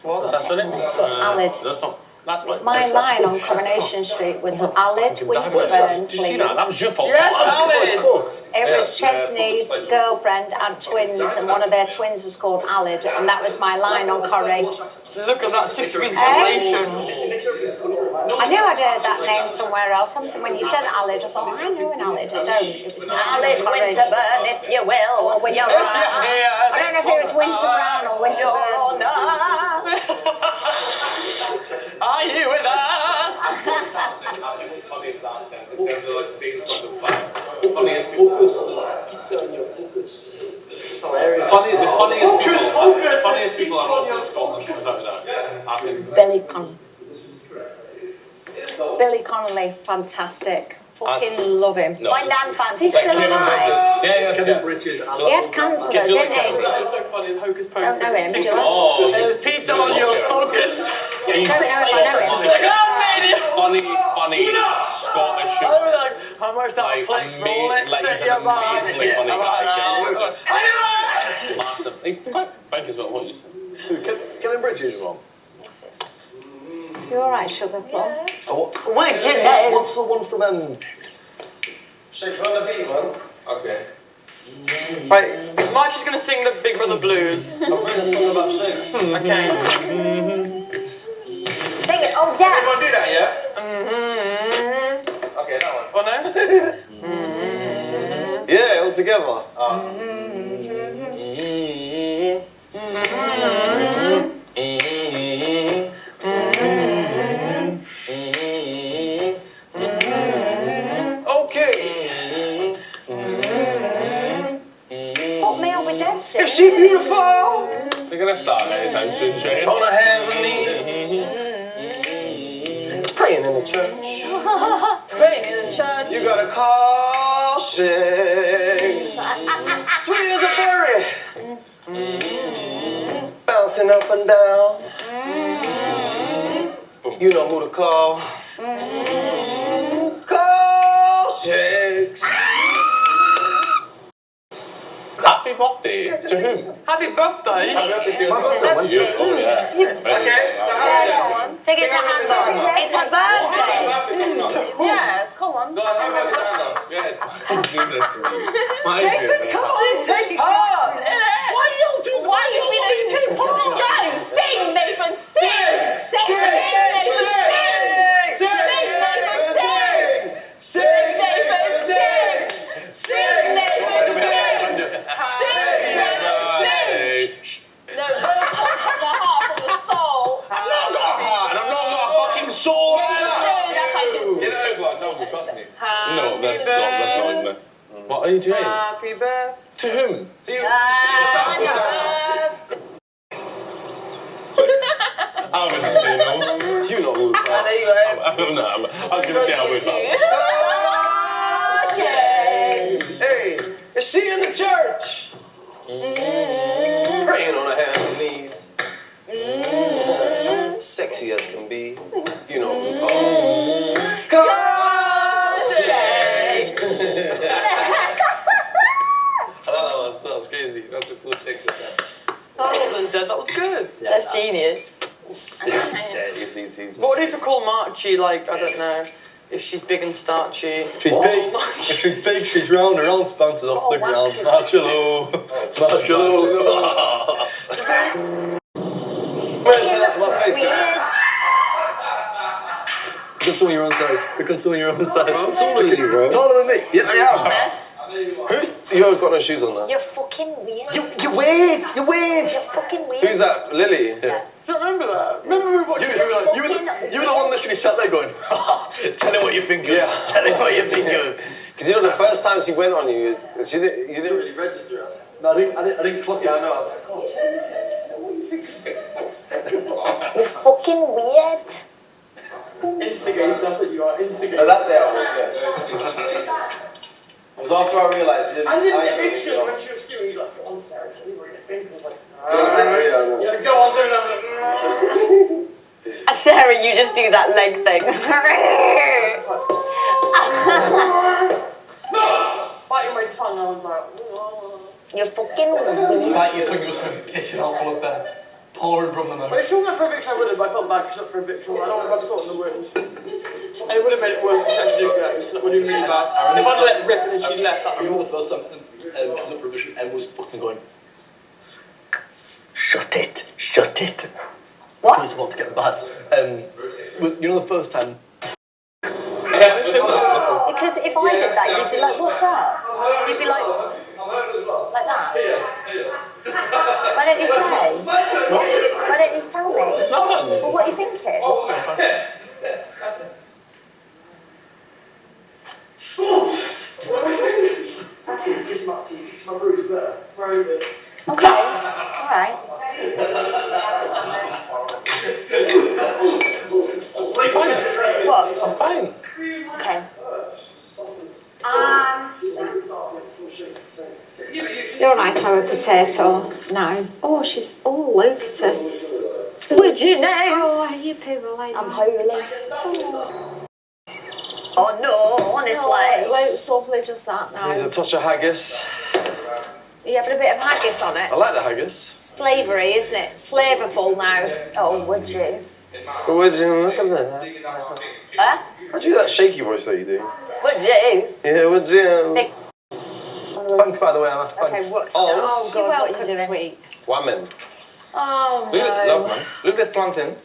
What? That's it? Alid. That's not. That's my. My line on Coronation Street was Alid, Winterburn, Did you see that? please. That was your fault. Yes, It was Yeah. Chesney's girlfriend had twins, and one of their twins was called Alid, and that was my line on Corrie. Look at that 6 weeks relation. I knew I'd heard that name somewhere else. Something when you said Alid, I thought I know an Alid. I don't. It was my line Alid on Corrie. Winterburn, if you will. Or Winterburn. I don't know if it was Winterburn or Winterburn. Are you with us? The funniest people are not in Scotland, without that. Billy Connolly, fantastic. Fucking love him. No. My nan Is fancy he still alive? Yeah. Bridges. He had cancer, though, didn't he? It's so funny, the Hocus Pocus. Don't know him, do you? Oh, There's pizza on your focus. I don't know if I know him. funny Scottish show. I was like, how much that Like, flex roll? Let's like, set he's your an mind. amazingly funny guy. I Massive. He's quite big as well, what you said. Killing Bridges. You alright, Sugar Plum? What's the one from Shake on the beat, man. Okay. Right, March is going to sing the Big Brother Blues. I'm writing a song about shakes. Okay. Sing it, oh yeah. Everyone do that, yeah? Mm-hmm. Okay, that one. Oh no? Yeah, all together. Okay. Put me on with dead soon. Is she beautiful? We're going to start anytime soon, Shane. On her hands and knees. Praying in the church. Praying in the church. You gotta call shakes. Sweet as a berry. Bouncing up and down. You know who to call. Call shakes. Happy birthday? To whom? Happy birthday. Happy birthday to you. My birthday Wednesday. Oh, yeah. Okay. Sing it to Hannah. It's my birthday. Yeah, come on. Go on, happy birthday to Hannah. Go ahead. Who's doing this to me? Nathan, come on, take part. Why you do? Why you being take part? Go, sing, Nathan, sing. Sing, Nathan, sing. Sing, Nathan, sing. Sing, Nathan, sing. Sing, Nathan, sing. Sing, Nathan, sing. No, very much from the heart, from the soul. I've not got a heart, and I've not got a fucking soul. No, that's how you Get over, no, trust me. Happy No, that's not in there. What are you doing? Happy birthday. To whom? To you. I'm in the studio. You know who. I don't know. I was going to say I would. Hey, is she in the church? Praying on her hands and knees. Sexy as can be. You know who. That was crazy. That's a cool check. That wasn't dead, that was good. That's genius. What if we call Marchie, like, I don't know, if she's big and starchy? She's big. If she's big, she's round. Her arms bounces off the ground. Marcello. Marcello. Say that to my face, You can swing your own size. You can swing your own size. I'm taller than you, bro. Taller than me. Yeah, I am. You haven't got no shoes on now. You're fucking weird. You're weird. You're weird. You're fucking weird. Who's that? Lily? Do you remember that? Remember we were watching You were the one literally sat there going, tell him what you think of. Yeah. Tell him what you think of. Because you know the first time she went on you, you didn't really register. I was like, No, I didn't clock it. yeah, I know. I was like, God, tell me what you think of it. You're fucking weird. Instigator, that's what you are, instigator. But that day I was, yeah. It was after I realised Lily's I did the angry, picture you know. when she was screaming, like, go on, Sarah, tell me what you think. I was like, You know what I'm saying? yeah, go on, do that. Sarah, you just do that leg thing. Biting my tongue, I was like, You're fucking weird. Like your tongue was going to piss it off all up there. Pouring from the mouth. But if she wasn't for eviction, I would have, but I felt bad because she's up for eviction. I don't want to have sort in the words. And it would have made it worse if she actually did go, so that would have been really bad. If I'd let rip and then she left, that I remember the first time she looked for eviction, Em was fucking going, shut it. What? Trying to want to get bad. You know the first time? Because if I did that, you'd be like, what's that? You'd be like that. Why don't you say? Why don't you just tell me? Nothing. Well, what are you thinking? Okay, alright. What? I'm fine. Okay. You're right, I'm a potato now. Oh, she's all look at her. Would you know? Oh, are you people like I'm holy. Oh no, honestly. No, it looks lovely just that now. Needs a touch of haggis. Are you having a bit of haggis on it? I like the haggis. It's flavoury, isn't it? It's flavourful now. Oh, would you? But would you look at that? Huh? How'd you do that shaky voice that you do? Would you? Yeah, would you? Thanks, by the way, Emma. Thanks. Okay, what? Oh, Oh, God, what are you welcome, doing? sweet. Woman. Oh, Look at no. love, man. Look at this plantain.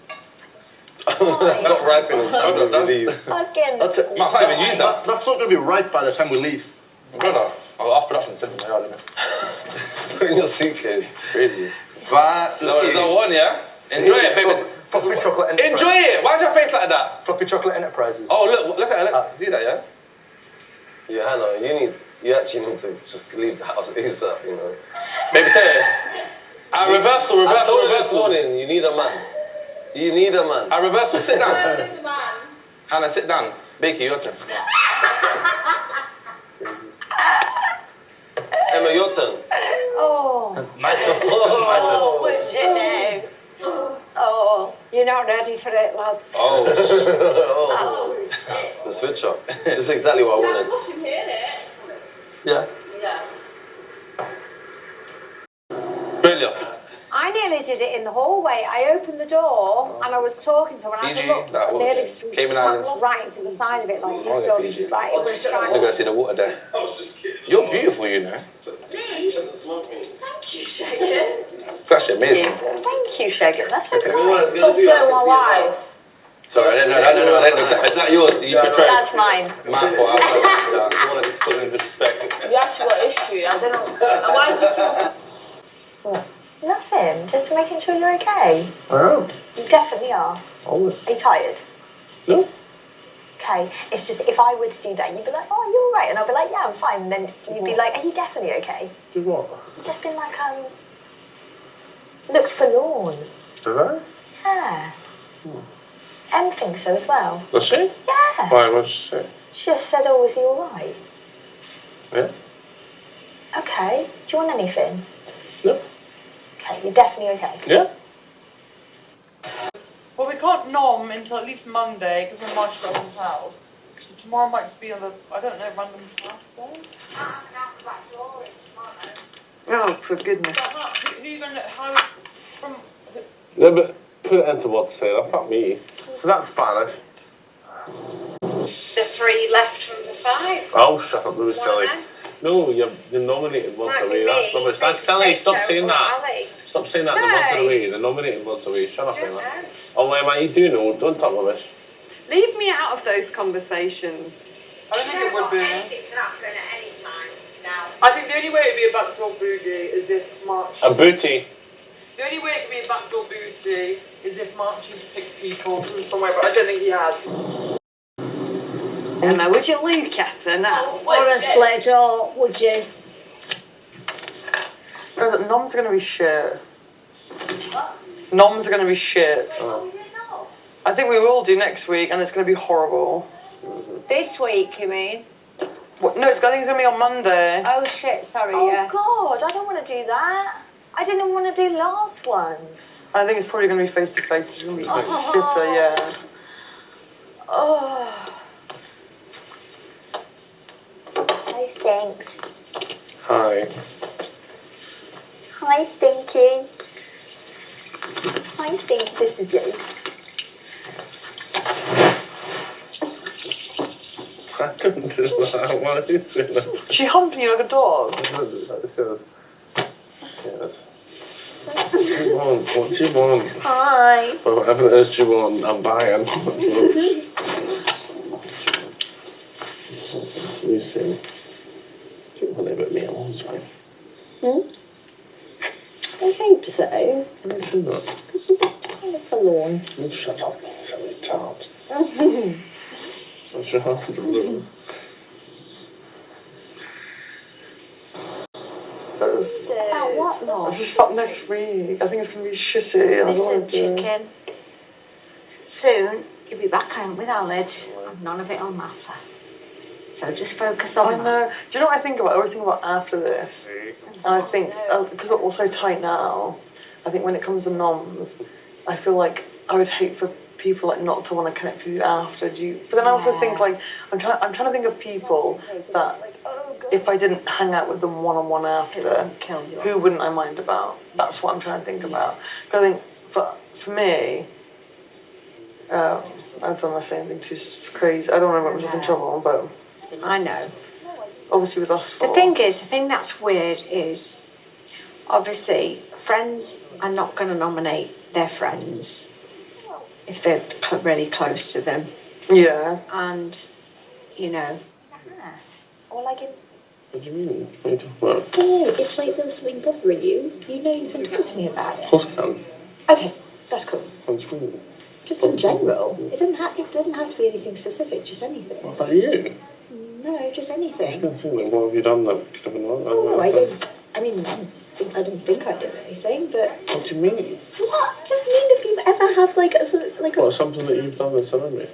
That's not ripening in time when we leave. Fucking. That's it. I can't even use that. That's not going to be ripe by the time we leave. Brother, I'll ask production sent to my yard, innit? Put in your suitcase. Crazy. But No, there's no one, yeah? Enjoy it, baby. Fluffy chocolate enterprises. Enjoy it! Why's your face like that? Fluffy chocolate enterprises. Oh, look at it. See that, yeah? yeah, Hannah, you actually need to just leave the house ASAP, you know. Baby, tell you. Reversal. I told you this morning, you need a man. You need a man. Reversal, sit down. Hannah, sit down. Bakey, your turn. Emma, your turn. Oh. My turn. Oh. Would you know? Oh. You're not ready for it, lads. Oh. Oh. The switch up. This is exactly what I wanted. Yeah. Brilliant. I nearly did it in the hallway. I opened the door and I was talking to someone. As I looked, I nearly smacked right into the side of it like you've done. Right, it was I'm going to see the water there. You're beautiful, you know. Thank you, Shagan. It's actually amazing. Thank you, Shagan. That's so kind. Stop flirting my wife. Sorry, I didn't know that. Is that yours? You portrayed? That's mine. My fault. I wanted to put in disrespect. You actually got issue. I don't know. Why did you keep... Nothing. Just making sure you're okay. Oh. You definitely are. Always. Are you tired? No. Okay. It's just if I were to do that, you'd be like, oh, you're all right. And I'll be like, yeah, I'm fine. And then you'd be like, are you definitely okay? Do what? You've just been like, looked forlorn. Did I? Yeah. Em thinks so as well. Does she? Yeah. Why? What did she say? She just said, oh, was he all right? Yeah. Okay. Do you want anything? No. Okay, you're definitely okay. Yeah. Well, we can't nom until at least Monday because we're marching to Ellen's house. So tomorrow might just be on the, I don't know, random Saturday. Oh, for goodness. Who are you going to, how, from... No, but put it into what to say. That's not me. That's Spanish. The 3 left from the 5. Oh, shut up, Louis, silly. One No, you're nominated once Might a week. be That's me, rubbish. That's silly. Stop saying that. Ali. Stop saying that. No. They're once a week. They're nominated once a week. Shut up, Emma. Oh, Emma, you do know. Don't talk rubbish. Leave me out of those conversations. I don't think it would be. Anything can happen at any time now. I think the only way it would be a backdoor booty is if March... A booty. The only way it could be a backdoor booty is if March used to pick people from somewhere, but I don't think he had. Emma, would you look at her now? Honestly, don't, would you? Guys, noms are going to be shit. Noms are going to be shit. Oh. I think we will do next week, and it's going to be horrible. This week, you mean? What? No, I think it's going to be on Monday. Oh shit, sorry, Oh, yeah. God, I don't want to do that. I didn't want to do last ones. I think it's probably going to be face-to-face, which is going to be shitter, yeah. Oh. Hi, Stinks. Hi. Hi, Stinky. Hi, Stinky. This is you. I don't do that. Why are you saying that? She humping you like a dog. I don't do that. It says... Yes. What do you want? What do you want? Hi. Well, whatever it is you want, I'm buying. You see. You want to live with me, I'm always fine. I hope so. I see that. Because you look forlorn. You shut up, silly tart. What's your heart to do? About what, no? This is fuck next week. I think it's going to be shitty. I don't Listen, want to. chicken. Soon, you'll be back home with Aled, and none of it'll matter. So just focus on I know. Do you know what I think about? I always think about after this. And I think, because we're all so tight now, I think when it comes to noms, I feel like I would hate for people like not to want to connect with you after. But then I also think like, I'm trying to think of people that if I didn't hang out with them one-on-one after, who wouldn't I mind about? That's what I'm trying to think about. Because I think for me, I don't want to say anything too crazy. I don't want to get myself in trouble, but... I know. Obviously with us four. The thing that's weird is, obviously, friends are not going to nominate their friends if they're really close to them. Yeah. And, you know... Or like in... What do you mean? What are you talking about? No, if like there was something bothering you, you know you can talk to me about it. Of course I can. Okay, that's cool. What do you mean? Just in general. It doesn't have to be anything specific, just anything. What about you? No, just I was anything. going to think, like, what have you done that could have been wrong? Oh, I don't. I mean, I didn't think I did anything, but. What do you mean? What? Just mean if you ever have like a. What, something that you've done that's annoyed me?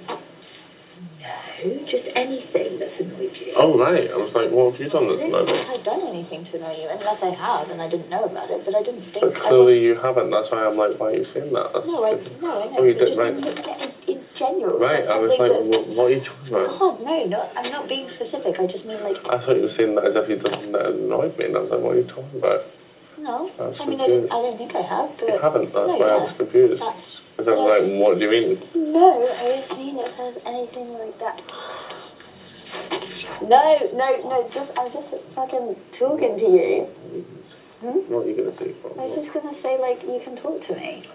No, just anything that's annoyed you. Oh, right. I was like, what have you done I that's don't annoyed me? think I've done anything to annoy you, unless I have and I didn't know about it. But I didn't think. But clearly you haven't. That's why I'm like, why are you saying that? That's No, I stupid. know. Oh, you but did, just right. in general. Right, that's I was something like, that's- what are you talking about? God, no, I'm not being specific. I just mean like. I thought you were saying that as if you done that annoyed me, and I was like, what are you talking about? No, That's I mean, confused. I don't think I have, but... You haven't, that's no, why I was confused. That's... Because I was like, what do you mean? No, I just mean it says anything like that. No, I'm just fucking talking to you. What are you going to say? I was just gonna say, like, you can talk to me.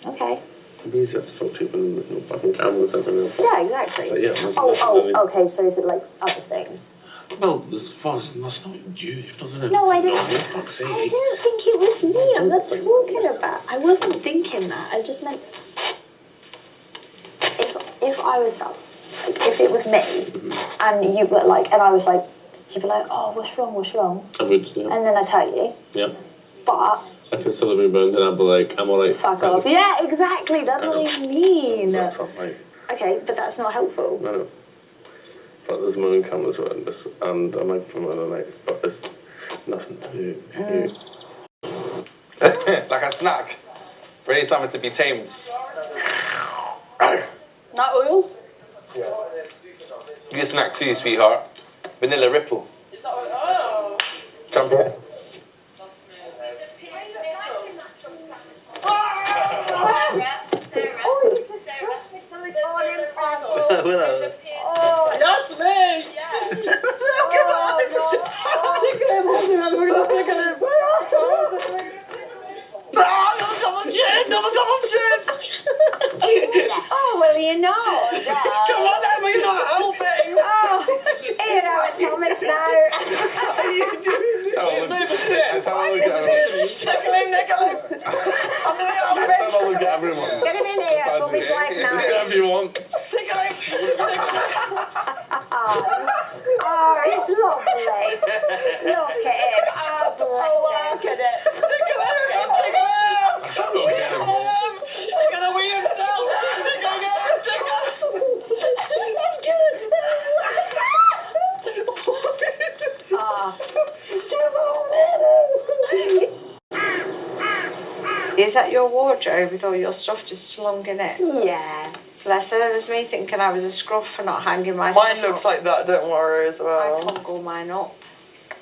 Okay. It'd be easier to talk to you when there's no fucking cameras everywhere. Yeah, exactly. But yeah, there's Oh, nothing okay, so is it like other things? Well, as far as that's not you. You've not done it. No, I didn't. No, for fuck's sake. I didn't think it was me. I'm not talking about. I wasn't thinking that. I just meant if I was like, if it was me, and you were like, and I was like, you'd be like, oh, what's wrong? I would, yeah. And then I tell you. Yeah. But If it's still a rebound, then I'd be like, I'm alright. fuck off. Yeah, exactly. That's what I mean. That's not right. Okay, but that's not helpful. I know. But there's my own cameras around this, and a microphone on the next, but it's nothing to do with you. Like a snack. Ready something to be tamed. Nut oil? You get a snack too, sweetheart. Vanilla Ripple. Oh. Jump in. Yes, me! Tickle him, we're gonna tickle him. Double chin! Oh, well, you know. Come on, Emma, you're not helping! Oh, you know, it's Thomas now. That's how I look at everyone. Tickle him. That's how I look at everyone. Get him in here, Bobby's like now. Yeah, if you want. Tickle him! Oh, it's lovely. Look at him. Oh, bless him. Look at it. Tickle him! You're gonna win himself! Is that your wardrobe with all your stuff just slung in it? Yeah. Bless her, it was me thinking I was a scruff for not hanging my stuff Mine looks up. like that, don't worry as I well. hung all mine up.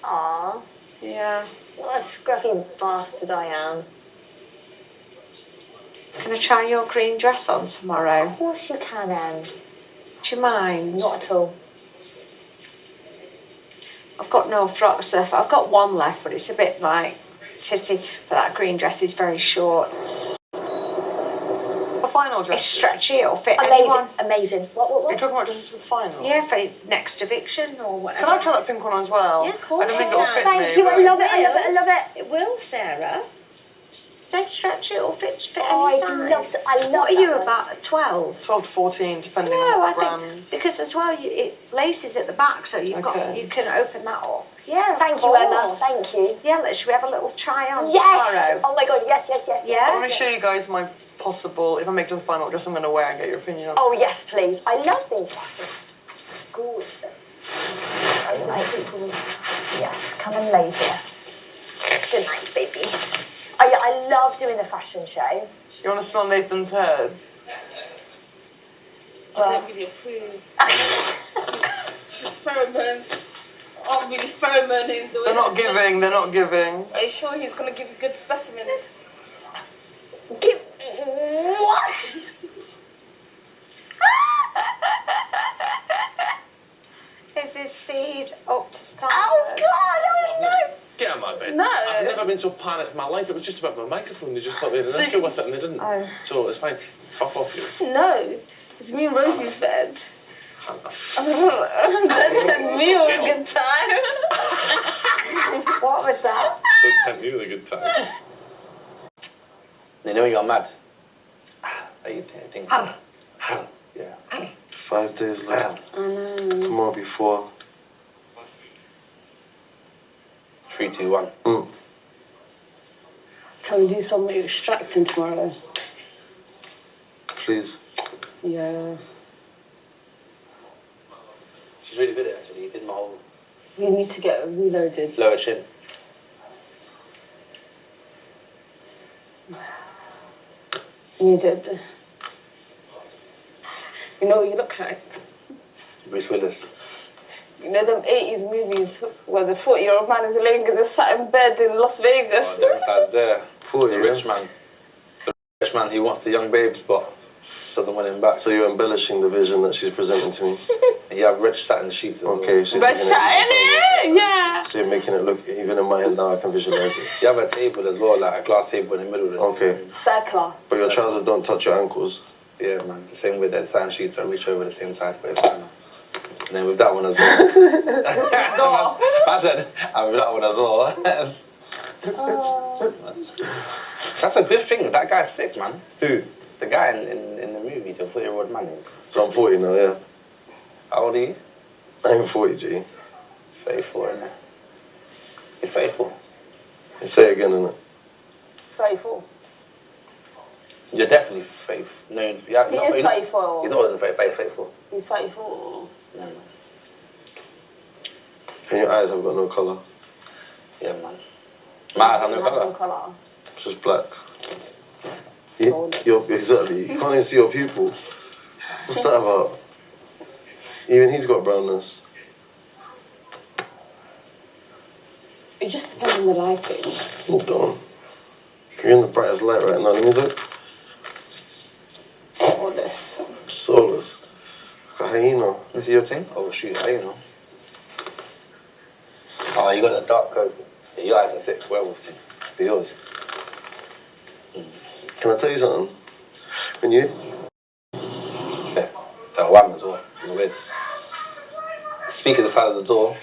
Aw, Yeah. what a scruffy bastard I am. Can I try your green dress on tomorrow? Of course you can, Em. Do you mind? Not at all. I've got no frocks left. I've got one left, but it's a bit like titty. But that green dress is very short. A final dress? It's stretchy, it'll fit Amazing, anyone. amazing. What? You're talking about dresses for the final? Yeah, for next eviction or whatever. Can I try that pink one as well? Yeah, of course. I don't think it'll fit me. Thank you, I love it, I love it, I love it. It will, Sarah. Dead stretchy, it'll fit Oh, any I size. love it, I love What are you, that. about 12? 12 to 14, depending No, on I what brand. think because as well, it laces at the back, so you can open that up. Yeah, Thank of you, Emma, course. thank you. Yeah, should we have a little try on Yes! tomorrow? Oh my god, yes. Yeah? I want to show you guys my possible, if I make it to the final dress I'm going to wear and get your opinion on. Oh yes, please. I love these dresses. Gorgeous. I like it. Yes, come and lay here. Good night, baby. I love doing the fashion show. You want to smell Nathan's head? Well, I don't really approve. His pheromones aren't really pheromoning the way They're not giving, they're not giving. Are you sure he's going to give you good specimens? give what? Is his seed up to standard? Oh God! Oh no! Get out of my bed. No. I've never been so panicked in my life. It was just about my microphone. They just thought they had an issue with it and they didn't. Oh. So it's fine. Fuck off you. No, it's me and Rosie's bed. Don't me with a good time. What was that? Don't tempt me with a good time. They know you're mad. They think. Yeah. 5 days left. Tomorrow be 4. 3, 2, 1. Can we do something extracting tomorrow? Please. Yeah. She's really good at it, actually. You did my whole We need to get reloaded. lower chin. You did. You know what you look like? Bruce Willis. You know them 80s movies where the 40-year-old man is laying in a satin bed in Las Vegas? Oh, them sides there. 40, the rich man. The rich man, he wants the young babes, but doesn't want him back. So you're embellishing the vision that she's presenting to me. And you have red satin sheets as well. Okay, she's Red making satin, it yeah. So you're making it look, even in my head now, I can visualize it. You have a table as well, like a glass table in the middle of this. Okay. Circular. But your trousers don't touch your ankles. Yeah, man. The same way that the satin sheets don't reach over the same side, but it's fine. And then with that one as well. I said, and with that one as well. That's a good thing. That guy's sick, man. Who? The guy in the movie, the 40-year-old man is. So I'm 40 now, yeah. How old are you? I'm 40, G. 34, innit? He's 34. You say it again, innit? 34. You're definitely 34. No, yeah, He is 34. He's not older than 35, he's 34. He's 34. No, man. And your eyes have got no colour. Yeah, man. My eyes have no No colour. colour. It's just black. Exactly. You can't even see your pupil. What's that about? Even he's got brownness. It just depends on the lighting. Hold on. You're in the brightest light right now. Let me look. Soulless. Soulless. Like a hyena. This is your thing? Oh, shoot, hyena. Oh, you got the dark coat. Yeah, your eyes are sick. Werewolf thing. For yours. Can I tell you something? When you... Yeah, the wham as well. It's weird. The speaker the side of the door,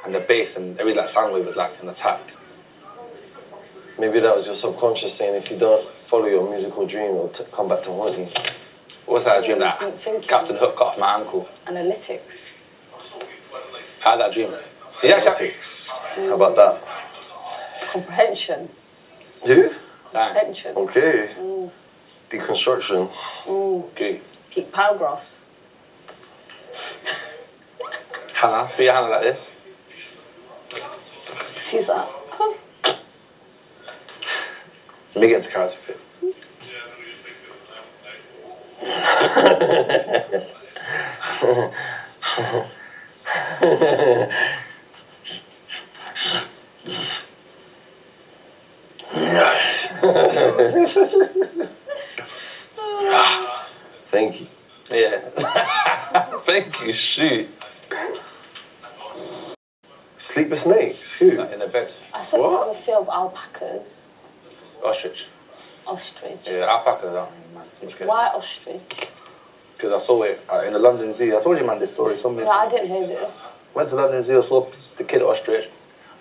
and the bass and every like sound wave was like an attack. Maybe that was your subconscious saying if you don't follow your musical dream, it'll come back to haunt you. What's that dream that Thinking. Captain Hook cut off my ankle? Analytics. How did that dream? See, Analytics. How about that? Comprehension. You? Comprehension. Okay. Deconstruction. Okay. Peak paragraphs. Hannah, do your Hannah like this. Caesar. Let me get into character fit. Thank you. Yeah. Thank you, shoot. Sleep with snakes? Who? In a bed. I saw you have a fear of alpacas. Ostrich. Ostrich. Yeah, alpacas are, man. I'm scared. Why ostrich? Because I saw it in the London Zoo. I told you, man, this story. Somebody No, I didn't hear this. went to London Zoo, saw the kid ostrich,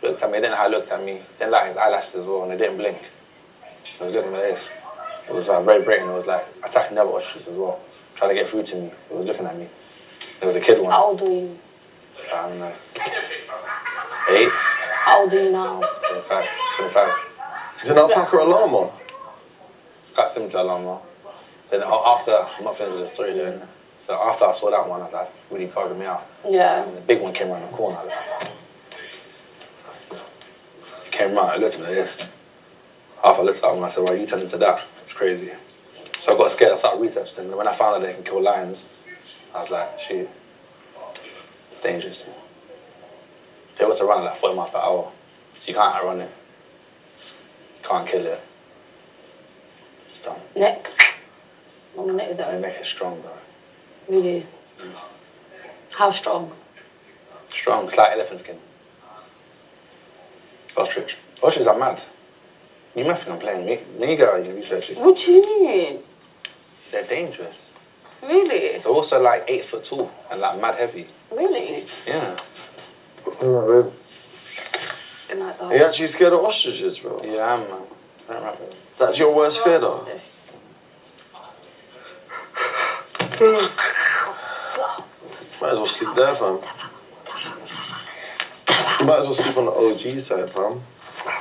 looked at me, then how he looked at me, then like his eyelashes as well, and they didn't blink. He was looking at this. It was like very blatant. It was like attacking the other ostriches as well, trying to get through to me. He was looking at me. There was a kid one. How old are you? So, I don't know. 8? How old are you now? 25. 25. Is an alpaca a llama? It's quite similar to a llama. Then after, I'm not finished with the story then. So after I saw that one, that's really bugging me out. Yeah. And the big one came around the corner. I was like, it came around, I looked at me like this. After I looked at him, I said, well, you turned into that. It's crazy. So I got scared, I started researching them. And when I found out they can kill lions, I was like, shoot, it's dangerous. They was around like 40 miles per hour. So you can't outrun it. Can't kill it. It's done. Neck. Long neck though. They make it strong, bro. Really? How strong? Strong, it's like elephant skin. Ostrich. Ostriches are mad. You might think I'm playing me. Then you go out and research it. What do you mean? They're dangerous. Really? They're also like 8 foot tall and like mad heavy. Really? Yeah. Are Good night, you actually scared of ostriches, bro? Yeah, I am, man. I don't remember. That's your worst fear, though? Might as well sleep there, fam. You might as well sleep on the OG side, fam.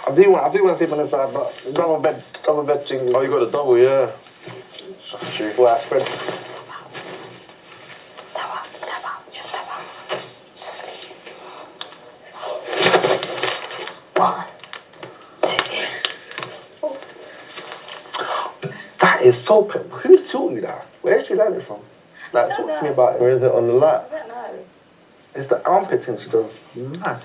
I do want to sleep on the side, but double bed thing. Oh, you got a double, yeah. That's true. Well, I spread. That is so pet. Who taught you that? Where did you learn it from? Like, talk to me about it. Where is it on the lap? I don't know. It's the armpit thing she does mad.